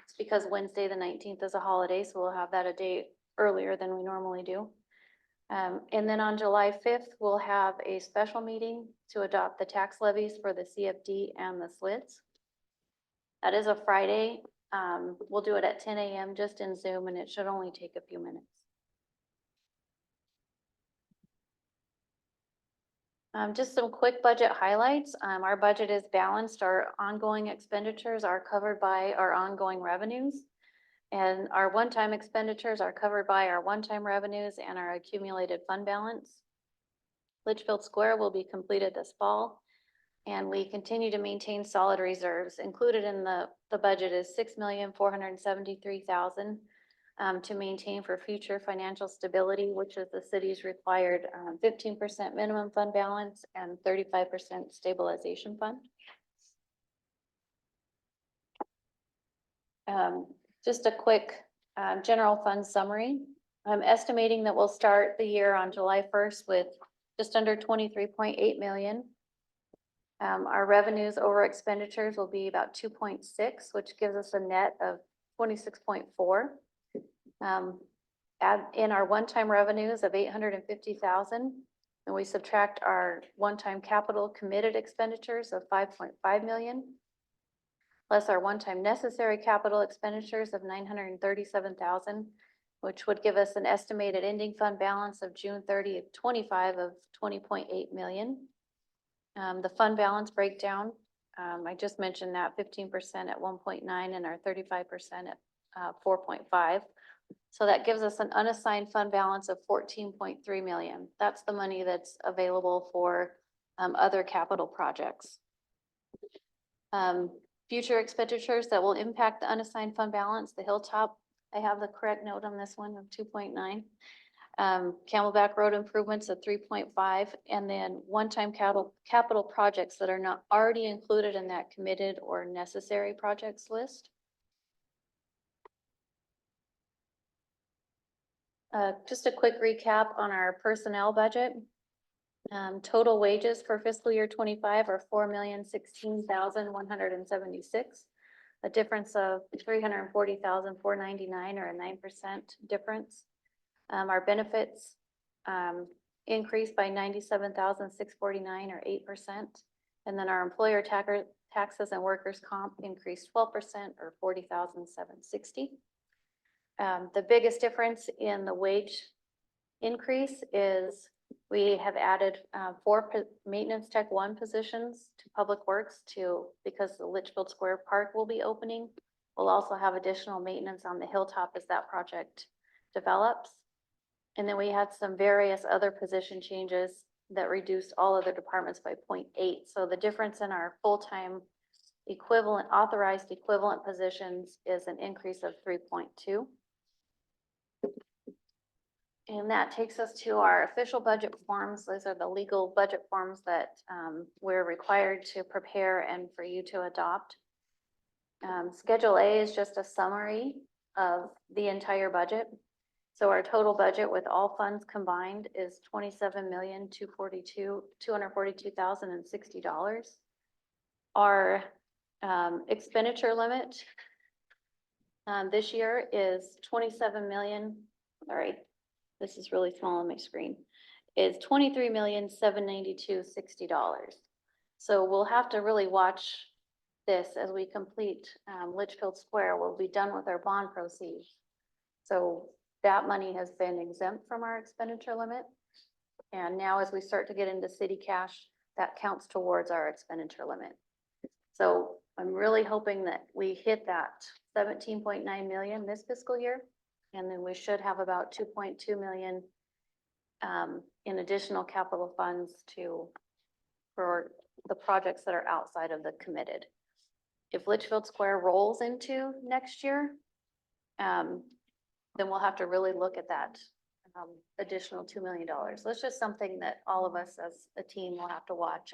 S15: It's because Wednesday, the 19th is a holiday, so we'll have that a day earlier than we normally do. And then on July 5th, we'll have a special meeting to adopt the tax levies for the CFD and the SLIDs. That is a Friday. We'll do it at 10 a.m. just in Zoom, and it should only take a few minutes. Just some quick budget highlights. Our budget is balanced. Our ongoing expenditures are covered by our ongoing revenues. And our one-time expenditures are covered by our one-time revenues and our accumulated fund balance. Litchfield Square will be completed this fall. And we continue to maintain solid reserves. Included in the budget is $6,473,000 to maintain for future financial stability, which is the city's required 15% minimum fund balance and 35% stabilization fund. Just a quick general fund summary. I'm estimating that we'll start the year on July 1st with just under 23.8 million. Our revenues over expenditures will be about 2.6, which gives us a net of 26.4. Add in our one-time revenues of 850,000, and we subtract our one-time capital committed expenditures of 5.5 million, plus our one-time necessary capital expenditures of 937,000, which would give us an estimated ending fund balance of June 30th, 25 of 20.8 million. The fund balance breakdown, I just mentioned that 15% at 1.9 and our 35% at 4.5. So that gives us an unassigned fund balance of 14.3 million. That's the money that's available for other capital projects. Future expenditures that will impact the unassigned fund balance, the Hilltop, I have the correct note on this one of 2.9. Camelback Road improvements of 3.5, and then one-time capital projects that are not already included in that committed or necessary projects list. Just a quick recap on our personnel budget. Total wages for fiscal year 25 are $4,016,176, a difference of $340,499 or a 9% difference. Our benefits increased by $97,649 or 8%. And then our employer taxes and workers' comp increased 12% or $40,760. The biggest difference in the wage increase is we have added 4 maintenance tech 1 positions to Public Works because the Litchfield Square Park will be opening. We'll also have additional maintenance on the Hilltop as that project develops. And then we had some various other position changes that reduced all other departments by 0.8. So the difference in our full-time equivalent, authorized equivalent positions is an increase of 3.2. And that takes us to our official budget forms. Those are the legal budget forms that we're required to prepare and for you to adopt. Schedule A is just a summary of the entire budget. So our total budget with all funds combined is $27,242,060. Our expenditure limit this year is 27 million, sorry, this is really small on my screen, is $23,792,060. So we'll have to really watch this as we complete Litchfield Square. We'll be done with our bond proceeds. So that money has been exempt from our expenditure limit. And now as we start to get into city cash, that counts towards our expenditure limit. So I'm really hoping that we hit that 17.9 million this fiscal year. And then we should have about 2.2 million in additional capital funds for the projects that are outside of the committed. If Litchfield Square rolls into next year, then we'll have to really look at that additional $2 million. That's just something that all of us as a team will have to watch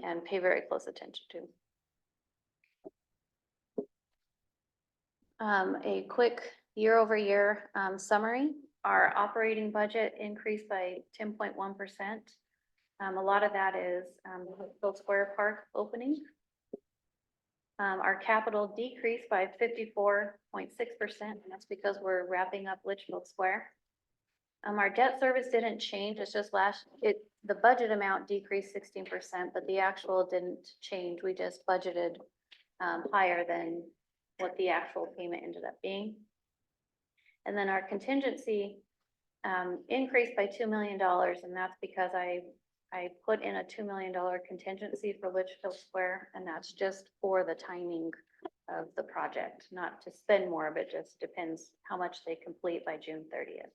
S15: and pay very close attention to. A quick year-over-year summary. Our operating budget increased by 10.1%. A lot of that is the Litchfield Square Park opening. Our capital decreased by 54.6%, and that's because we're wrapping up Litchfield Square. Our debt service didn't change, it's just the budget amount decreased 16%, but the actual didn't change. We just budgeted higher than what the actual payment ended up being. And then our contingency increased by $2 million, and that's because I put in a $2 million contingency for Litchfield Square, and that's just for the timing of the project, not to spend more of it, just depends how much they complete by June 30th.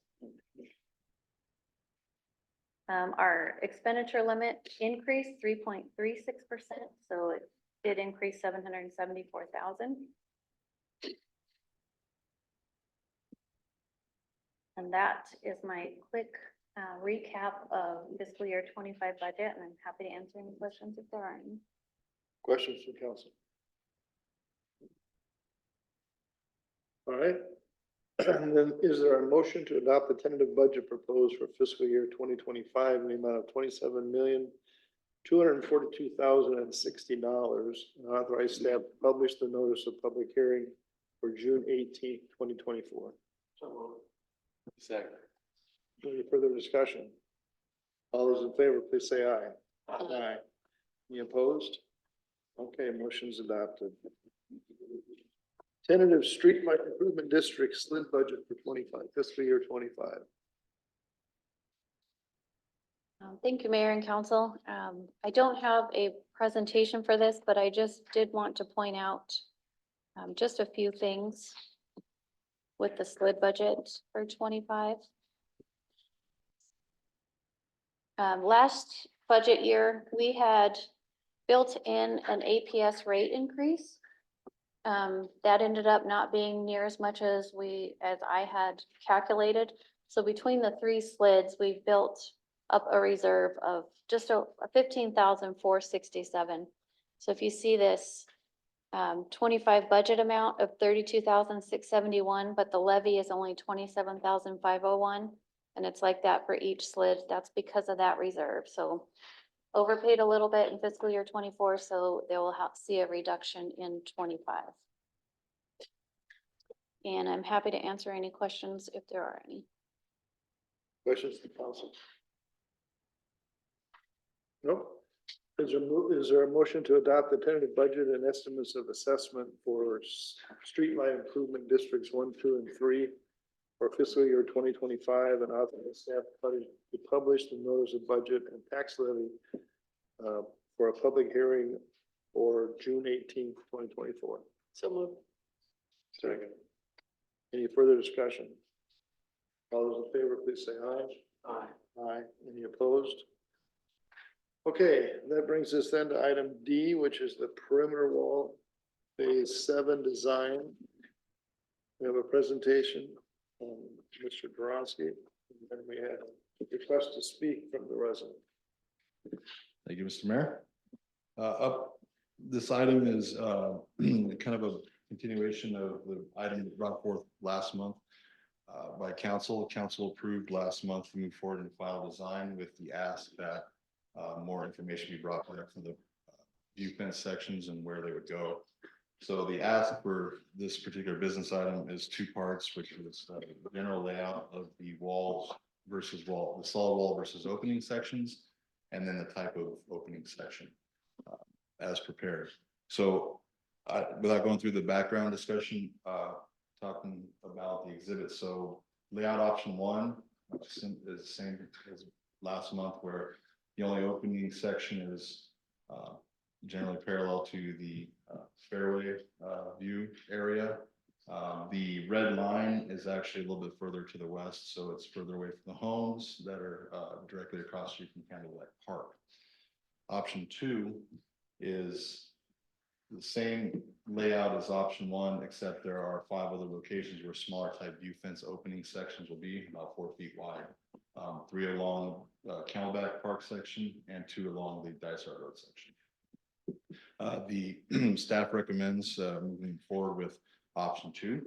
S15: Our expenditure limit increased 3.36%, so it did increase 774,000. And that is my quick recap of fiscal year 25 budget, and I'm happy to answer any questions if there are any.
S1: Questions from council? All right. And then is there a motion to adopt the tentative budget proposed for fiscal year 2025 in the amount of $27,242,060 and authorize staff to publish the notice of public hearing for June 18th, 2024?
S10: Second.
S1: Any further discussion? All those in favor, please say aye. Aye. Any opposed? Okay, motion's adopted. Tentative streetlight improvement district SLID budget for fiscal year 25.
S15: Thank you, Mayor and Council. I don't have a presentation for this, but I just did want to point out just a few things with the SLID budget for 25. Last budget year, we had built in an APS rate increase. That ended up not being near as much as I had calculated. So between the three SLIDs, we've built up a reserve of just a 15,467. So if you see this 25 budget amount of 32,671, but the levy is only 27,501, and it's like that for each SLID. That's because of that reserve. So overpaid a little bit in fiscal year 24, so they will see a reduction in 25. And I'm happy to answer any questions if there are any.
S1: Questions from council? No. Is there a motion to adopt the tentative budget and estimates of assessment for streetlight improvement districts 1, 2, and 3 for fiscal year 2025 and authorize staff to publish the notice of budget and tax levy for a public hearing for June 18th, 2024?
S7: So moved.
S1: Second. Any further discussion? All those in favor, please say aye.
S6: Aye.
S1: Aye. Any opposed? Okay, that brings us then to item D, which is the perimeter wall phase 7 design. We have a presentation from Mr. Duronsky, and we have a request to speak from the resident.
S16: Thank you, Mr. Mayor. This item is kind of a continuation of the item brought forth last month by council. Council approved last month to move forward and file design with the ask that more information be brought back for the view fence sections and where they would go. So the ask for this particular business item is two parts, which is the general layout of the walls versus the solid wall versus opening sections, and then the type of opening section as prepared. So without going through the background discussion, talking about the exhibit. So layout option 1 is the same as last month, where the only opening section is generally parallel to the fairway view area. The red line is actually a little bit further to the west, so it's further away from the homes that are directly across the street from Candlelight Park. Option 2 is the same layout as option 1, except there are 5 other locations where smaller type view fence opening sections will be about 4 feet wide. 3 along Camelback Park section and 2 along the Dysart Road section. The staff recommends moving forward with option 2,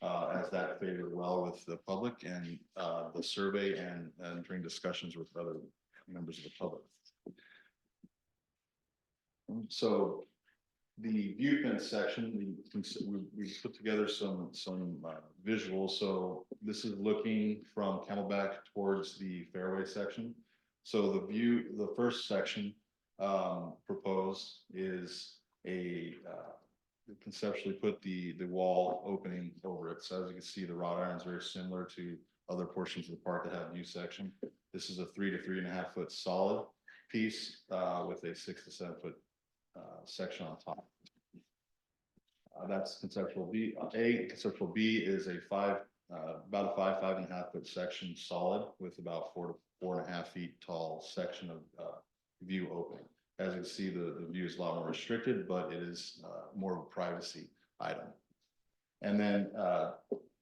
S16: as that favored well with the public and the survey and during discussions with other members of the public. So The view fence section, we put together some visuals. So this is looking from Camelback towards the fairway section. So the first section proposed is conceptually put the wall opening over it. So as you can see, the wrought iron is very similar to other portions of the park that have view section. This is a 3 to 3.5 foot solid piece with a 6 to 7 foot section on top. That's conceptual B. Conceptual B is about a 5.5 foot section solid with about 4 to 4.5 feet tall section of view opening. As you can see, the view is a lot more restricted, but it is more of a privacy item. And then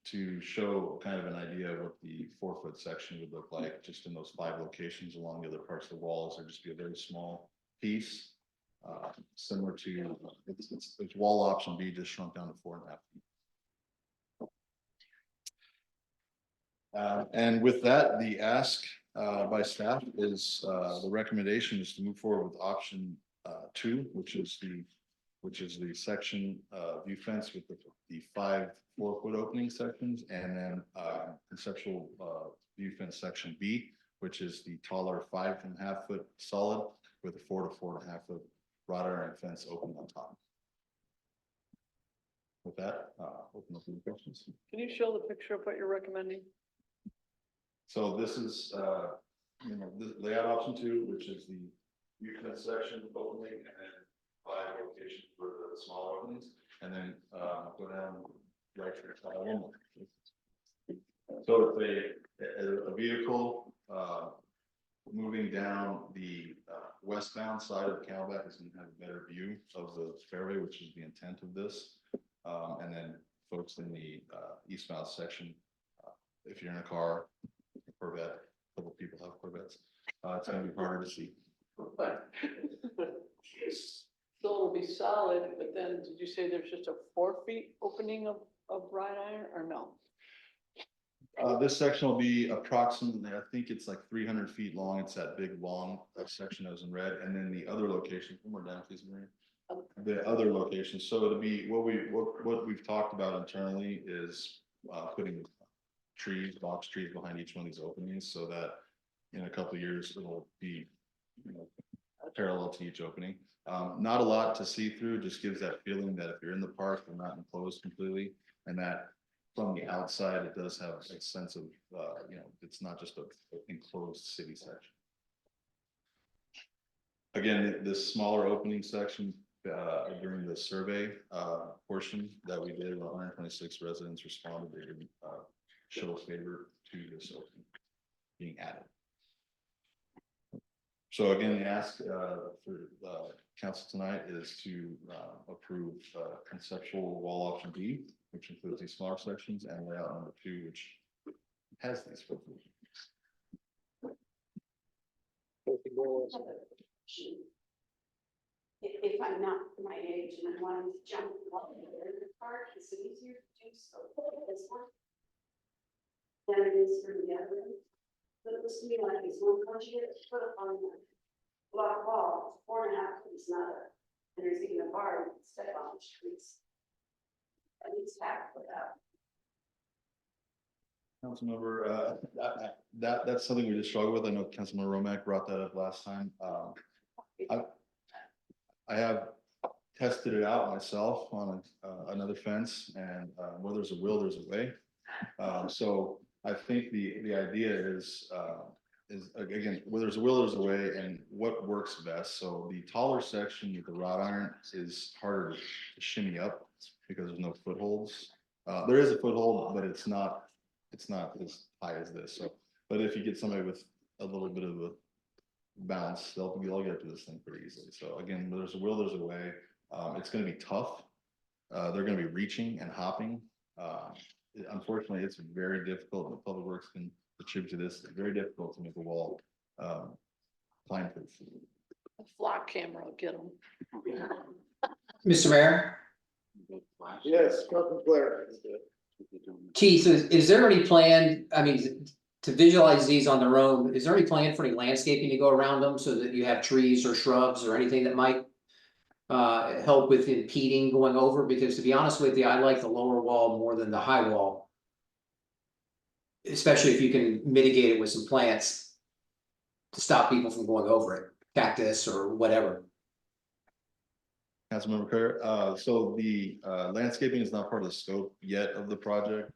S16: to show kind of an idea of what the 4 foot section would look like, just in those 5 locations along the other parts of the walls, there'd just be a very small piece. Similar to it's wall option B, just shrunk down to 4.5 feet. And with that, the ask by staff is the recommendation is to move forward with option 2, which is the section view fence with the 5 4-foot opening sections, and then conceptual view fence section B, which is the taller 5.5 foot solid with a 4 to 4.5 foot wrought iron fence open on top. With that, open up any questions.
S7: Can you show the picture of what you're recommending?
S16: So this is, the layout option 2, which is the view fence section opening, and then 5 locations for the smaller openings, and then go down right here. One more. So if a vehicle moving down the westbound side of Camelback is going to have a better view of the fairway, which is the intent of this. And then folks in the eastbound section, if you're in a car, a Corvette, a couple people have Corvettes, it's going to be harder to see.
S7: So it'll be solid, but then did you say there's just a 4 feet opening of wrought iron or no?
S16: This section will be approximately, I think it's like 300 feet long. It's that big long section that was in red, and then the other location. One more down, please, Maria. The other locations. So it'll be what we've talked about internally is putting box trees behind each one of these openings, so that in a couple of years it'll be parallel to each opening. Not a lot to see through. Just gives that feeling that if you're in the park, they're not enclosed completely, and that from the outside, it does have a sense of, it's not just an enclosed city section. Again, this smaller opening section during the survey portion that we did, 126 residents responded. They didn't show a favor to this opening being added. So again, the ask for council tonight is to approve conceptual wall option B, which includes these smaller sections, and layout number 2, which has these.
S5: If I'm not my age and I'm wanting to jump in the park, is it easier to do so this one than it is for the other one? But it looks to me like it's one country that's put up on the block wall, 4.5 is not a, and there's even a bar you can step on the streets. At least half of that.
S16: Councilmember, that's something we just struggled with. I know Councilmember Romack brought that up last time. I have tested it out myself on another fence, and where there's a will, there's a way. So I think the idea is again, where there's a will, there's a way, and what works best. So the taller section with the wrought iron is harder to shimmy up because there's no footholds. There is a foothold, but it's not as high as this. So, but if you get somebody with a little bit of a bounce, they'll get up to this thing pretty easily. So again, where there's a will, there's a way. It's going to be tough. They're going to be reaching and hopping. Unfortunately, it's very difficult, and the public works can attribute to this. It's very difficult to make a wall climb proof.
S7: A flock camera will get them.
S8: Mr. Mayor,
S1: Yes, Councilman Blair.
S8: Keith, is there any plan, I mean, to visualize these on their own, is there any plan for any landscaping to go around them so that you have trees or shrubs or anything that might help with impeding going over, because to be honest with you, I like the lower wall more than the high wall. Especially if you can mitigate it with some plants to stop people from going over it, cactus or whatever.
S16: Councilmember Kerr, so the landscaping is not part of the scope yet of the project.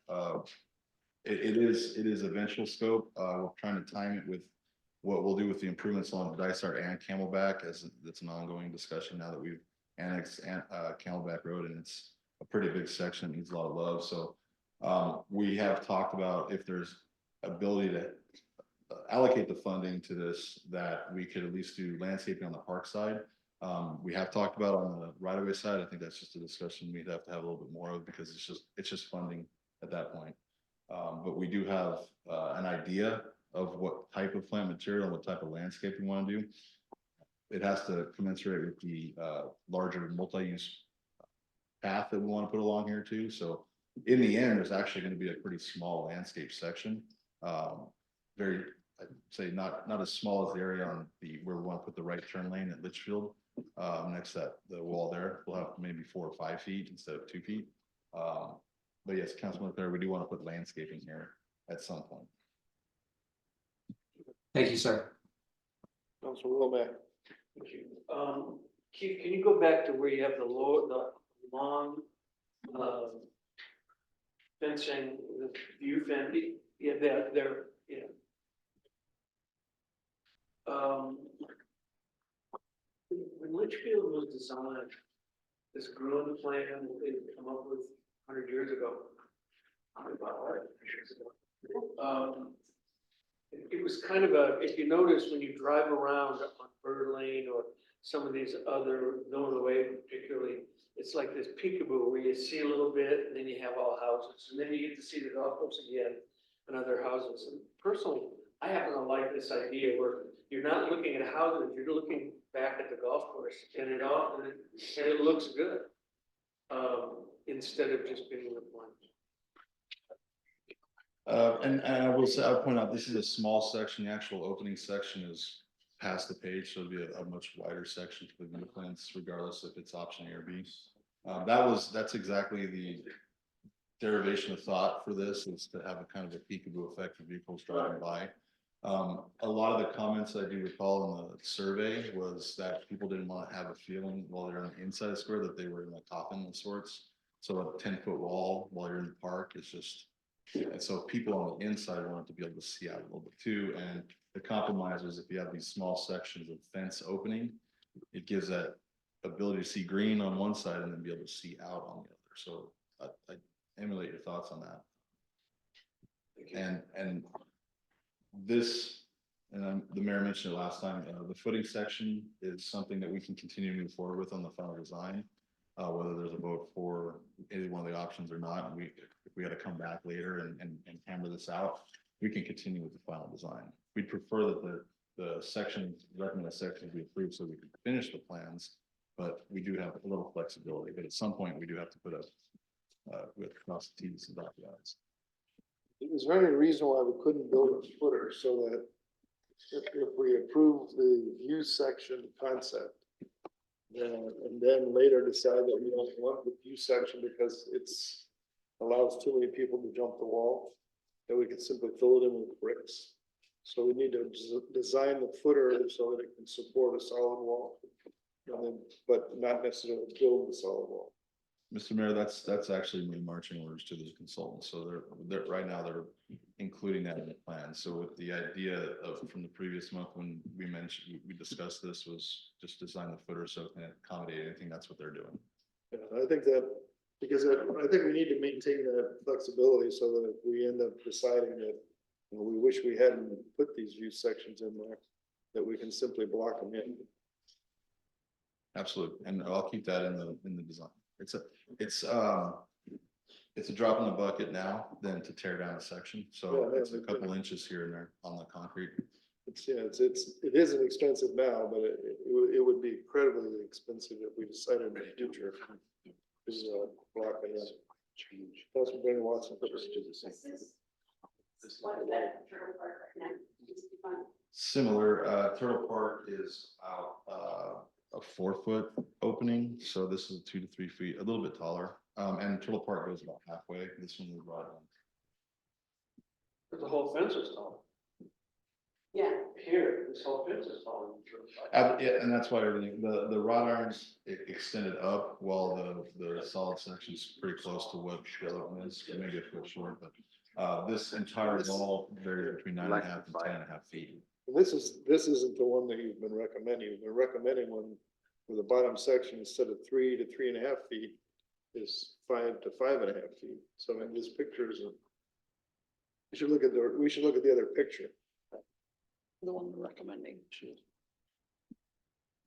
S16: It is eventual scope. We're trying to time it with what we'll do with the improvements along Dysart and Camelback, as it's an ongoing discussion now that we've annexed Camelback Road, and it's a pretty big section, it needs a lot of love. So we have talked about if there's ability to allocate the funding to this, that we could at least do landscaping on the park side. We have talked about on the right of way side. I think that's just a discussion we'd have to have a little bit more of, because it's just funding at that point. But we do have an idea of what type of plant material and what type of landscape we want to do. It has to commensurate with the larger multi-use path that we want to put along here too. So in the end, there's actually going to be a pretty small landscape section. Very, I'd say not as small as the area on where we want to put the right turn lane at Litchfield. Next to the wall there, we'll have maybe 4 or 5 feet instead of 2 feet. But yes, Councilman Claire, we do want to put landscaping here at some point.
S8: Thank you, sir.
S1: Councilor Womack.
S6: Thank you. Keith, can you go back to where you have the long, fencing, the view fence? Yeah, there, yeah. When Litchfield was designed, this growing plan they come up with 100 years ago. It was kind of if you notice when you drive around on Bird Lane or some of these other Villanova Way particularly, it's like this peekaboo where you see a little bit and then you have all houses, and then you get to see the golf course again and other houses. And personally, I happen to like this idea where you're not looking at houses, you're looking back at the golf course, and it looks good. Instead of just being with one.
S16: And I will say, I'll point out, this is a small section. The actual opening section is past the page, so it'll be a much wider section for the view plans, regardless if it's option A or B. That's exactly the derivation of thought for this, is to have a kind of a peekaboo effect for vehicles driving by. A lot of the comments I do recall in the survey was that people didn't want to have a feeling while they're on the inside of the square that they were in a coffin of sorts. So a 10-foot wall while you're in the park is just, and so people on the inside wanted to be able to see out a little bit too. And the compromise is if you have these small sections of fence opening, it gives that ability to see green on one side and then be able to see out on the other. So I emulate your thoughts on that. And this, and the mayor mentioned it last time, the footing section is something that we can continue to move forward with on the final design, whether there's a vote for either one of the options or not. And if we had to come back later and hammer this out, we can continue with the final design. We'd prefer that the recommended sections be approved so we can finish the plans, but we do have a little flexibility. But at some point, we do have to put with cross the T's and dot the I's.
S1: Is there any reason why we couldn't build a footer so that if we approve the view section concept, and then later decide that we don't want the view section because it's allows too many people to jump the wall, that we can simply fill it in with bricks? So we need to design the footer so that it can support a solid wall, but not necessarily build the solid wall.
S16: Mr. Mayor, that's actually my marching orders to the consultants. So they're right now they're including that in the plan. So with the idea of from the previous month when we discussed this was just design the footer so it can accommodate anything. That's what they're doing.
S1: Yeah, I think that because I think we need to maintain that flexibility so that if we end up deciding that we wish we hadn't put these view sections in there, that we can simply block them in.
S16: Absolutely, and I'll keep that in the design. It's a drop in the bucket now than to tear down a section. So yeah, it's a couple inches here and there on the concrete.
S1: It isn't expensive now, but it would be incredibly expensive if we decided in the future to block it in. Change. That's what Brandon Watson put us to the same.
S16: Similar, Turtle Park is out a 4-foot opening, so this is 2 to 3 feet, a little bit taller. And Turtle Park goes about halfway. This one was brought in.
S6: The whole fence is tall.
S5: Yeah.
S6: Here, this whole fence is tall.
S16: Yeah, and that's why everything, the wrought irons extended up while the solid section's pretty close to what the other one is, maybe a foot short, but this entire wall varies between 9.5 and 10.5 feet.
S1: This isn't the one that you've been recommending. You've been recommending one where the bottom section, instead of 3 to 3.5 feet, is 5 to 5.5 feet. So in this picture isn't. We should look at the other picture.
S7: The one we're recommending.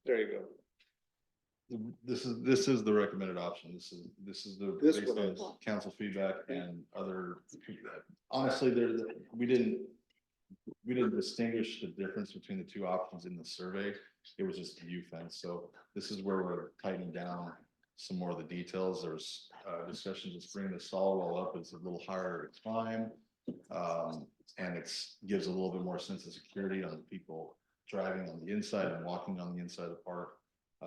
S1: There you go.
S16: This is the recommended option. This is the
S1: This
S16: based
S1: one
S16: on
S1: is.
S16: council feedback and other feedback. Honestly, we didn't distinguish the difference between the two options in the survey. It was just a view fence. So this is where we're tightening down some more of the details. There's discussions just bringing the solid wall up. It's a little higher to climb. And gives a little bit more sense of security on people driving on the inside and walking on the inside of the park.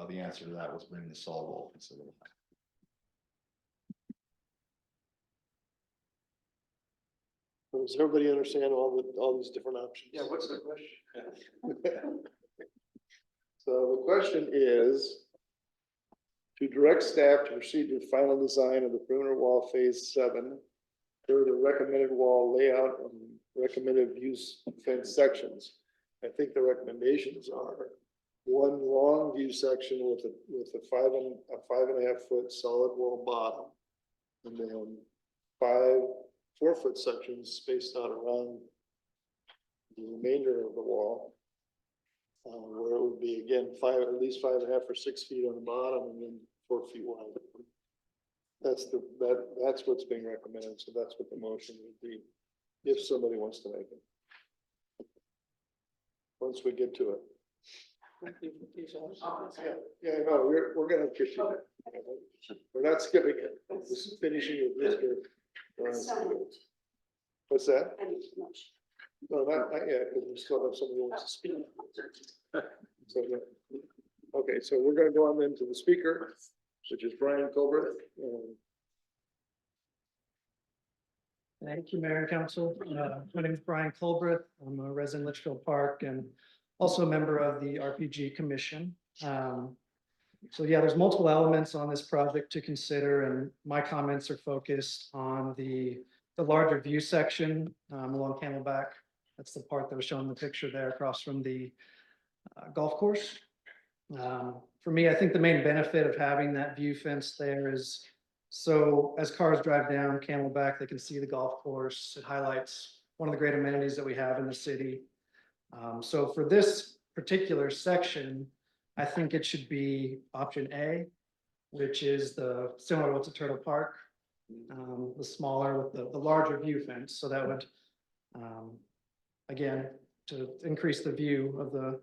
S16: The answer to that was bringing the solid wall a little higher.
S1: Does everybody understand all these different options?
S6: Yeah, what's the question?
S1: So the question is to direct staff to proceed with final design of the perimeter wall phase 7 per the recommended wall layout and recommended views fence sections. I think the recommendations are one long view section with a 5.5 foot solid wall bottom, and then 5 4-foot sections spaced out around the remainder of the wall, where it would be again at least 5.5 or 6 feet on the bottom, and then 4 feet wide. That's what's being recommended. So that's what the motion would be, if somebody wants to make it. Once we get to it. Yeah, no, we're gonna get to it. We're not skipping it. This is finishing with Mr. What's that? No, not yet, because we still have somebody who wants to speak. So, okay, so we're gonna go on then to the speaker, which is Brian Colbert.
S17: Thank you, Mayor and Council. My name is Brian Colbert. I'm a resident of Litchfield Park and also a member of the RPG Commission. So yeah, there's multiple elements on this project to consider, and my comments are focused on the larger view section along Camelback. That's the part that was shown in the picture there across from the golf course. For me, I think the main benefit of having that view fence there is so as cars drive down Camelback, they can see the golf course. It highlights one of the great amenities that we have in the city. So for this particular section, I think it should be option A, which is similar to what's at Turtle Park, the smaller with the larger view fence. So that would, again, to increase the view of the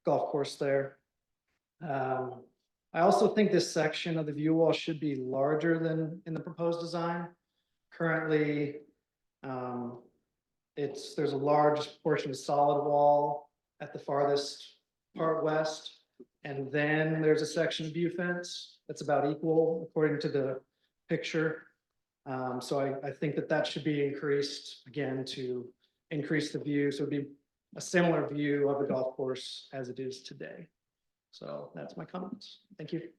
S17: golf course there. I also think this section of the view wall should be larger than in the proposed design. Currently, there's a large portion of solid wall at the farthest part west, and then there's a section of view fence that's about equal according to the picture. So I think that should be increased again to increase the view. So it'd be a similar view of the golf course as it is today. So that's my comments. Thank you.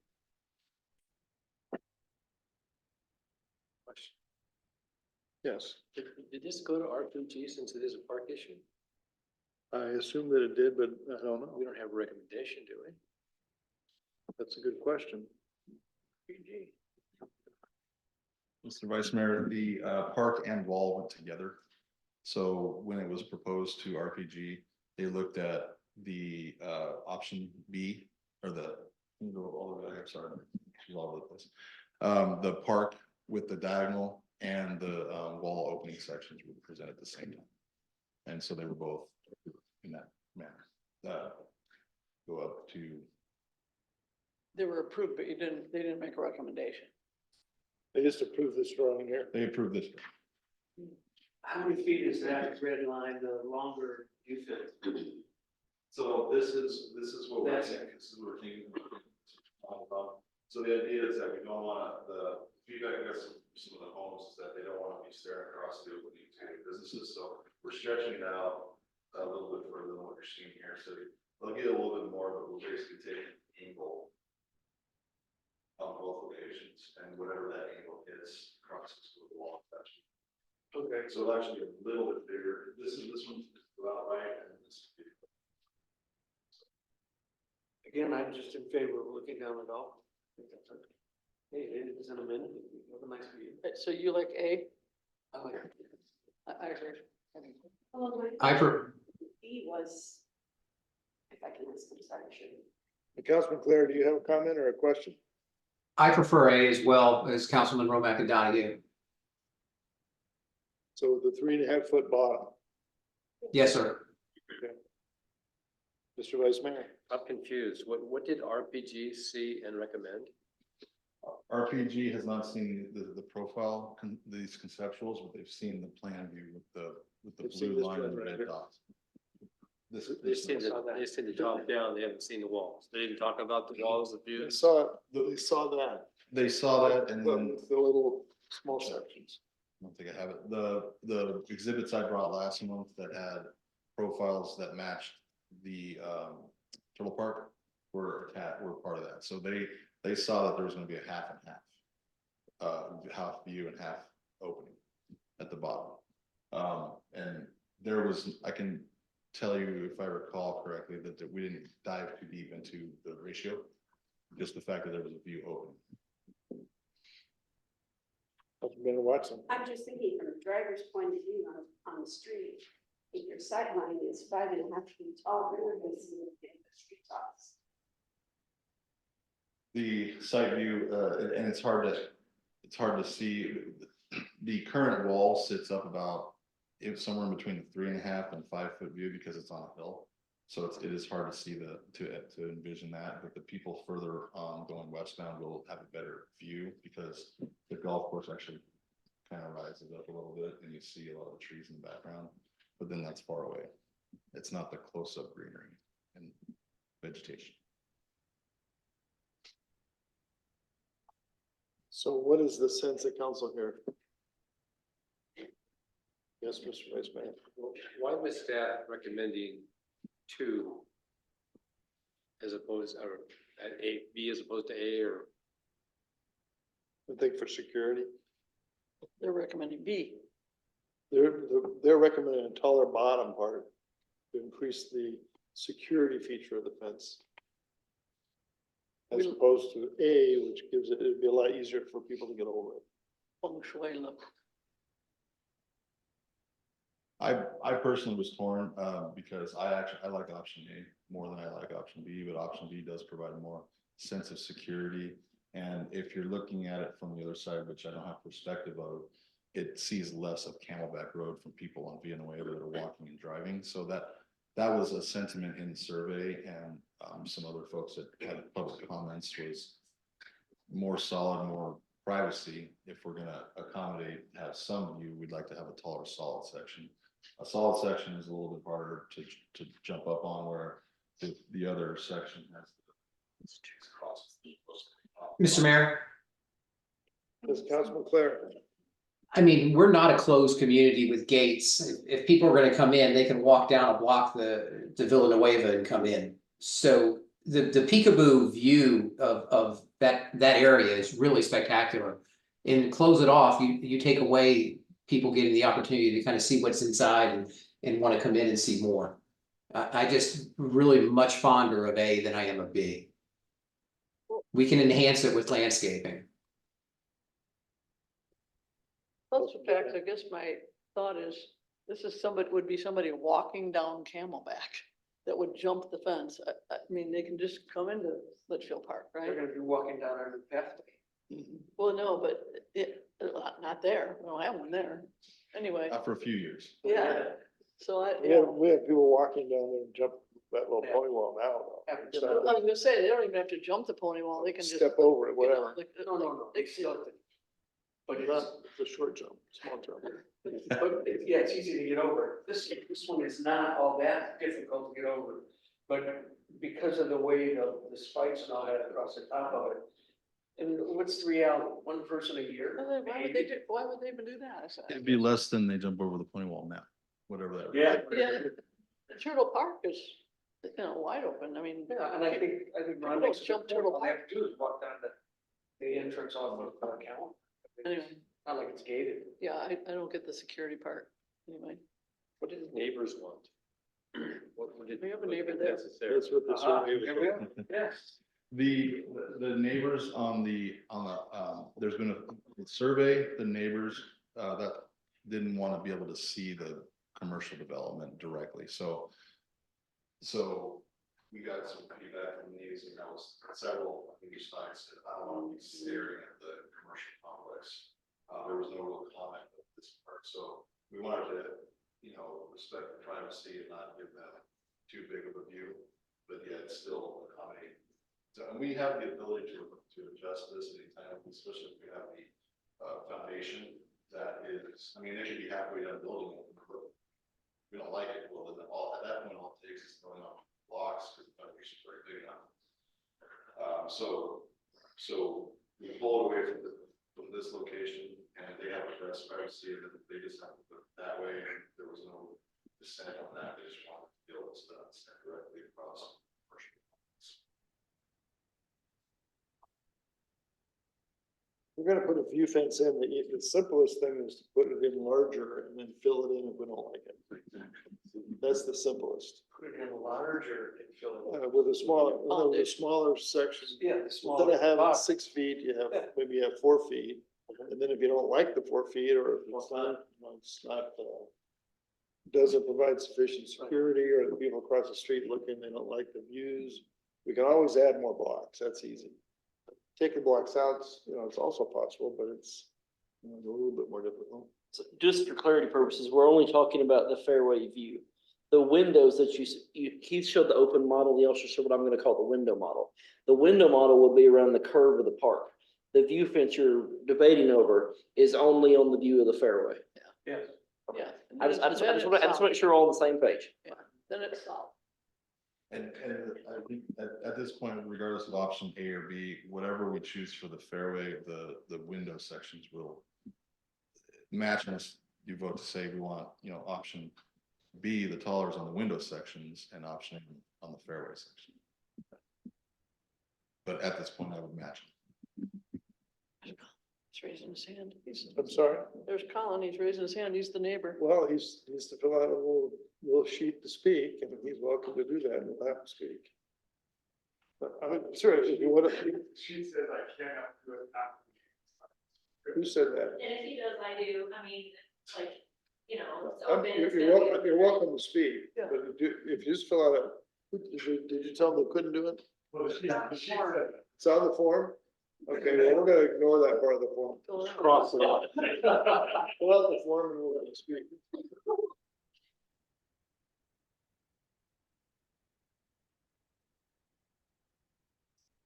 S1: Yes,
S10: Did this go to RPG since it is a park issue?
S1: I assume that it did, but I don't know.
S10: We don't have a recommendation, do we?
S1: That's a good question.
S16: Mr. Vice Mayor, the park and wall went together. So when it was proposed to RPG, they looked at the option B or can you go all the way here, sorry, she's all over the place. The park with the diagonal and the wall opening sections were presented at the same time. And so they were both in that manner. Go up to.
S7: They were approved, but they didn't make a recommendation.
S1: They just approved this drawing here.
S16: They approved this.
S6: How many feet is that red line, the longer view fence?
S16: So this is what we're saying, this is what we're thinking. So the idea is that we don't want the feedback I guess from some of the homes is that they don't want to be staring across the opening to businesses, so we're stretching it out a little bit further than what you're seeing here, so they'll get a little bit more, but we'll basically take an angle on both locations, and whatever that angle is, crosses with the wall section. Okay. So it'll actually be a little bit bigger, this one's about right, and this.
S6: Again, I'm just in favor of looking down at all. Hey, it is an amenity. Have a nice view.
S7: So you like A?
S6: I like it.
S7: I agree.
S5: B was, if I can ask, I'm sorry, should.
S1: Councilman Claire, do you have a comment or a question?
S8: I prefer A as well as Councilman Romack and Donahue.
S1: So the 3.5 foot bottom,
S8: Yes, sir.
S1: Mr. Vice Mayor.
S10: I'm confused. What did RPG see and recommend?
S16: RPG has not seen the profile, these conceptuals, but they've seen the plan view with the
S1: They've seen
S16: blue
S1: this
S16: line
S1: one
S16: and
S1: right
S16: red
S1: here.
S16: dots. This,
S10: They seen the top down, they haven't seen the walls. They didn't talk about the walls, the
S1: They
S10: views.
S1: saw that.
S16: They saw that and then,
S1: With the little small sections.
S16: I don't think I have it, the exhibits I brought last month that had profiles that matched the Turtle Park were part of that, so they saw that there was gonna be a half and half. Half view and half opening at the bottom. And there was, I can tell you if I recall correctly, that we didn't dive too deep into the ratio. Just the fact that there was a view open.
S1: Councilman Watson.
S5: I'm just thinking from a driver's point of view on the street, if your sideline is 5.5 feet tall, you're going to see the street tops.
S16: The site view, and it's hard to see. The current wall sits up about, it's somewhere in between the 3.5 and 5 foot view because it's on a hill. So it is hard to see to envision that, but the people further going westbound will have a better view because the golf course actually kind of rises up a little bit and you see a lot of trees in the background, but then that's far away. It's not the close-up greenery and vegetation.
S1: So what is the sense of council here? Yes, Mr. Vice Mayor.
S10: Why was staff recommending 2 as opposed, or at B as opposed to A, or?
S1: I think for security,
S7: They're recommending B.
S1: they're recommending a taller bottom part to increase the security feature of the fence. As opposed to A, which gives it'd be a lot easier for people to get over it.
S7: Feng shui look.
S16: I personally was torn because I like option A more than I like option B, but option B does provide a more sense of security. And if you're looking at it from the other side, which I don't have perspective of, it sees less of Camelback Road from people on Villanueva that are walking and driving. So that was a sentiment in the survey, and some other folks that had public comments was more solid, more privacy. If we're gonna accommodate, have some view, we'd like to have a taller solid section. A solid section is a little bit harder to jump up on, where the other section has.
S8: Mr. Mayor,
S1: Yes, Councilman Claire.
S8: I mean, we're not a closed community with gates. If people are gonna come in, they can walk down a block the Villanueva and come in. So the peekaboo view of that area is really spectacular. And close it off, you take away people getting the opportunity to kind of see what's inside and want to come in and see more. I just really much fonder of A than I am of B. We can enhance it with landscaping.
S7: Plus the fact, I guess my thought is, this is would be somebody walking down Camelback that would jump the fence. I mean, they can just come into Litchfield Park, right?
S6: They're gonna be walking down our pathway.
S7: Well, no, but not there. We don't have one there. Anyway,
S16: For a few years.
S7: yeah. So
S1: We have people walking down there and jump that little pony wall now.
S7: I was gonna say, they don't even have to jump the pony wall. They can just.
S1: Step over it, whatever.
S6: No.
S7: They-
S6: But
S1: Not the short jump, small jump.
S6: yeah, it's easy to get over. This one is not all that difficult to get over. But because of the way the spikes and all that across the top of it. And what's the reality? One person a year?
S7: Why would they even do that?
S16: It'd be less than they jump over the pony wall now, whatever that.
S6: Yeah.
S7: Yeah, the Turtle Park is, wide open, I mean.
S6: Yeah, and I think Ron
S7: People
S6: makes a
S7: jump
S6: good point.
S7: Turtle
S6: All they have to do is walk down the entrance off of Calhoun.
S7: Anyway.
S6: Not like it's gated.
S7: Yeah, I don't get the security part, anyway.
S10: What did the neighbors want? What did?
S7: We have a neighbor there.
S10: Necessary?
S1: That's what the survey was.
S6: Here we are. Yes.
S16: The neighbors on the, there's been a survey, the neighbors, that didn't want to be able to see the commercial development directly, so. So we got some feedback from these, and that was several, I think each side said, I don't want to be staring at the commercial complex. There was no real comment of this part, so we wanted to, respect the privacy and not give them too big of a view, but yet still accommodate. So, and we have the ability to adjust this anytime, especially if we have the foundation that is, they could be halfway done building it. We don't like it, well, then at that point, all it takes is throwing off blocks, because the foundation is very big enough. So we pulled away from this location, and they have addressed privacy, and they just have to put it that way, and there was no dissent on that, they just wanted to deal with stuff directly across commercial.
S1: We're gonna put a view fence in, the simplest thing is to put it in larger and then fill it in if we don't like it. That's the simplest.
S6: Put it in larger and fill it.
S1: With a smaller section.
S6: Yeah, the
S1: Instead
S6: smaller.
S1: of having
S6: box.
S1: 6 feet,
S6: Yeah.
S1: maybe you have 4 feet. And then if you don't like the 4 feet, or if it's not, doesn't provide sufficient security, or the people across the street looking, they don't like the views, we can always add more blocks, that's easy. Taking blocks out, it's also possible, but it's a little bit more difficult.
S3: So just for clarity purposes, we're only talking about the fairway view. The windows that Keith showed the open model, he also showed what I'm gonna call the window model. The window model will be around the curve of the park. The view fence you're debating over is only on the view of the fairway.
S6: Yes.
S7: Yeah.
S3: I just want to make sure we're all on the same page.
S7: Then it's solid.
S16: And I think at this point, regardless of option A or B, whatever we choose for the fairway, the window sections will match us. You vote to say we want, option B, the tallers on the window sections, and option A on the fairway section. But at this point, I would match it.
S7: He's raising his hand.
S1: I'm sorry?
S7: There's Colin, he's raising his hand, he's the neighbor.
S1: Well, he's to fill out a little sheet to speak, and he's welcome to do that, and he'll have to speak. But I'm serious, if you want to.
S2: She says I cannot do it.
S1: Who said that?
S11: And if he does, I do, it's
S1: You're welcome to speak,
S7: Yeah.
S1: but if you just fill out did you tell them they couldn't do it?
S2: Well, she said.
S1: It's on the form? Okay, well, we're gonna ignore that part of the form.
S3: Cross it out.
S1: Fill out the form and we'll let you speak.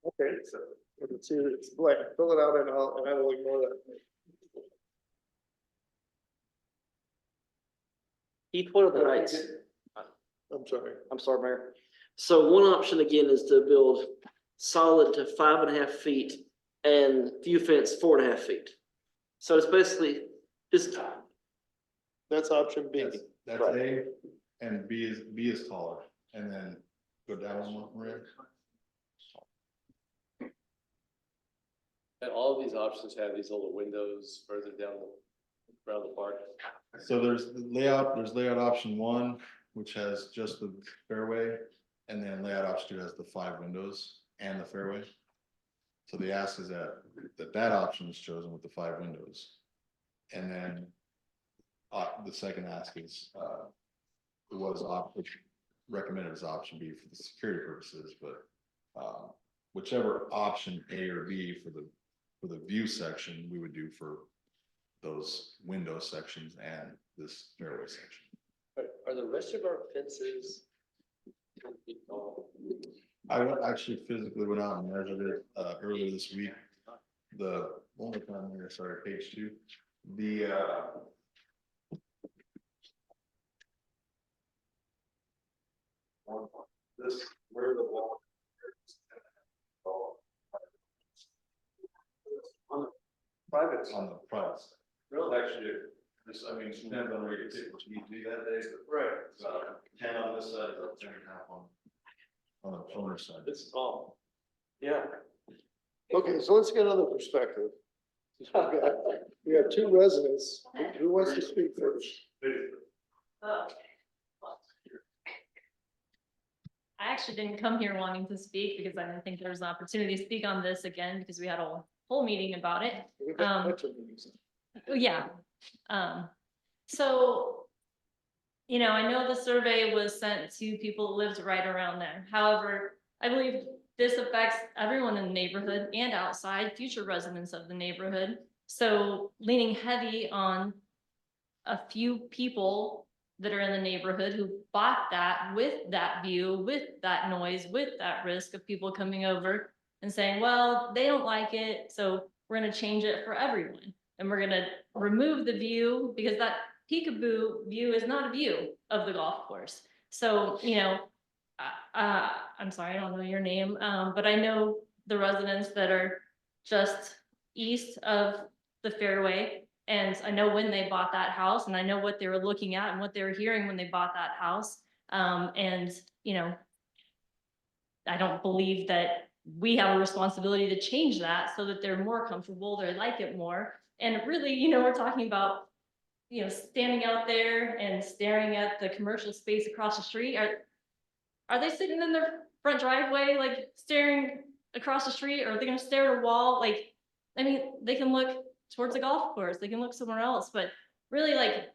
S1: Okay, so let's see, it's blank, fill it out and I will ignore that.
S3: Keith, what are the heights?
S1: I'm sorry.
S3: I'm sorry, Mayor. So one option again is to build solid to 5.5 feet and view fence 4.5 feet. So it's basically just.
S1: That's option B.
S16: That's A, and B is taller, and then go down one more, Maria.
S10: And all of these options have these little windows further down around the park.
S16: So there's layout option 1, which has just the fairway, and then layout option 2 has the 5 windows and the fairway. So the ask is that option is chosen with the 5 windows. And then the second ask is recommended as option B for the security purposes, but whichever option A or B for the view section, we would do for those window sections and this fairway section.
S10: Are the rest of our fences?
S16: I actually physically went out and measured it earlier this week. The only time here, sorry, page 2. This, where the wall.
S6: On the private side.
S16: On the private side.
S6: Really?
S16: Actually, this, I mean, depends on where you take what you need to do that day, but.
S6: Right.
S16: 10 on this side, about 10 and a half on the owner side.
S10: It's small.
S6: Yeah.
S1: Okay, so let's get another perspective. We have two residents. Who wants to speak first?
S18: I actually didn't come here wanting to speak because I didn't think there was an opportunity to speak on this again because we had a whole meeting about it.
S1: We've got a bunch of meetings.
S18: Yeah. So, you know, I know the survey was sent to people who lived right around there. However, I believe this affects everyone in the neighborhood and outside future residents of the neighborhood. So leaning heavy on a few people that are in the neighborhood who bought that with that view, with that noise, with that risk of people coming over and saying, well, they don't like it, so we're gonna change it for everyone. And we're gonna remove the view because that peekaboo view is not a view of the golf course. So, you know, I'm sorry, I don't know your name, but I know the residents that are just east of the fairway. And I know when they bought that house and I know what they were looking at and what they were hearing when they bought that house. And, you know, I don't believe that we have a responsibility to change that so that they're more comfortable, they like it more. And really, you know, we're talking about, you know, standing out there and staring at the commercial space across the street. Are they sitting in their front driveway, like staring across the street, or are they gonna stare at a wall? Like, I mean, they can look towards the golf course, they can look somewhere else, but really, like,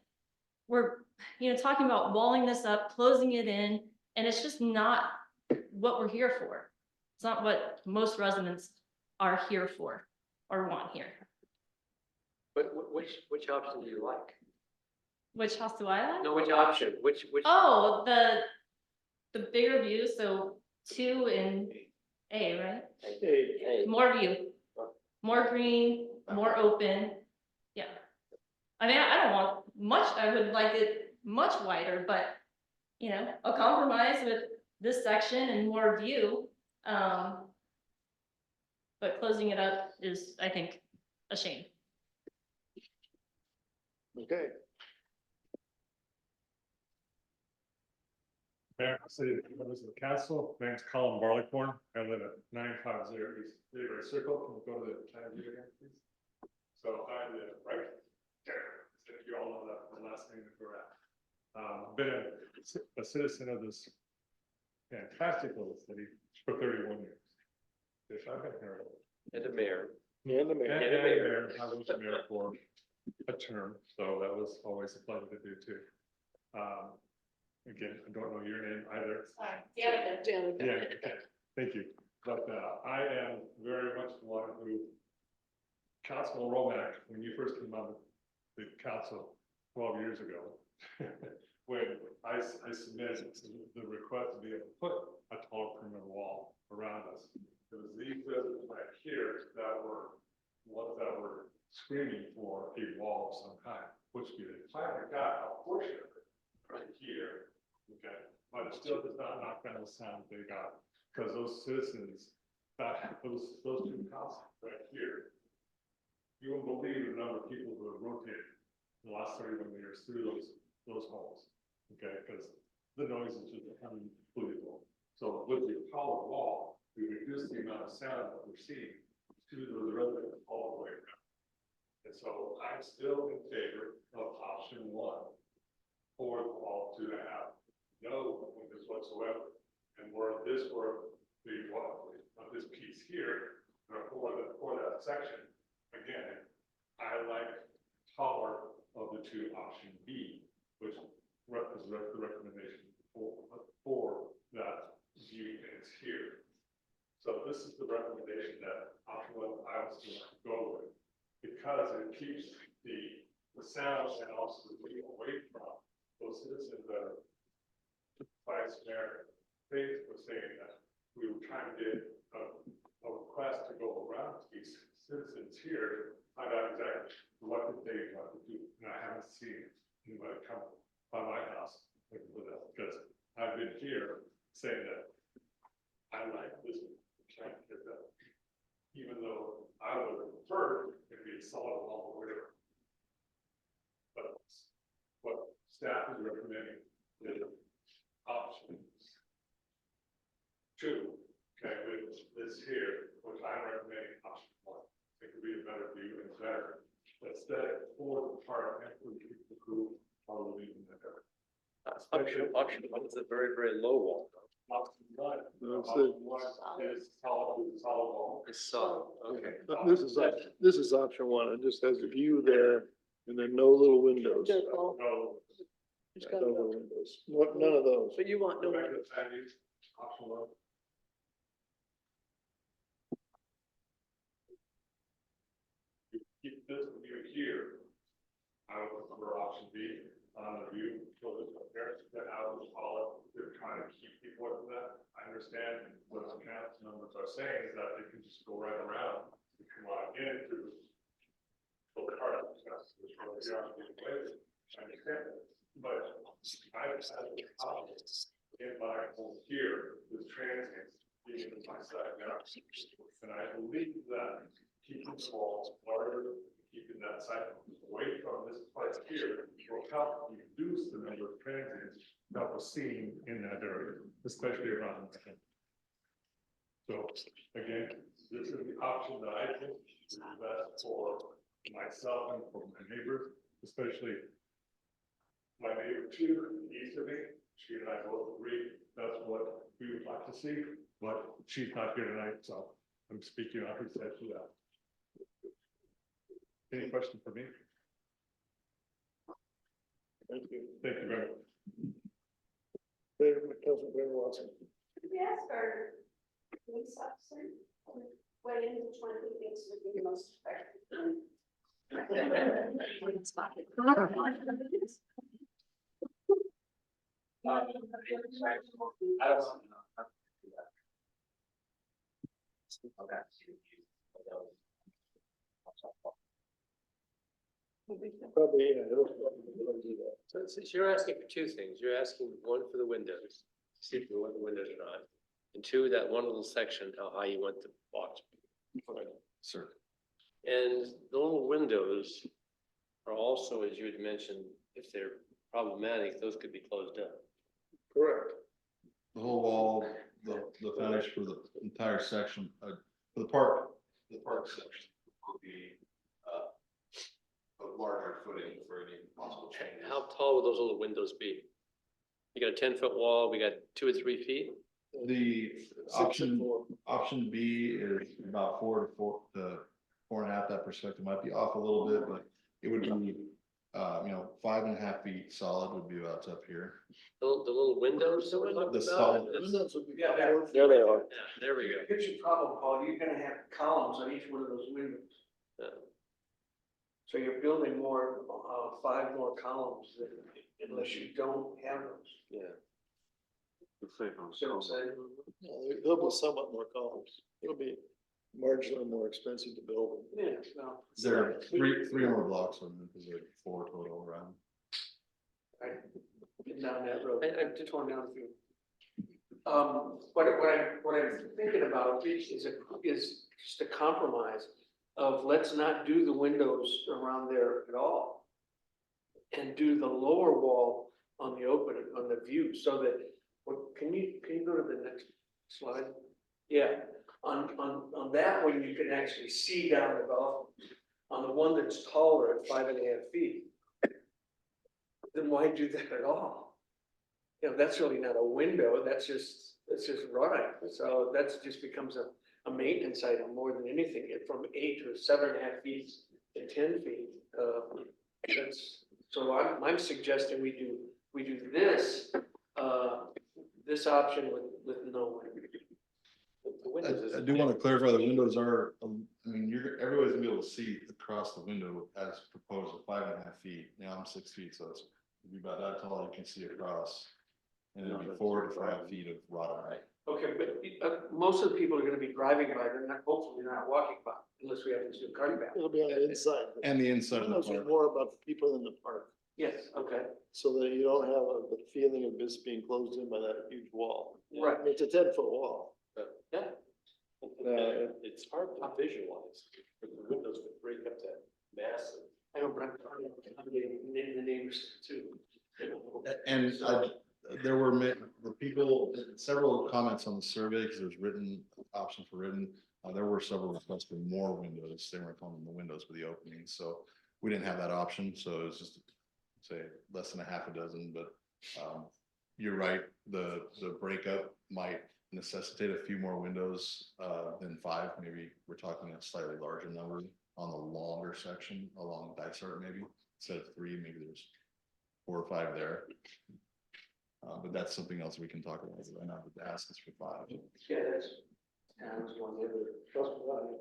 S18: we're, you know, talking about walling this up, closing it in, and it's just not what we're here for. It's not what most residents are here for or want here.
S10: But which option do you like?
S18: Which house do I like?
S10: No, which option? Which?
S18: Oh, the bigger view, so 2 in A, right?
S1: Hey,
S18: More view, more green, more open, yeah. I mean, I don't want much, I would like it much wider, but, you know, a compromise with this section and more view. But closing it up is, I think, a shame.
S1: okay.
S19: Mayor, City members of the council, my name's Colin Barleycorn. I live at 950 East Gateway Circle. Can we go to the time view again, please? So I live right there. If you all know that the last name that we're at. Been a citizen of this fantastic little city for 31 years. If I've been here.
S10: And the mayor.
S1: And the
S19: And
S1: mayor.
S19: the mayor, I was the mayor for a term, so that was always a pleasure to do too. Again, I don't know your name either.
S18: Sorry,
S19: Yeah, okay, thank you. But I am very much the one who, Councilman Romack, when you first came on the council 12 years ago, when I submitted the request to be able to put a tall perimeter wall around us, it was these residents right here that were ones that were screaming for a wall of some kind, which we finally got a portion of it right here. Okay, but it still does not knock down the sound they got, because those citizens, those two houses right here, you won't believe the number of people who have rotated in the last 31 years through those homes. Okay, because the noise is just unbelievable. So with the taller wall, we reduce the amount of sound that we're seeing to the residents all the way around. And so I'm still in favor of option 1 for the wall to have no windows whatsoever. And where this were the wall of this piece here, for that section, again, I like taller of the 2 option B, which represents the recommendation for that view is here. So this is the recommendation that option 1 I was going to go with, because it keeps the sound and also the view away from those citizens that are Vice Mayor Faith was saying that we were trying to get a request to go around to these citizens here, find out exactly what did they want to do. And I haven't seen anybody come by my house looking for that, because I've been here saying that staff is recommending the option two, okay, with this here, which I'm recommending option one. It could be a better view and better aesthetic for the park and for the people who are living in that area.
S10: Option one is a very, very low wall.
S19: Option one,
S1: That's
S19: option one is solid wall.
S10: It's solid, okay.
S1: This is option one. It just has a view there and then no little windows.
S7: Just all-
S19: No.
S7: it's
S1: No
S7: got-
S1: little windows. None of those.
S7: But you want no,
S19: Go back to the values, option one. You keep this view here. I would prefer option B on the view, so this compares to how it's all, they're trying to keep people from that. I understand what the council members are saying is that they can just go right around, you come on into the car, which probably the option is way. I understand that, but I've had a problem in my home here with transients being in my side now. And I believe that keeping the walls larger, keeping that side away from this place here will help reduce the number of transients that we're seeing in that area, especially around the campus. So again, this is the option that I think is best for myself and for my neighbors, especially my neighbor too, east of me. She and I both agree that's what we would like to see, but she's not here tonight, so I'm speaking on her side for that. Any question for me?
S1: Thank you.
S19: Thank you very much.
S1: Councilman Brandon Watson.
S5: Could we ask our police officer what in which one he thinks would be the most effective?
S10: I don't know. Okay.
S1: Probably, yeah, it'll do that.
S10: So you're asking for two things. You're asking one for the windows, see if you want the windows or not. And two, that one little section, how high you want the box.
S16: Sir.
S10: And the little windows are also, as you had mentioned, if they're problematic, those could be closed up.
S1: Correct.
S16: The whole wall, the finish for the entire section, for the park section will be, a larger footing for any possible changes.
S10: How tall will those little windows be? You got a 10-foot wall, we got 2 or 3 feet?
S16: The option B is about 4 to 4.5. That perspective might be off a little bit, but it would be, 5.5 feet solid would be about up here.
S10: The little windows that we're talking
S16: The
S10: about?
S16: solid.
S6: Yeah,
S3: There they are.
S10: Yeah, there we go.
S6: here's your problem, Paul, you're gonna have columns on each one of those windows.
S10: Yeah.
S6: So you're building more, 5 more columns unless you don't have those.
S10: Yeah.
S6: See what I'm saying?
S1: Yeah, there'll be somewhat more columns. It'll be marginally more expensive to build.
S6: Yeah, no.
S16: There are three more blocks on them, because there are 4 total around.
S6: Right, getting down that road.
S10: I
S6: just went down a few. What I'm thinking about is just a compromise of let's not do the windows around there at all. And do the lower wall on the open, on the view, so that, can you go to the next slide? Yeah, on that one, you can actually see down the golf. On the one that's taller at 5.5 feet. Then why do that at all? That's really not a window, that's just running, so that's just becomes a maintenance item more than anything, from 8 to 7.5 feet to 10 feet. So I'm suggesting we do this, this option with no window.
S16: I do want to clarify, the windows are, everybody's gonna be able to see across the window as proposed at 5.5 feet. Now I'm 6 feet, so it'll be about that tall, you can see across. And it'll be 4 to 5 feet of wrought iron.
S6: Okay, but most of the people are gonna be driving by, they're not, hopefully not walking by, unless we have this new cutting back.
S1: It'll be on the inside.
S16: And the inside of the
S1: Windows are
S16: park.
S1: more about the people in the park,
S6: Yes, okay,
S1: so that you don't have the feeling of this being closed in by that huge wall.
S6: right,
S1: It's a 10-foot wall.
S6: yeah.
S10: It's hard to visualize, but the windows would break up that massive.
S6: I know, but I'm the neighbors too.
S16: And there were the people, several comments on the survey, because there's written, option for written. There were several requests for more windows. They weren't calling them the windows, but the openings. So we didn't have that option. So it was just, say, less than a half a dozen, but you're right. The breakup might necessitate a few more windows than 5. Maybe we're talking a slightly larger number on the longer section along Dysart, maybe instead of 3, maybe there's 4 or 5 there. But that's something else we can talk about. I know the ask is for 5.
S6: Yeah, that's.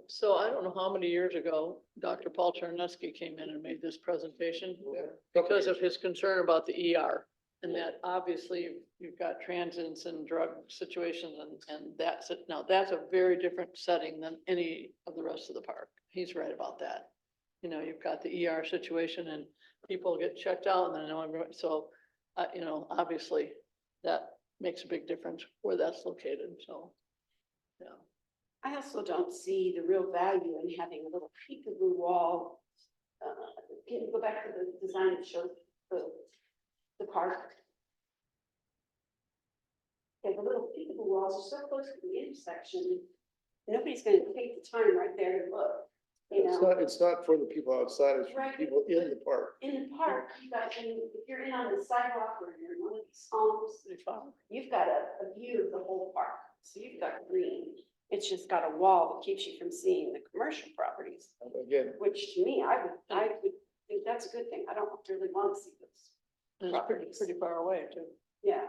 S7: So I don't know how many years ago, Dr. Paul Charneski came in and made this presentation because of his concern about the ER. And that obviously you've got transients and drug situations and that's it. Now, that's a very different setting than any of the rest of the park. He's right about that. You know, you've got the ER situation and people get checked out and then no one, so, you know, obviously that makes a big difference where that's located, so, yeah.
S5: I also don't see the real value in having a little peekaboo wall. Can you go back to the design that shows the park? Okay, the little peekaboo walls are so close to the intersection, nobody's gonna take the time right there to look, you know?
S1: It's not for the people outside, it's for
S5: Right.
S1: people in the park.
S5: In the park, you got, if you're in on the sidewalk or you're in one of these homes, you've got a view of the whole park. So you've got green. It's just got a wall that keeps you from seeing the commercial properties,
S1: Again,
S5: which to me, I would think that's a good thing. I don't really want to see those.
S7: And it's pretty far away too.
S5: Yeah.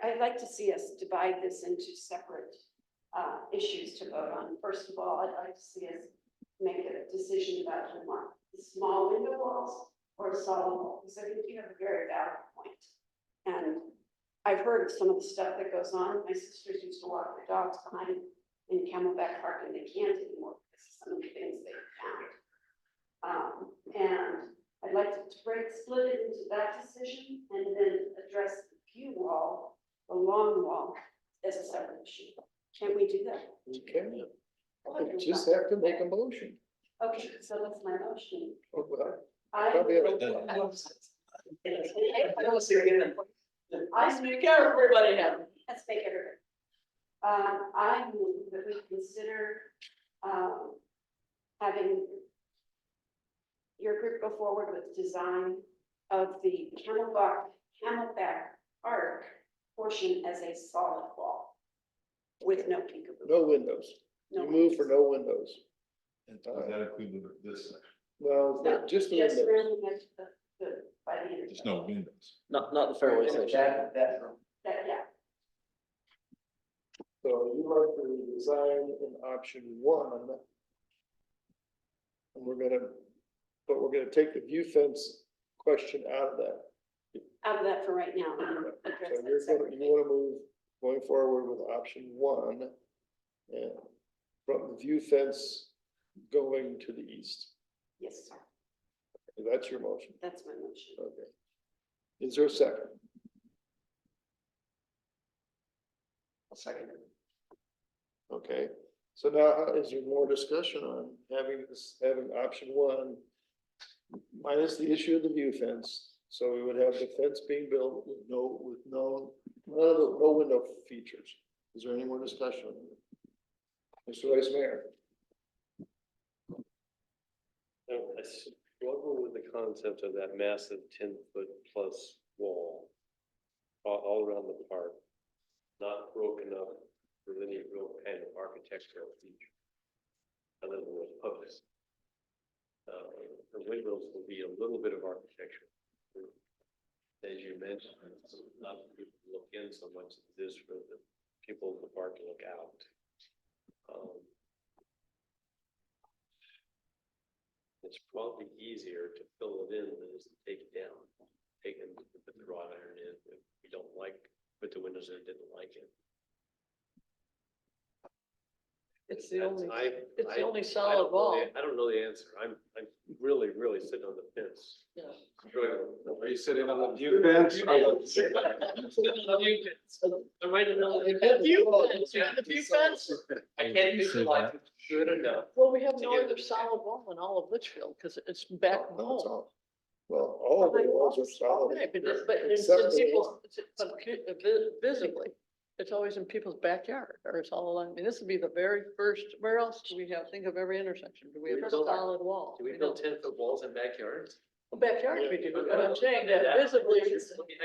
S5: I'd like to see us divide this into separate issues to vote on. First of all, I'd like to see us make a decision about do we want the small window walls or a solid wall, because I think you have a very valid point. And I've heard of some of the stuff that goes on. My sisters used to walk their dogs behind in Camelback Park and they can't anymore because of some of the things they found. And I'd like to split it into that decision and then address the view wall, the long wall, as a separate issue. Can we do that?
S1: we can. We just have to make a motion.
S5: Okay, so that's my motion.
S1: Oh, well,
S5: I
S1: probably
S7: I speak everybody happy.
S5: Let's make it. I move that we consider, having your group go forward with design of the Camelback Park portion as a solid wall with no peekaboo.
S1: No windows.
S5: No
S1: You move for no windows.
S16: And does that include this section?
S1: No,
S5: No,
S1: just the
S5: just
S1: windows.
S5: really next to by the intersection.
S16: There's no windows.
S3: Not the fairway section.
S5: That, yeah.
S1: So you like to design in option 1. And we're gonna take the view fence question out of that.
S5: Out of that for right now. and
S1: So
S5: address that
S1: you
S5: separately.
S1: wanna move going forward with option 1. And from the view fence going to the east.
S5: Yes, sir.
S1: That's your motion.
S5: That's my motion.
S1: Okay. Is there a second?
S6: A second.
S1: Okay, so now is there more discussion on having option 1 minus the issue of the view fence? So we would have the fence being built with no window features. Is there any more discussion? Mr. Vice Mayor?
S10: I struggle with the concept of that massive 10-foot plus wall all around the park, not broken up with any real kind of architectural feature. Other than what's published. The windows will be a little bit of architecture. As you mentioned, it's not for people to look in so much as it is for the people in the park to look out. It's probably easier to fill it in than it is to take it down. Take it, put the wrought iron in, if we don't put the windows in, didn't like it.
S7: It's the
S10: That's-
S7: only
S10: I
S7: solid
S10: don't know
S7: wall.
S10: I don't know the answer. I'm really sitting on the fence.
S7: Yeah.
S9: Are you sitting on the view fence?
S7: I'm right in the view fence, you're in the view fence.
S10: I can't visualize it good enough.
S7: Well, we have no other solid wall in all of Litchfield because it's back
S1: No, it's
S7: home.
S1: all. Well, all of the walls are solid.
S7: Right, but it's
S1: Except
S7: in
S1: for-
S7: people's, visibly, it's always in people's backyard, or it's all along, I mean, this would be the very first, where else do we have, think of every intersection, do we have a solid wall?
S10: Do we build 10-foot walls in backyards?
S7: Well, backyard we do, but I'm saying that visibly,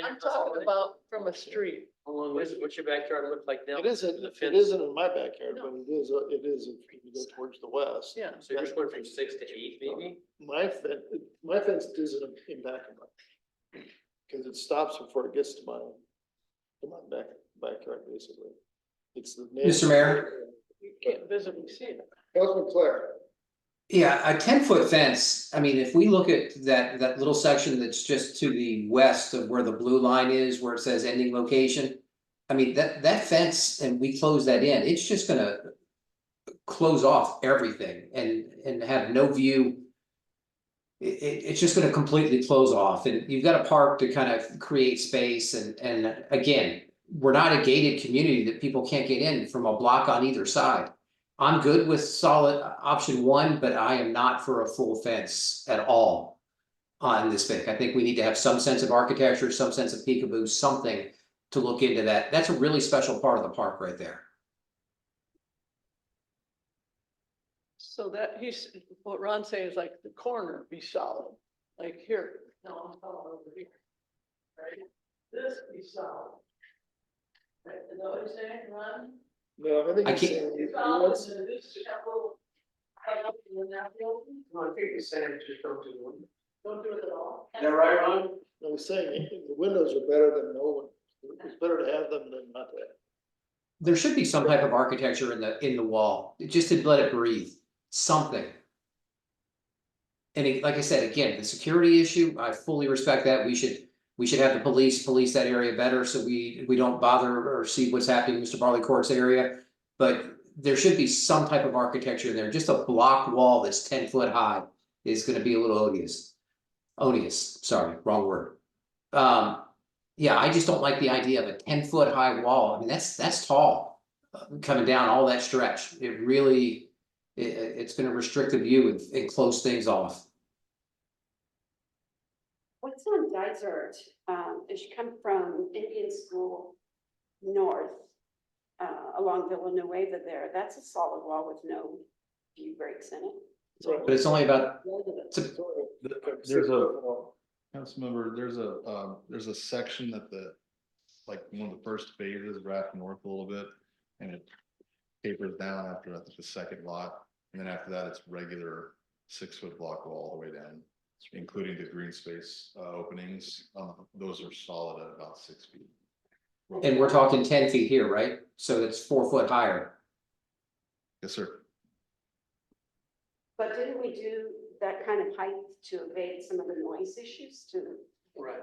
S7: I'm talking about from a street.
S10: What's your backyard look like now?
S1: It isn't in my backyard, but it is if you go towards the west.
S7: Yeah.
S10: So you're just going from 6 to 8 maybe?
S1: My fence isn't in back of mine. Cause it stops before it gets to my backyard, basically. It's the.
S8: Mr. Mayor?
S7: You can't visibly see it.
S1: Councilman Claire.
S8: Yeah, a 10-foot fence, I mean, if we look at that little section that's just to the west of where the blue line is, where it says ending location. I mean, that fence, and we close that in, it's just gonna close off everything and have no view. It's just gonna completely close off, and you've got a park to kind of create space, and again, we're not a gated community that people can't get in from a block on either side. I'm good with solid option one, but I am not for a full fence at all on this thing. I think we need to have some sense of architecture, some sense of peekaboo, something to look into that. That's a really special part of the park right there.
S7: So that what Ron's saying is like the corner be solid, like here, no, I'm talking over here. Right, this be solid. Right, is that what you're saying, Ron?
S1: No, I think.
S8: I
S1: he's
S8: can't-
S1: saying
S7: It's
S1: he
S7: solid,
S1: wants-
S7: and this should have a little. high up and then that building.
S6: No, I think he's saying just don't do one.
S7: Don't do it at all.
S6: Is that right, Ron?
S1: I was saying, the windows are better than no one. It's better to have them than not to have.
S8: There should be some type of architecture in the wall, just to let it breathe, something. And like I said, again, the security issue, I fully respect that. We should have the police that area better, so we don't bother or see what's happening in Mr. Barley Court's area. But there should be some type of architecture in there. Just a block wall that's 10 foot high is gonna be a little odious. Odious, sorry, wrong word. Yeah, I just don't like the idea of a 10 foot high wall. I mean, that's tall. Coming down all that stretch. It really, it's gonna restrict the view and close things off.
S5: What's on Dysart, as you come from Indian School north, along Villanueva there, that's a solid wall with no view breaks in it.
S8: But it's only about,
S16: There's a, Councilmember, there's a section that like one of the first phases wrapped north a little bit, and it tapers down after, I think, the second lot, and then after that, it's regular 6-foot block wall all the way down, including the green space openings. Those are solid at about 6 feet.
S8: and we're talking 10 feet here, right? So it's 4 foot higher.
S16: Yes, sir.
S5: But didn't we do that kind of height to evade some of the noise issues to?
S6: Right.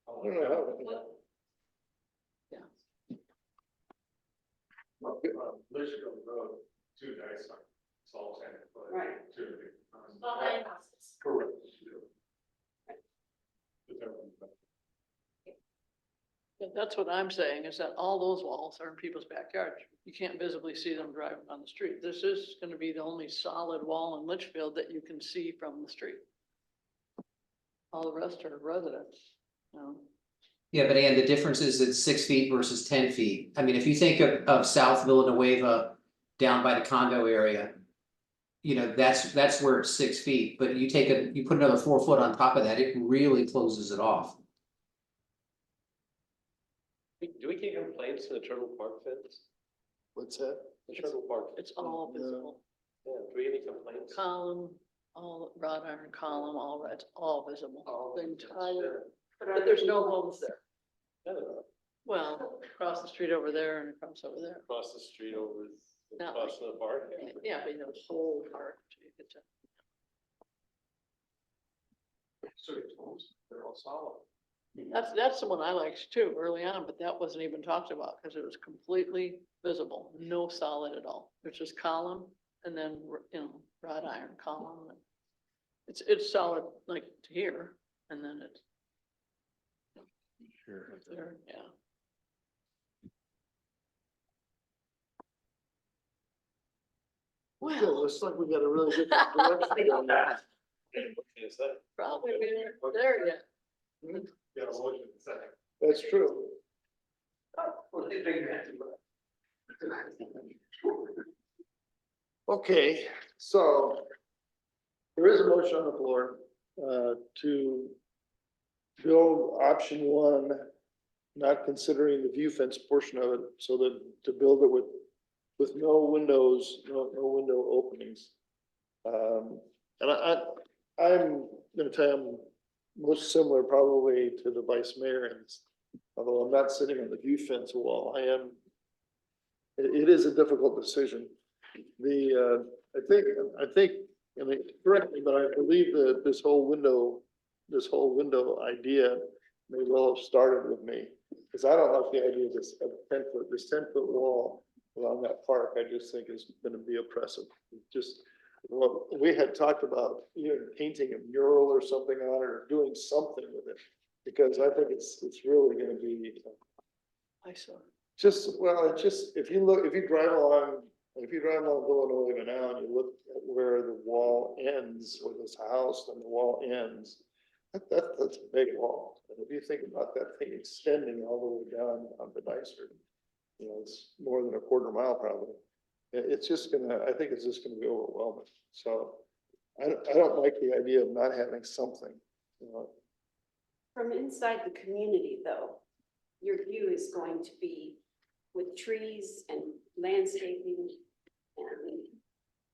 S1: I don't know how.
S19: Litchfield Road, 2 nice, it's all 10 foot.
S5: Right.
S19: Correct.
S7: That's what I'm saying, is that all those walls are in people's backyards. You can't visibly see them driving on the street. This is gonna be the only solid wall in Litchfield that you can see from the street. All the rest are residents, you know.
S8: Yeah, but Ann, the difference is it's 6 feet versus 10 feet. I mean, if you think of South Villanueva down by the condo area. You know, that's where it's 6 feet, but you put another 4 foot on top of that, it really closes it off.
S10: Do we get complaints to the Turtle Park fence?
S1: What's that?
S10: The Turtle Park.
S7: It's all visible.
S10: Yeah, do we get any complaints?
S7: Column, all wrought iron column, all that's all visible, the entire, but there's no homes there. Well, across the street over there and across over there.
S10: Across the street over,
S7: Not
S10: across from the park?
S7: Yeah, but you know, the whole park. So you get to-
S6: So it's almost, they're all solid.
S7: That's the one I liked too, early on, but that wasn't even talked about, because it was completely visible, no solid at all. It's just column and then, you know, wrought iron column. It's solid like to here, and then it's.
S16: Sure.
S7: There, yeah.
S1: Well, looks like we got a really good direction on that.
S10: Is that?
S7: Probably there yet.
S19: Yeah, a motion in a second.
S1: That's true. Okay, so there is a motion on the floor to build option one, not considering the view fence portion of it, so that to build it with no windows, no window openings. And I'm gonna tell you, I'm most similar probably to the vice mayor, and although I'm not sitting on the view fence wall, I am. It is a difficult decision. I think, I mean, correct me, but I believe that this whole window idea may well have started with me. Because I don't like the idea of this 10-foot wall along that park. I just think is gonna be oppressive. Just, well, we had talked about either painting a mural or something on it, or doing something with it. Because I think it's really gonna be.
S7: I saw.
S1: If you drive along Villanova now and you look at where the wall ends, where this house and the wall ends, that's a big wall. And if you think about that thing extending all the way down on the Nicer, it's more than a quarter mile probably. It's just gonna, I think it's just gonna be overwhelming. So I don't like the idea of not having something,
S5: From inside the community though, your view is going to be with trees and landscaping and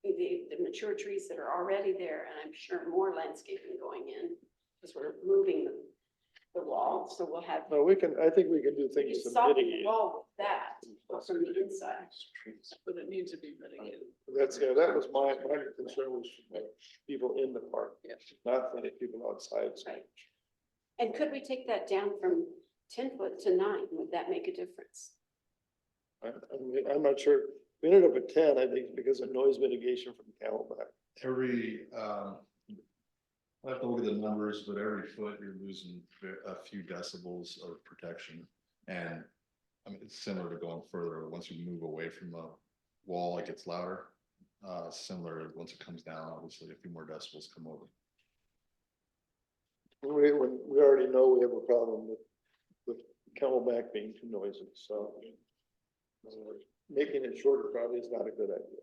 S5: the mature trees that are already there, and I'm sure more landscaping going in, because we're moving the wall, so we'll have.
S1: No, I think we can do
S5: We
S1: things
S5: can
S1: to
S5: soften the
S1: mitigate.
S5: wall with that, but from the inside.
S7: But it needs to be mitigated.
S1: That was my concern was people in the park,
S7: Yeah.
S1: not the people outside.
S5: Right. And could we take that down from 10 foot to 9? Would that make a difference?
S1: I'm not sure. We ended up at 10, I think, because of noise mitigation from Camelback.
S16: I have to look at the numbers, but every foot you're losing a few decibels of protection. And I mean, it's similar to going further. Once you move away from a wall, it gets louder. Similar, once it comes down, obviously a few more decibels come over.
S1: We already know we have a problem with Camelback being too noisy, so making it shorter probably is not a good idea.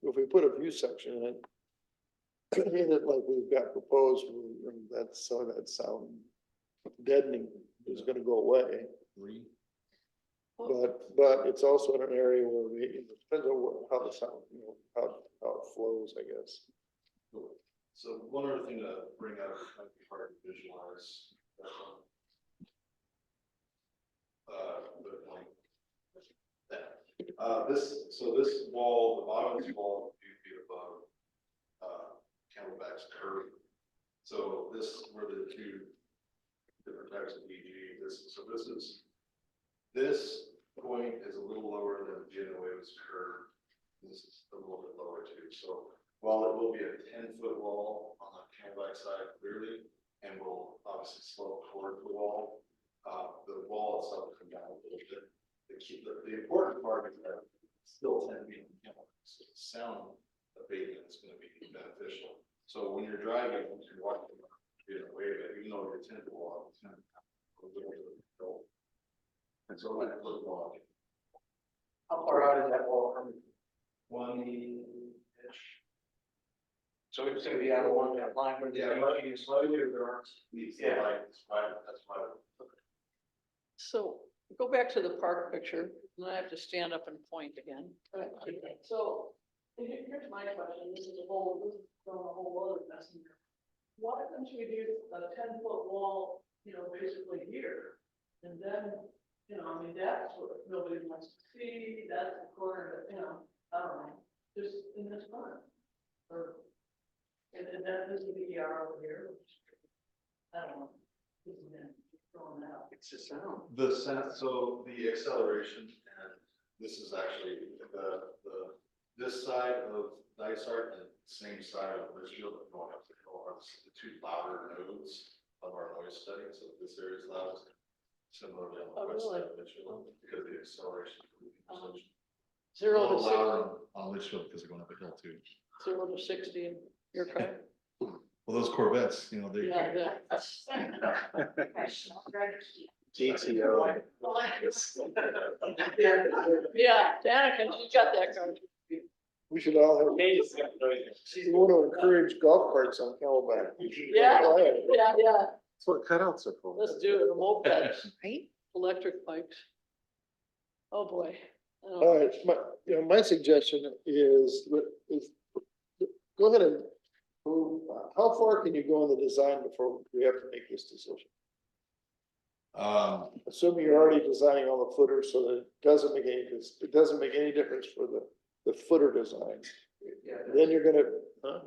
S1: If we put a view section in it like we've got proposed, that's some of that sound deadening is going to go away. But it's also in an area where it depends on how the sound, how it flows, I guess.
S16: So one other thing to bring up might be hard to visualize. This wall, the bottom of this wall, a few feet above Camelback's curve. So this were the two different types of EG. This point is a little lower than Genoave's curve. This is a little bit lower too. So while it will be a 10-foot wall on the Camelback side clearly, and will obviously slope toward the wall itself will come down a little bit. The important part is that it's still 10 feet from Camelback, so the sound abatement is going to be beneficial. So when you're driving, once you're walking, you're away, but even though you're 10 foot wall, it's not a little bit of a hill. And so when I look along,
S6: How far out is that wall from?
S16: 20-ish.
S6: So it's gonna be out along that line where the.
S16: Yeah, slightly or there aren't needs the light, that's why.
S7: So go back to the park picture, and I have to stand up and point again. So here's my question, this is a whole other mess in here. Why couldn't we do a 10-foot wall, basically here? And then, I mean, that's what nobody wants to see, that's the corner that, I don't know, just in this corner. And then that is the ER over here, which, I don't know, isn't throwing out.
S6: It's the sound.
S16: The sense, so the acceleration, and this is actually this side of Dysart and same side of Litchfield going up the hill are the two louder nodes of our noise study. So this area is loud, similarly on the west side of Litchfield because of the acceleration.
S7: 0 to 60.
S16: Louder on Litchfield because they're going up a hill too.
S7: 0 to 60 in your car.
S16: Well, those Corvettes, you know, they.
S7: Yeah, yeah.
S9: GTO.
S7: Yeah, Danica, you got that car.
S1: We should all have, we want to encourage golf carts on Camelback.
S7: Yeah, yeah.
S9: That's what cutouts are for.
S7: Let's do it, the mopeds,
S5: Right?
S7: electric bikes. Oh, boy.
S1: All right, my suggestion is, go ahead and, how far can you go in the design before we have to make this decision? Assuming you're already designing all the footers, so that it doesn't make any difference for the footer design.
S6: Yeah.
S1: Then you're gonna,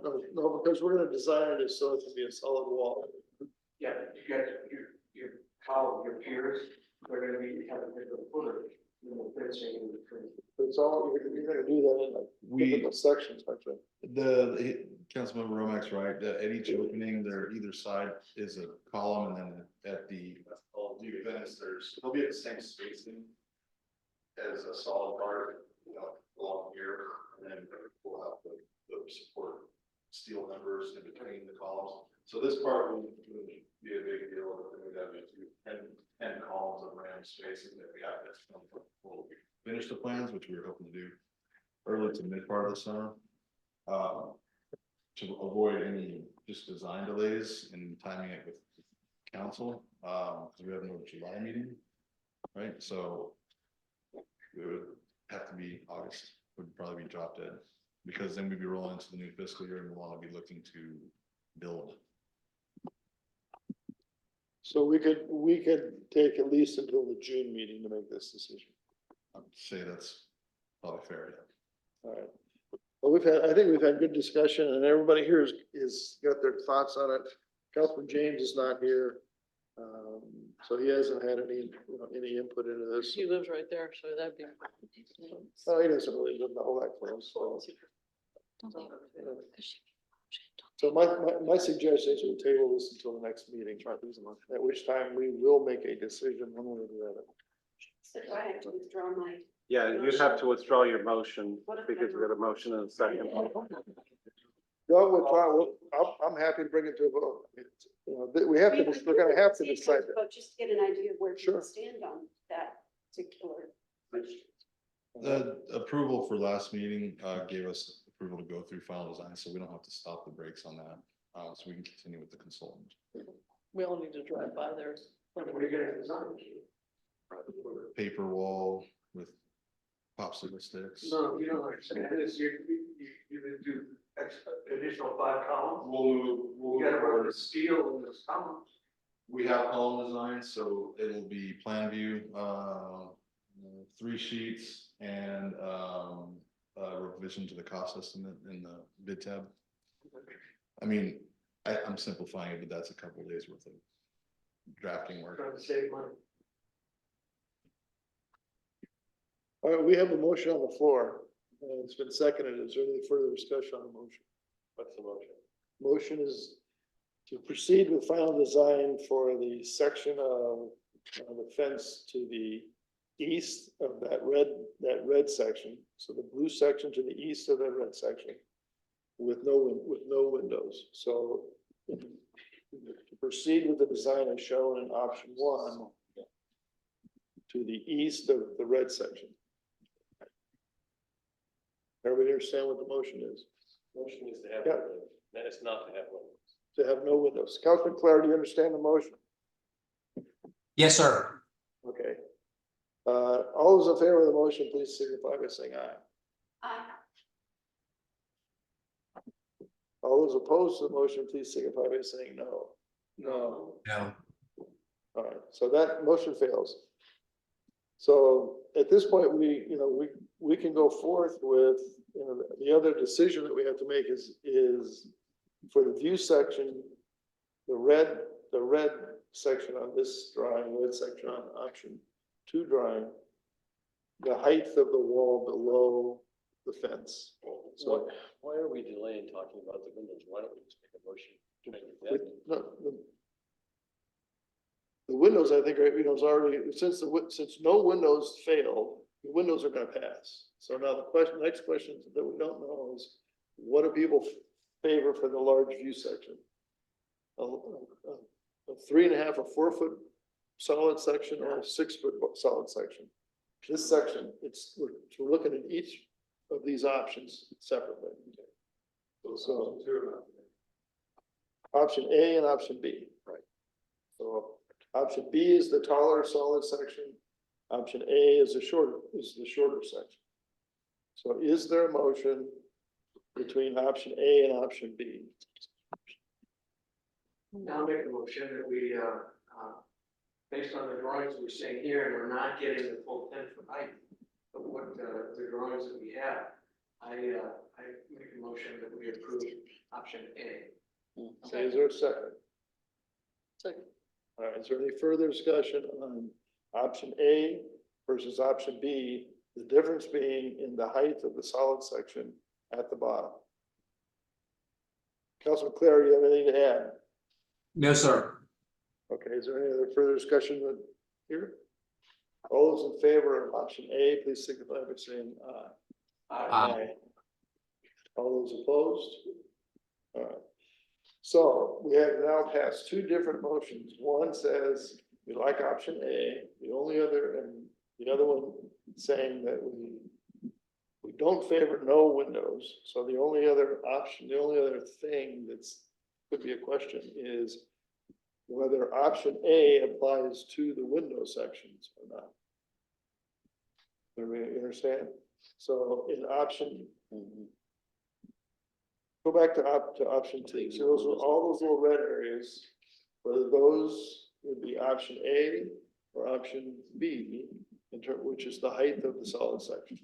S1: no, because we're gonna design it so it can be a solid wall.
S6: Yeah, you got your column, your piers, they're gonna be having a different footer, you know, fencing in between.
S1: It's all, you're gonna do that in like typical sections, aren't you?
S16: The Councilmember Romack's right, at each opening, there either side is a column, and then at the events, there'll be at the same spacing as a solid part, you know, along here, and then we'll have the support steel members in between the columns. So this part wouldn't be a big deal, but then we'd have 10 columns of RAM spacing that we have to finish the plans, which we were hoping to do early to mid part of the summer. To avoid any just design delays and timing it with council, because we have no July meeting, right? So it would have to be August, would probably be drop dead, because then we'd be rolling into the new fiscal year and we'll want to be looking to build.
S1: So we could take at least until the June meeting to make this decision.
S16: I'd say that's probably fair.
S1: All right. Well, I think we've had good discussion, and everybody here is got their thoughts on it. Councilman James is not here. So he hasn't had any input into this.
S7: He lives right there, so that'd be.
S1: Oh, he doesn't really live all that close, so. So my suggestion is we table this until the next meeting, at which time we will make a decision one way or the other.
S5: So do I have to withdraw my?
S9: Yeah, you'd have to withdraw your motion because we got a motion and a second.
S1: Well, I'm happy to bring it to a vote. You know, we're gonna have to decide that.
S5: But just to get an idea of where
S1: Sure.
S5: you stand on that particular question.
S16: The approval for last meeting gave us approval to go through final design, so we don't have to stop the brakes on that. So we can continue with the consultant.
S7: We all need to drive by there.
S6: What are you gonna design?
S16: Paper wall with popsicle sticks.
S6: No, you don't understand, is you would do additional 5 columns,
S16: We'll
S6: you gotta run the steel in those columns.
S16: We have column design, so it will be plan view, 3 sheets and a revision to the cost estimate in the bid tab. I mean, I'm simplifying it, but that's a couple of days worth of drafting work.
S6: Trying to save money.
S1: All right, we have a motion on the floor, and it's been seconded. Is there any further discussion on the motion?
S10: What's the motion?
S1: Motion is to proceed with final design for the section of the fence to the east of that red section. So the blue section to the east of that red section with no windows. So to proceed with the design as shown in option 1 to the east of the red section. Everybody understand what the motion is?
S10: Motion is to have,
S1: Yeah.
S10: that is not to have one.
S1: To have no windows. Councilman Clare, do you understand the motion?
S8: Yes, sir.
S1: Okay. All those in favor of the motion, please signify by saying aye.
S5: Aye.
S1: All those opposed to the motion, please signify by saying no. No.
S8: No.
S1: All right, so that motion fails. So at this point, we can go forth with, the other decision that we have to make is for the view section, the red section on this drawing, red section on option 2 drawing, the height of the wall below the fence. So
S10: Why are we delaying talking about the windows? Why don't we just make a motion to make it
S1: But,
S10: that?
S1: no, the windows, I think, is already, since no windows failed, the windows are gonna pass. So now the next question that we don't know is, what do people favor for the large view section? A 3.5 or 4 foot solid section or a 6 foot solid section? This section, we're looking at each of these options separately. So option A and option B. Right. So option B is the taller solid section. Option A is the shorter section. So is there a motion between option A and option B?
S6: I'll make a motion that we, based on the drawings we're seeing here, and we're not getting the full 10-foot height of what the drawings that we have. I make a motion that we approve option A.
S1: Okay, is there a second?
S7: Second.
S1: All right, is there any further discussion on option A versus option B? The difference being in the height of the solid section at the bottom. Councilman Claire, do you have anything to add?
S8: No, sir.
S1: Okay, is there any other further discussion here? All those in favor of option A, please signify by saying aye.
S8: Aye.
S1: All those opposed? All right. So we have now passed two different motions. One says we like option A, the other one saying that we don't favor no windows. So the only other option, the only other thing that's could be a question is whether option A applies to the window sections or not. Everybody understand? So in option, go back to option two. So those are all those little red areas, whether those would be option A or option B, which is the height of the solid section.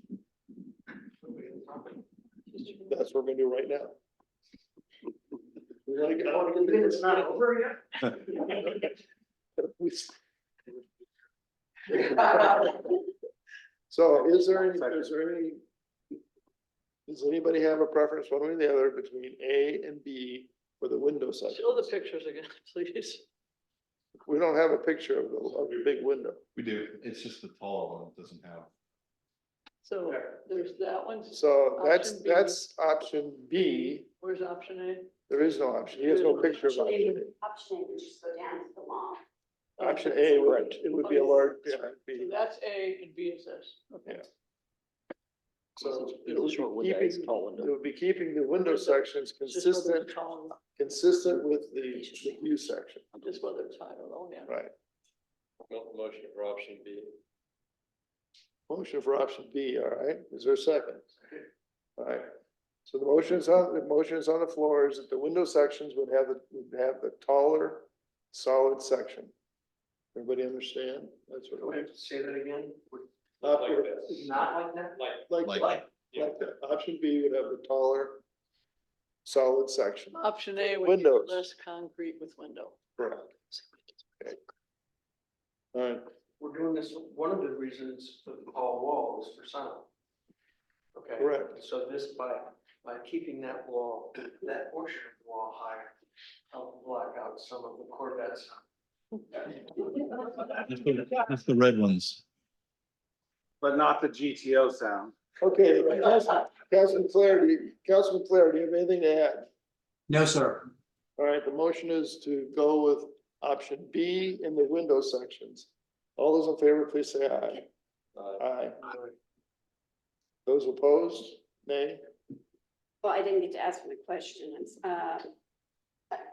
S1: That's what we're gonna do right now.
S6: It's not over yet?
S1: So does anybody have a preference one way or the other between A and B for the window section?
S7: Show the pictures again, please.
S1: We don't have a picture of the big window.
S16: We do, it's just the taller one, it doesn't have.
S7: So there's that one.
S1: So
S7: Option B.
S1: that's option B.
S7: Where's option A?
S1: There is no option. He has no picture of option A.
S5: Option A would just go down to the lawn.
S1: Option A would be a large, yeah,
S7: So
S1: B.
S7: that's A and B is this. Okay.
S1: Yeah. So
S3: It's
S1: it
S3: a
S1: would
S3: short
S1: be
S3: window, it's a tall window.
S1: it would be keeping the window sections
S7: Just whether
S1: consistent,
S7: it's tall or not,
S1: consistent with the view section,
S7: just whether it's high or low, yeah.
S1: right?
S10: Motion for option B.
S1: Motion for option B, all right, is there a second? All right, so the motion is on the floor is that the window sections would have the taller solid section. Everybody understand? That's what
S6: Do we
S1: it
S6: have to say that again?
S1: Not
S6: Not like that?
S1: like that. Option B would have the taller solid section.
S7: Option A would be
S1: Windows.
S7: less concrete with window.
S1: Correct. Okay. All right,
S6: We're doing this, one of the reasons for the tall wall is for sound. Okay.
S1: Correct.
S6: So this, by keeping that wall, that portion of the wall higher, help block out some of the Corvette sound.
S16: That's the red ones.
S9: But not the GTO sound.
S1: okay, Councilman Claire, do you have anything to add?
S8: No, sir.
S1: All right, the motion is to go with option B in the window sections. All those in favor, please say aye. Aye. Those opposed, nay?
S5: Well, I didn't get to ask my question.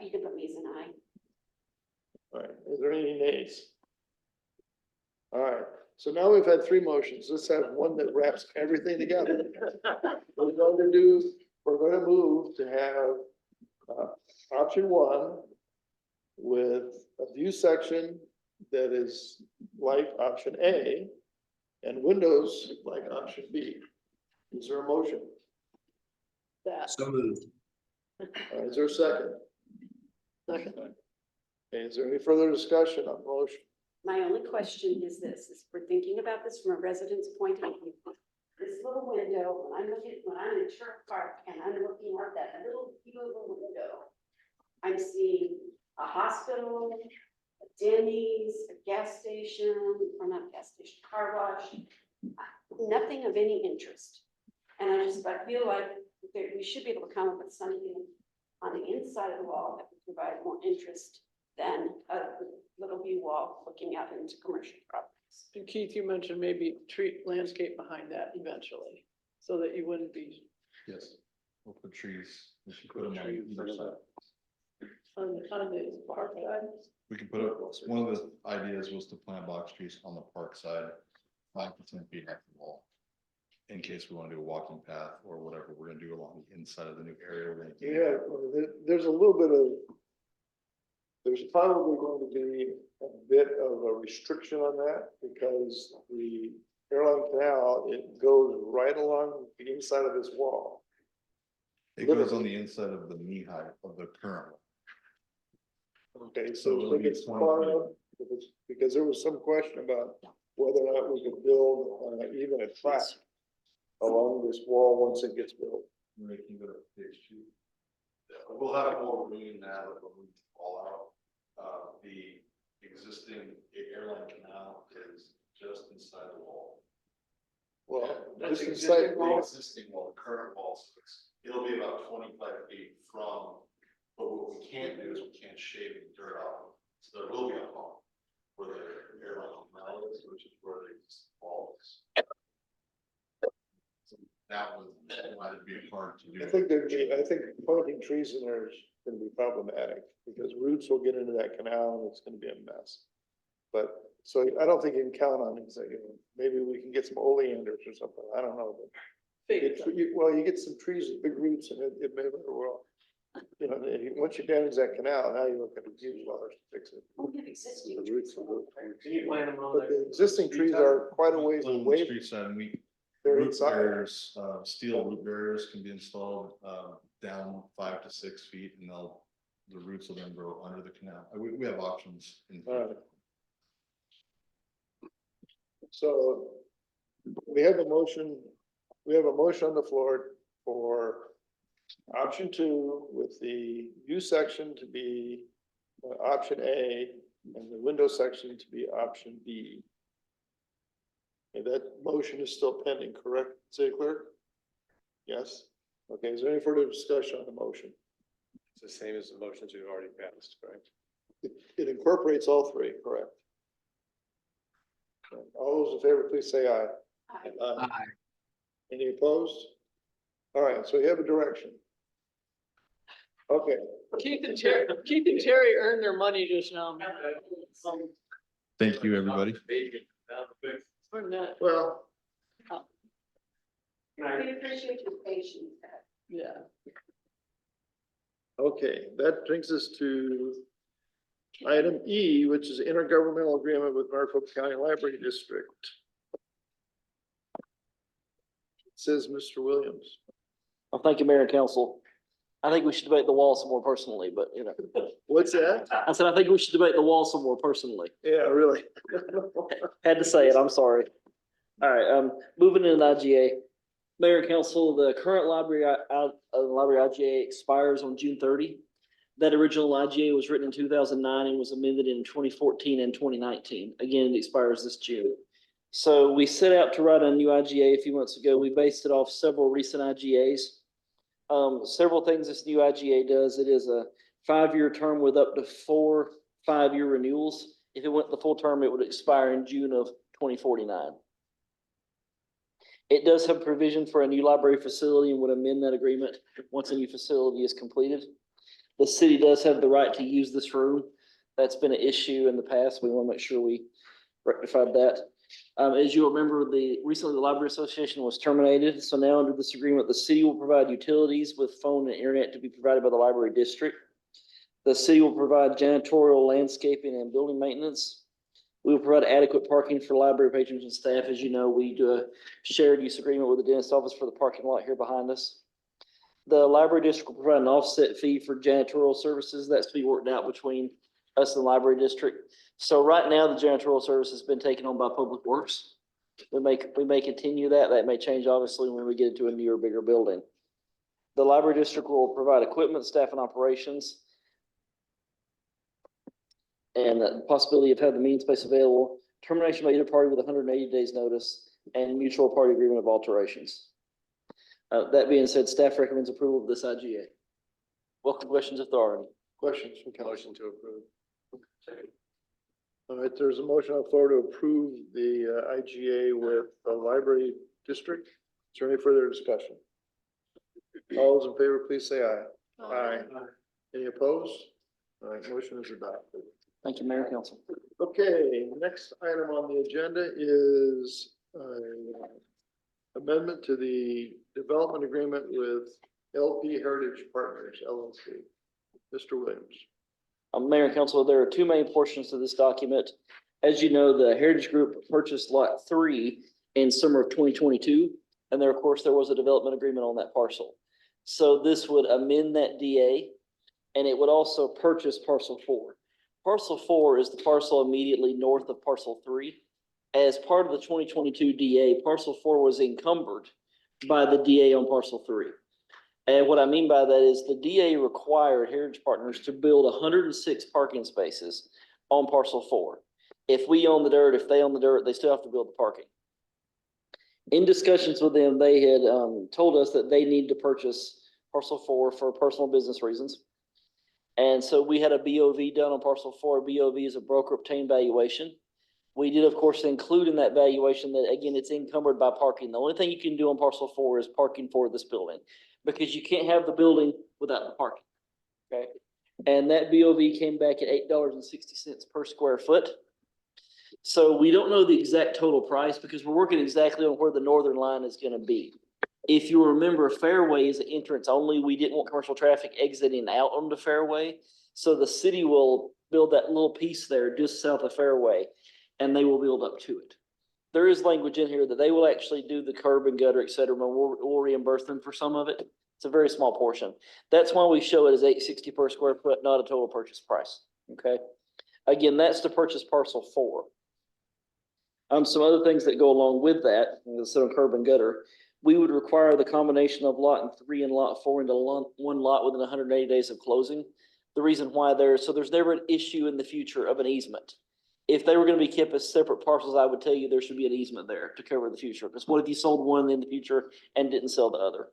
S5: You can put me as an aye.
S1: All right, is there any nays? All right, so now we've had three motions. Let's have one that wraps everything together. We're going to move to have option one with a view section that is like option A and windows like option B. Is there a motion?
S7: That.
S8: So moved.
S1: Is there a second?
S7: Second.
S1: Okay, is there any further discussion on the motion?
S5: My only question is this, is we're thinking about this from a resident's point of view. This little window, when I'm in Turf Park and I'm looking out that little window, I'm seeing a hospital, a Denny's, a gas station, or not gas station, car wash, nothing of any interest. And I feel like we should be able to come up with something on the inside of the wall that would provide more interest than a little view wall looking out into commercial properties.
S7: And Keith, you mentioned maybe tree landscape behind that eventually, so that you wouldn't be
S16: Yes, we'll put trees, we should put them on either side.
S7: on the park side.
S16: We can put up, one of the ideas was to plant box trees on the park side, 5 to 10 feet off the wall. In case we want to do a walking path or whatever we're gonna do along the inside of the new area. we're gonna do.
S1: Yeah, there's a little bit of, there's probably going to be a bit of a restriction on that because the airline canal, it goes right along the inside of this wall.
S16: It goes on the inside of the knee height of the current one.
S1: Okay,
S16: So
S1: so
S16: it'll
S1: if
S16: be
S1: it's
S16: 20
S1: far
S16: feet.
S1: enough, because there was some question about whether or not we could build even a track along this wall once it gets built.
S16: Making it a page 2. We'll have more room now that we'll move all out. The existing airline canal is just inside the wall.
S1: Well,
S16: That's
S1: this
S16: existing
S1: inside
S16: wall,
S1: the,
S16: existing wall, the current wall, so it'll be about 25 feet from, but what we can't do is we can't shave the dirt off. So there will be a hump where the airline canal is, which is where the existing wall is. So that might be hard to do.
S1: I think planting trees in there is gonna be problematic because roots will get into that canal and it's gonna be a mess. But, so I don't think you can count on it, you know, maybe we can get some oleanders or something, I don't know, but. Well, you get some trees with big roots and it may very well, you know, once you damage that canal, now you look at the huge dollars to fix it.
S5: We have existing
S1: The roots are good.
S6: Can you plant them on
S1: But the existing trees are quite a ways
S16: On the
S1: away.
S16: street side, and we,
S1: They're
S16: root
S1: inside.
S16: barriers, steel root barriers can be installed, down 5 to 6 feet and the roots will then grow under the canal. We have options.
S1: All right. So we have a motion on the floor for option 2 with the view section to be option A and the window section to be option B. Okay, that motion is still pending, correct, City Clerk? Yes. Okay, is there any further discussion on the motion?
S10: It's the same as the motions we've already passed, correct?
S1: It incorporates all 3, correct? Okay, all those in favor, please say aye. Aye. Any opposed? All right, so you have a direction. Okay.
S7: Keith and Terry earned their money just now.
S16: Thank you, everybody.
S7: Or not,
S1: Well,
S5: We appreciate your patience.
S7: yeah.
S1: okay, that brings us to item E, which is intergovernmental agreement with Maricopa County Library District. Says Mr. Williams.
S3: Well, thank you, Mayor and Council. I think we should debate the wall some more personally, but you know.
S1: What's that?
S3: I said, I think we should debate the wall some more personally.
S1: Yeah, really.
S3: Had to say it, I'm sorry. All right, moving into the IGA. Mayor and Council, the current library IGA expires on June 30. That original IGA was written in 2009 and was amended in 2014 and 2019. Again, it expires this June. So we set out to write a new IGA a few months ago. We based it off several recent IGAs. Several things this new IGA does. It is a 5-year term with up to 4 5-year renewals. If it went the full term, it would expire in June of 2049. It does have provision for a new library facility and would amend that agreement once a new facility is completed. The city does have the right to use this room. That's been an issue in the past. We want to make sure we rectified that. As you remember, recently the Library Association was terminated. So now under this agreement, the city will provide utilities with phone and internet to be provided by the library district. The city will provide janitorial, landscaping, and building maintenance. We will provide adequate parking for library patrons and staff. As you know, we do a shared use agreement with the dentist office for the parking lot here behind us. The library district will provide an offset fee for janitorial services. That's to be worked out between us and the library district. So right now, the janitorial service has been taken on by Public Works. We may continue that. That may change obviously when we get into a newer, bigger building. The library district will provide equipment, staff, and operations. And the possibility of having the meeting space available. Termination by either party with 180 days notice and mutual party agreement of alterations. That being said, staff recommends approval of this IGA. Welcome questions if there are any.
S1: Questions from council?
S2: Motion to approve.
S1: All right, there's a motion on the floor to approve the IGA with the library district. Is there any further discussion? All those in favor, please say aye. Aye. Any opposed? All right, motion is adopted.
S3: Thank you, Mayor and Council.
S1: Okay, next item on the agenda is amendment to the development agreement with LP Heritage Partners LLC. Mr. Williams.
S3: Mayor and Council, there are two main portions to this document. As you know, the Heritage Group purchased Lot 3 in summer of 2022. And there, of course, there was a development agreement on that parcel. So this would amend that DA, and it would also purchase parcel 4. Parcel 4 is the parcel immediately north of parcel 3. As part of the 2022 DA, parcel 4 was encumbered by the DA on parcel 3. And what I mean by that is the DA required Heritage Partners to build 106 parking spaces on parcel 4. If we own the dirt, if they own the dirt, they still have to build the parking. In discussions with them, they had told us that they need to purchase parcel 4 for personal business reasons. And so we had a BOV done on parcel 4. BOV is a broker obtained valuation. We did, of course, include in that valuation that, again, it's encumbered by parking. The only thing you can do on parcel 4 is parking for this building, because you can't have the building without the parking, okay? And that BOV came back at $8.60 per square foot. So we don't know the exact total price because we're working exactly on where the northern line is gonna be. If you remember, Fairway is an entrance only. We didn't want commercial traffic exiting out on the Fairway. So the city will build that little piece there just south of Fairway, and they will build up to it. There is language in here that they will actually do the curb and gutter, et cetera, but we'll reimburse them for some of it. It's a very small portion. That's why we show it as $8.60 per square foot, not a total purchase price, okay? Again, that's to purchase parcel 4. Some other things that go along with that, instead of curb and gutter, we would require the combination of lot 3 and lot 4 into one lot within 180 days of closing. The reason why there's never an issue in the future of an easement. If they were going to be kept as separate parcels, I would tell you there should be an easement there to cover the future. Because what if you sold one in the future and didn't sell the other?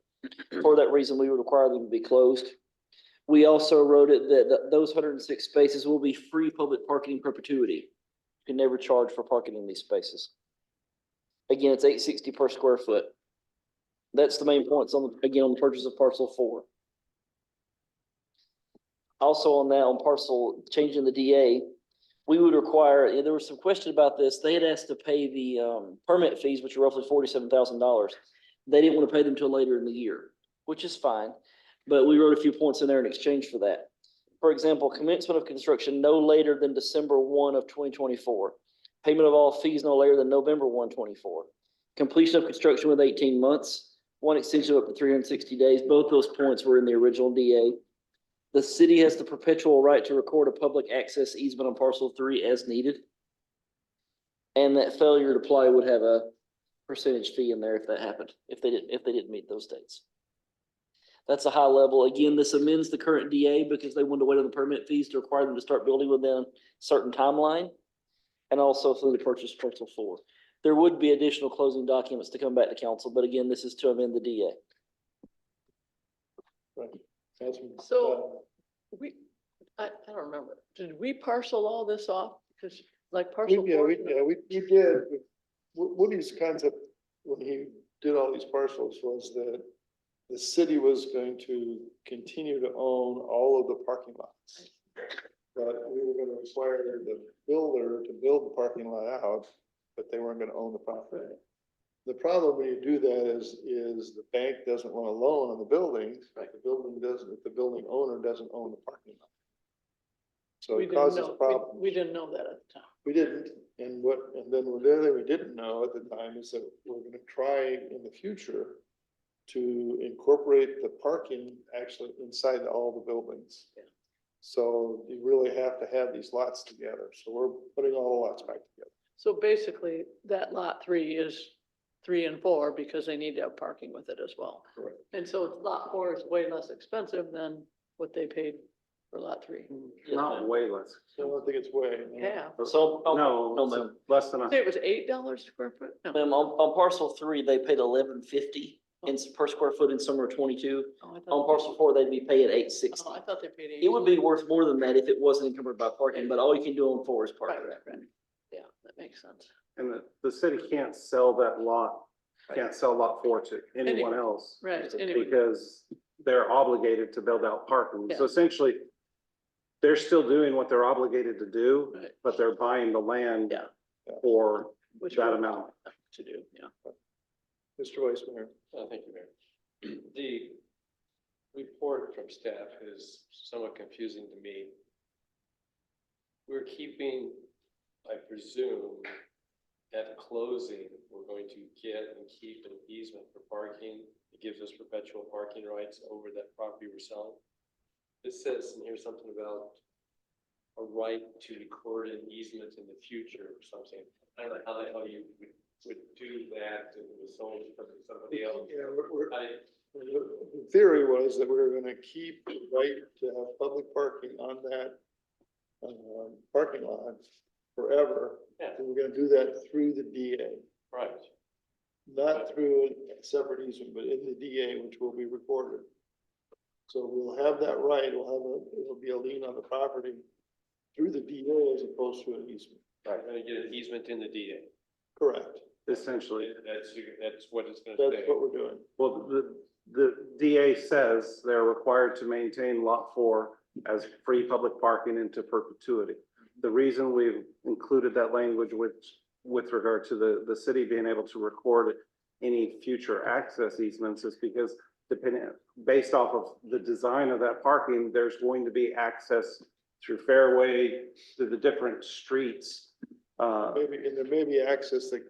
S3: For that reason, we would require them to be closed. We also wrote it that those 106 spaces will be free public parking in perpetuity. You can never charge for parking in these spaces. Again, it's $8.60 per square foot. That's the main points on the purchase of parcel 4. Also on that, on parcel, changing the DA, we would require, there was some question about this. They had asked to pay the permit fees, which are roughly $47,000. They didn't want to pay them till later in the year, which is fine. But we wrote a few points in there in exchange for that. For example, commencement of construction no later than December 1 of 2024. Payment of all fees no later than November 1, 2024. Completion of construction with 18 months. One extension of up to 360 days. Both those points were in the original DA. The city has the perpetual right to record a public access easement on parcel 3 as needed. And that failure to apply would have a percentage fee in there if that happened, if they didn't meet those dates. That's a high level. Again, this amends the current DA because they wanted to wait on the permit fees to require them to start building within a certain timeline. And also through the purchase parcel 4. There would be additional closing documents to come back to council, but again, this is to amend the DA.
S7: So I don't remember. Did we parcel all this off? Because like parcel 4.
S1: We did. Woody's concept when he did all these parcels was that the city was going to continue to own all of the parking lots. But we were going to require the builder to build the parking lot out, but they weren't going to own the property. The problem when you do that is the bank doesn't want to loan on the building. Right. The building doesn't, if the building owner doesn't own the parking lot. So it causes problems.
S7: We didn't know that at the time.
S1: We didn't. And then the other thing we didn't know at the time is that we're going to try in the future to incorporate the parking actually inside all the buildings. Yeah. So you really have to have these lots together. So we're putting all the lots back together.
S7: So basically that lot 3 is 3 and 4 because they need to have parking with it as well.
S1: Correct.
S7: And so lot 4 is way less expensive than what they paid for lot 3.
S9: Not way less.
S1: So I don't think it's way.
S7: Yeah.
S3: So
S9: No, less than
S7: Say it was $8 a square foot? No.
S3: on parcel 3, they paid $11.50 and per square foot in summer 22.
S7: Oh, I
S3: On
S7: thought-
S3: parcel 4, they'd be paying $860.
S7: Oh, I thought they paid.
S3: It would be worth more than that if it wasn't encumbered by parking, but all you can do on 4 is park.
S7: Right, right, right. Yeah, that makes sense.
S9: And the city can't sell that lot, can't sell lot 4 to anyone else.
S7: Right, anyway.
S9: Because they're obligated to build out parking. So
S7: Yeah.
S9: essentially, they're still doing what they're obligated to do,
S7: Right.
S9: but they're buying the land
S7: Yeah.
S9: for
S7: Which
S9: that
S7: we're
S9: amount.
S7: To do, yeah.
S1: Mr. Vice Mayor.
S10: Thank you, Mayor. The report from staff is somewhat confusing to me. We're keeping, I presume, at closing, we're going to get and keep an easement for parking. It gives us perpetual parking rights over that property we're selling. This says in here something about a right to record an easement in the future or something. I don't know how the hell you would do that if it was sold to somebody else.
S1: Yeah,
S10: I-
S1: the theory was that we were gonna keep the right to have public parking on that parking lot forever.
S10: Yeah.
S1: And we're gonna do that through the DA,
S10: Right.
S1: not through a separate easement, but in the DA, which will be recorded. So we'll have that right, it'll be a lien on the property through the DA as opposed to an easement.
S10: Right, we're gonna get an easement in the DA.
S1: Correct.
S9: Essentially.
S10: That's what it's gonna
S1: That's
S10: say.
S1: what we're doing.
S9: Well, the DA says they're required to maintain lot 4 as free public parking into perpetuity. The reason we've included that language with regard to the city being able to record any future access easements is because based off of the design of that parking, there's going to be access through Fairway to the different streets.
S1: And there may be access that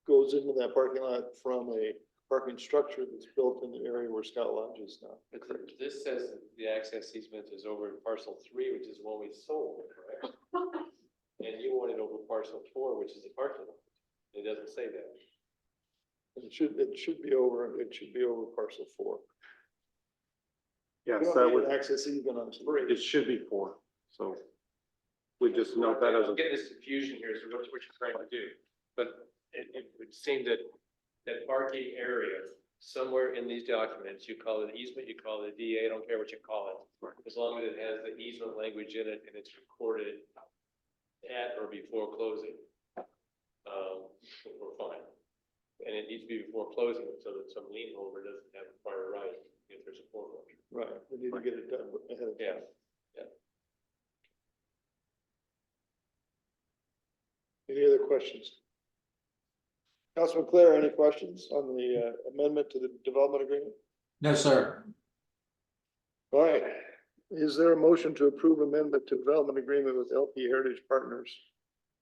S1: goes into that parking lot from a parking structure that's built in the area where Scott Lodge is now.
S10: But this says that the access easement is over in parcel 3, which is the one we sold, correct? And you want it over parcel 4, which is the parking lot. It doesn't say that.
S1: It should be over parcel 4.
S9: Yes,
S1: We
S9: that
S1: don't need
S9: would,
S1: an access even on 3.
S9: it should be 4, so we just note that as
S10: I'm
S9: a.
S10: getting this confusion here, so what you're trying to do, but it would seem that that parking area, somewhere in these documents, you call it easement, you call it DA, I don't care what you call it. As long as it has the easement language in it and it's recorded at or before closing, we're fine. And it needs to be before closing so that some lien holder doesn't have a prior right if there's a foreclosure.
S1: Right, we need to get it done ahead of time.
S10: Yeah.
S1: Any other questions? Councilman Clare, any questions on the amendment to the development agreement?
S8: No, sir.
S1: All right, is there a motion to approve amendment to development agreement with LP Heritage Partners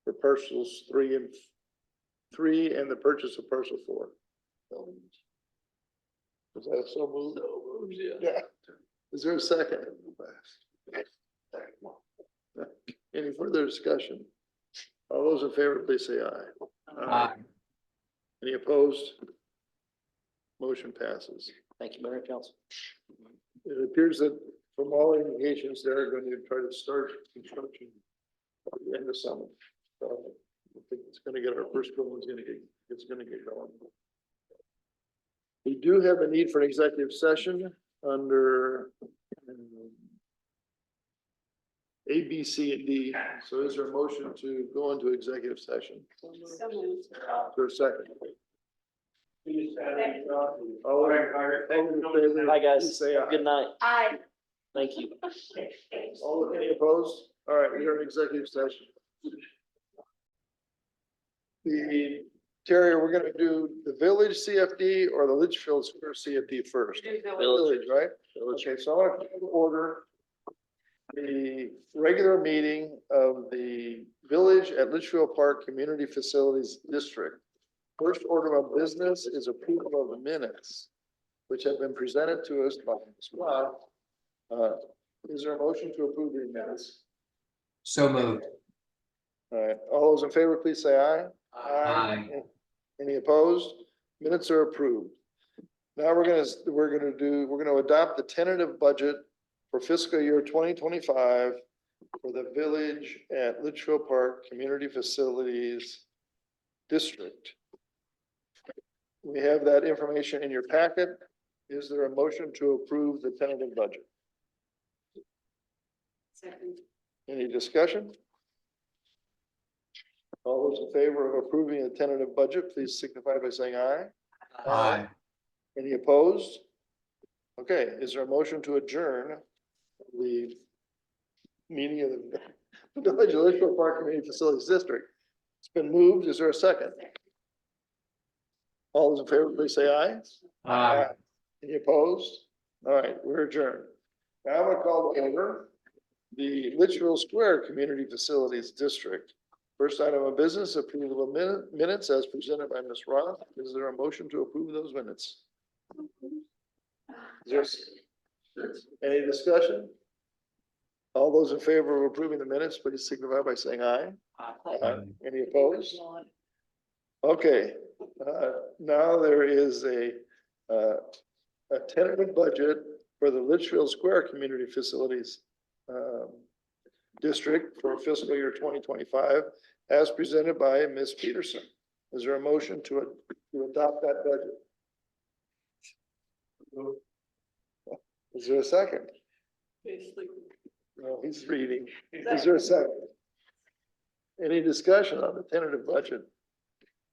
S1: for parcels 3 and the purchase of parcel 4? Is that so moved? Yeah. Is there a second? Any further discussion? All those in favor, please say aye.
S8: Aye.
S1: Any opposed? Motion passes.
S3: Thank you, Mayor and Council.
S1: It appears that from all indications, they're going to try to start construction by the end of summer. So I think it's gonna get, our first one is gonna get going. We do have a need for an executive session under A, B, C, and D. So is there a motion to go into executive session? For a second.
S3: Bye, guys.
S1: Say aye.
S3: Good night.
S11: Aye.
S3: Thank you.
S1: All, any opposed? All right, we are in executive session. Terry, we're gonna do the village CFD or the Litchfield Square CFD first? Village, right? Okay, so I want to call to order the regular meeting of the Village at Litchfield Park Community Facilities District. First order of business is approval of the minutes, which have been presented to us by Ms. Roth. Is there a motion to approve the minutes?
S8: So moved.
S1: All right, all those in favor, please say aye.
S8: Aye.
S1: Any opposed? Minutes are approved. Now we're gonna adopt the tentative budget for fiscal year 2025 for the Village at Litchfield Park Community Facilities District. We have that information in your packet. Is there a motion to approve the tentative budget?
S5: Second.
S1: Any discussion? All those in favor of approving the tentative budget, please signify by saying aye.
S8: Aye.
S1: Any opposed? Okay, is there a motion to adjourn the meeting of the Village of Litchfield Park Community Facilities District? It's been moved. Is there a second? All those in favor, please say aye.
S8: Aye.
S1: Any opposed? All right, we're adjourned. Now I'm gonna call to order the Litchfield Square Community Facilities District. First item of business, approval of minutes as presented by Ms. Roth. Is there a motion to approve those minutes? Is there any discussion? All those in favor of approving the minutes, please signify by saying aye. Aye. Any opposed? Okay, now there is a tentative budget for the Litchfield Square Community Facilities District for fiscal year 2025, as presented by Ms. Peterson. Is there a motion to adopt that budget? Is there a second? No, he's reading. Is there a second? Any discussion on the tentative budget?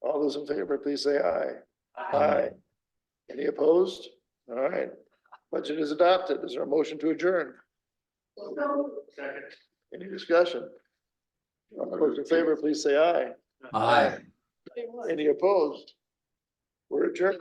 S1: All those in favor, please say aye. Aye. Any opposed? All right. Budget is adopted. Is there a motion to adjourn?
S6: Second.
S1: Any discussion? All those in favor, please say aye.
S8: Aye.
S1: Any opposed? We're adjourned.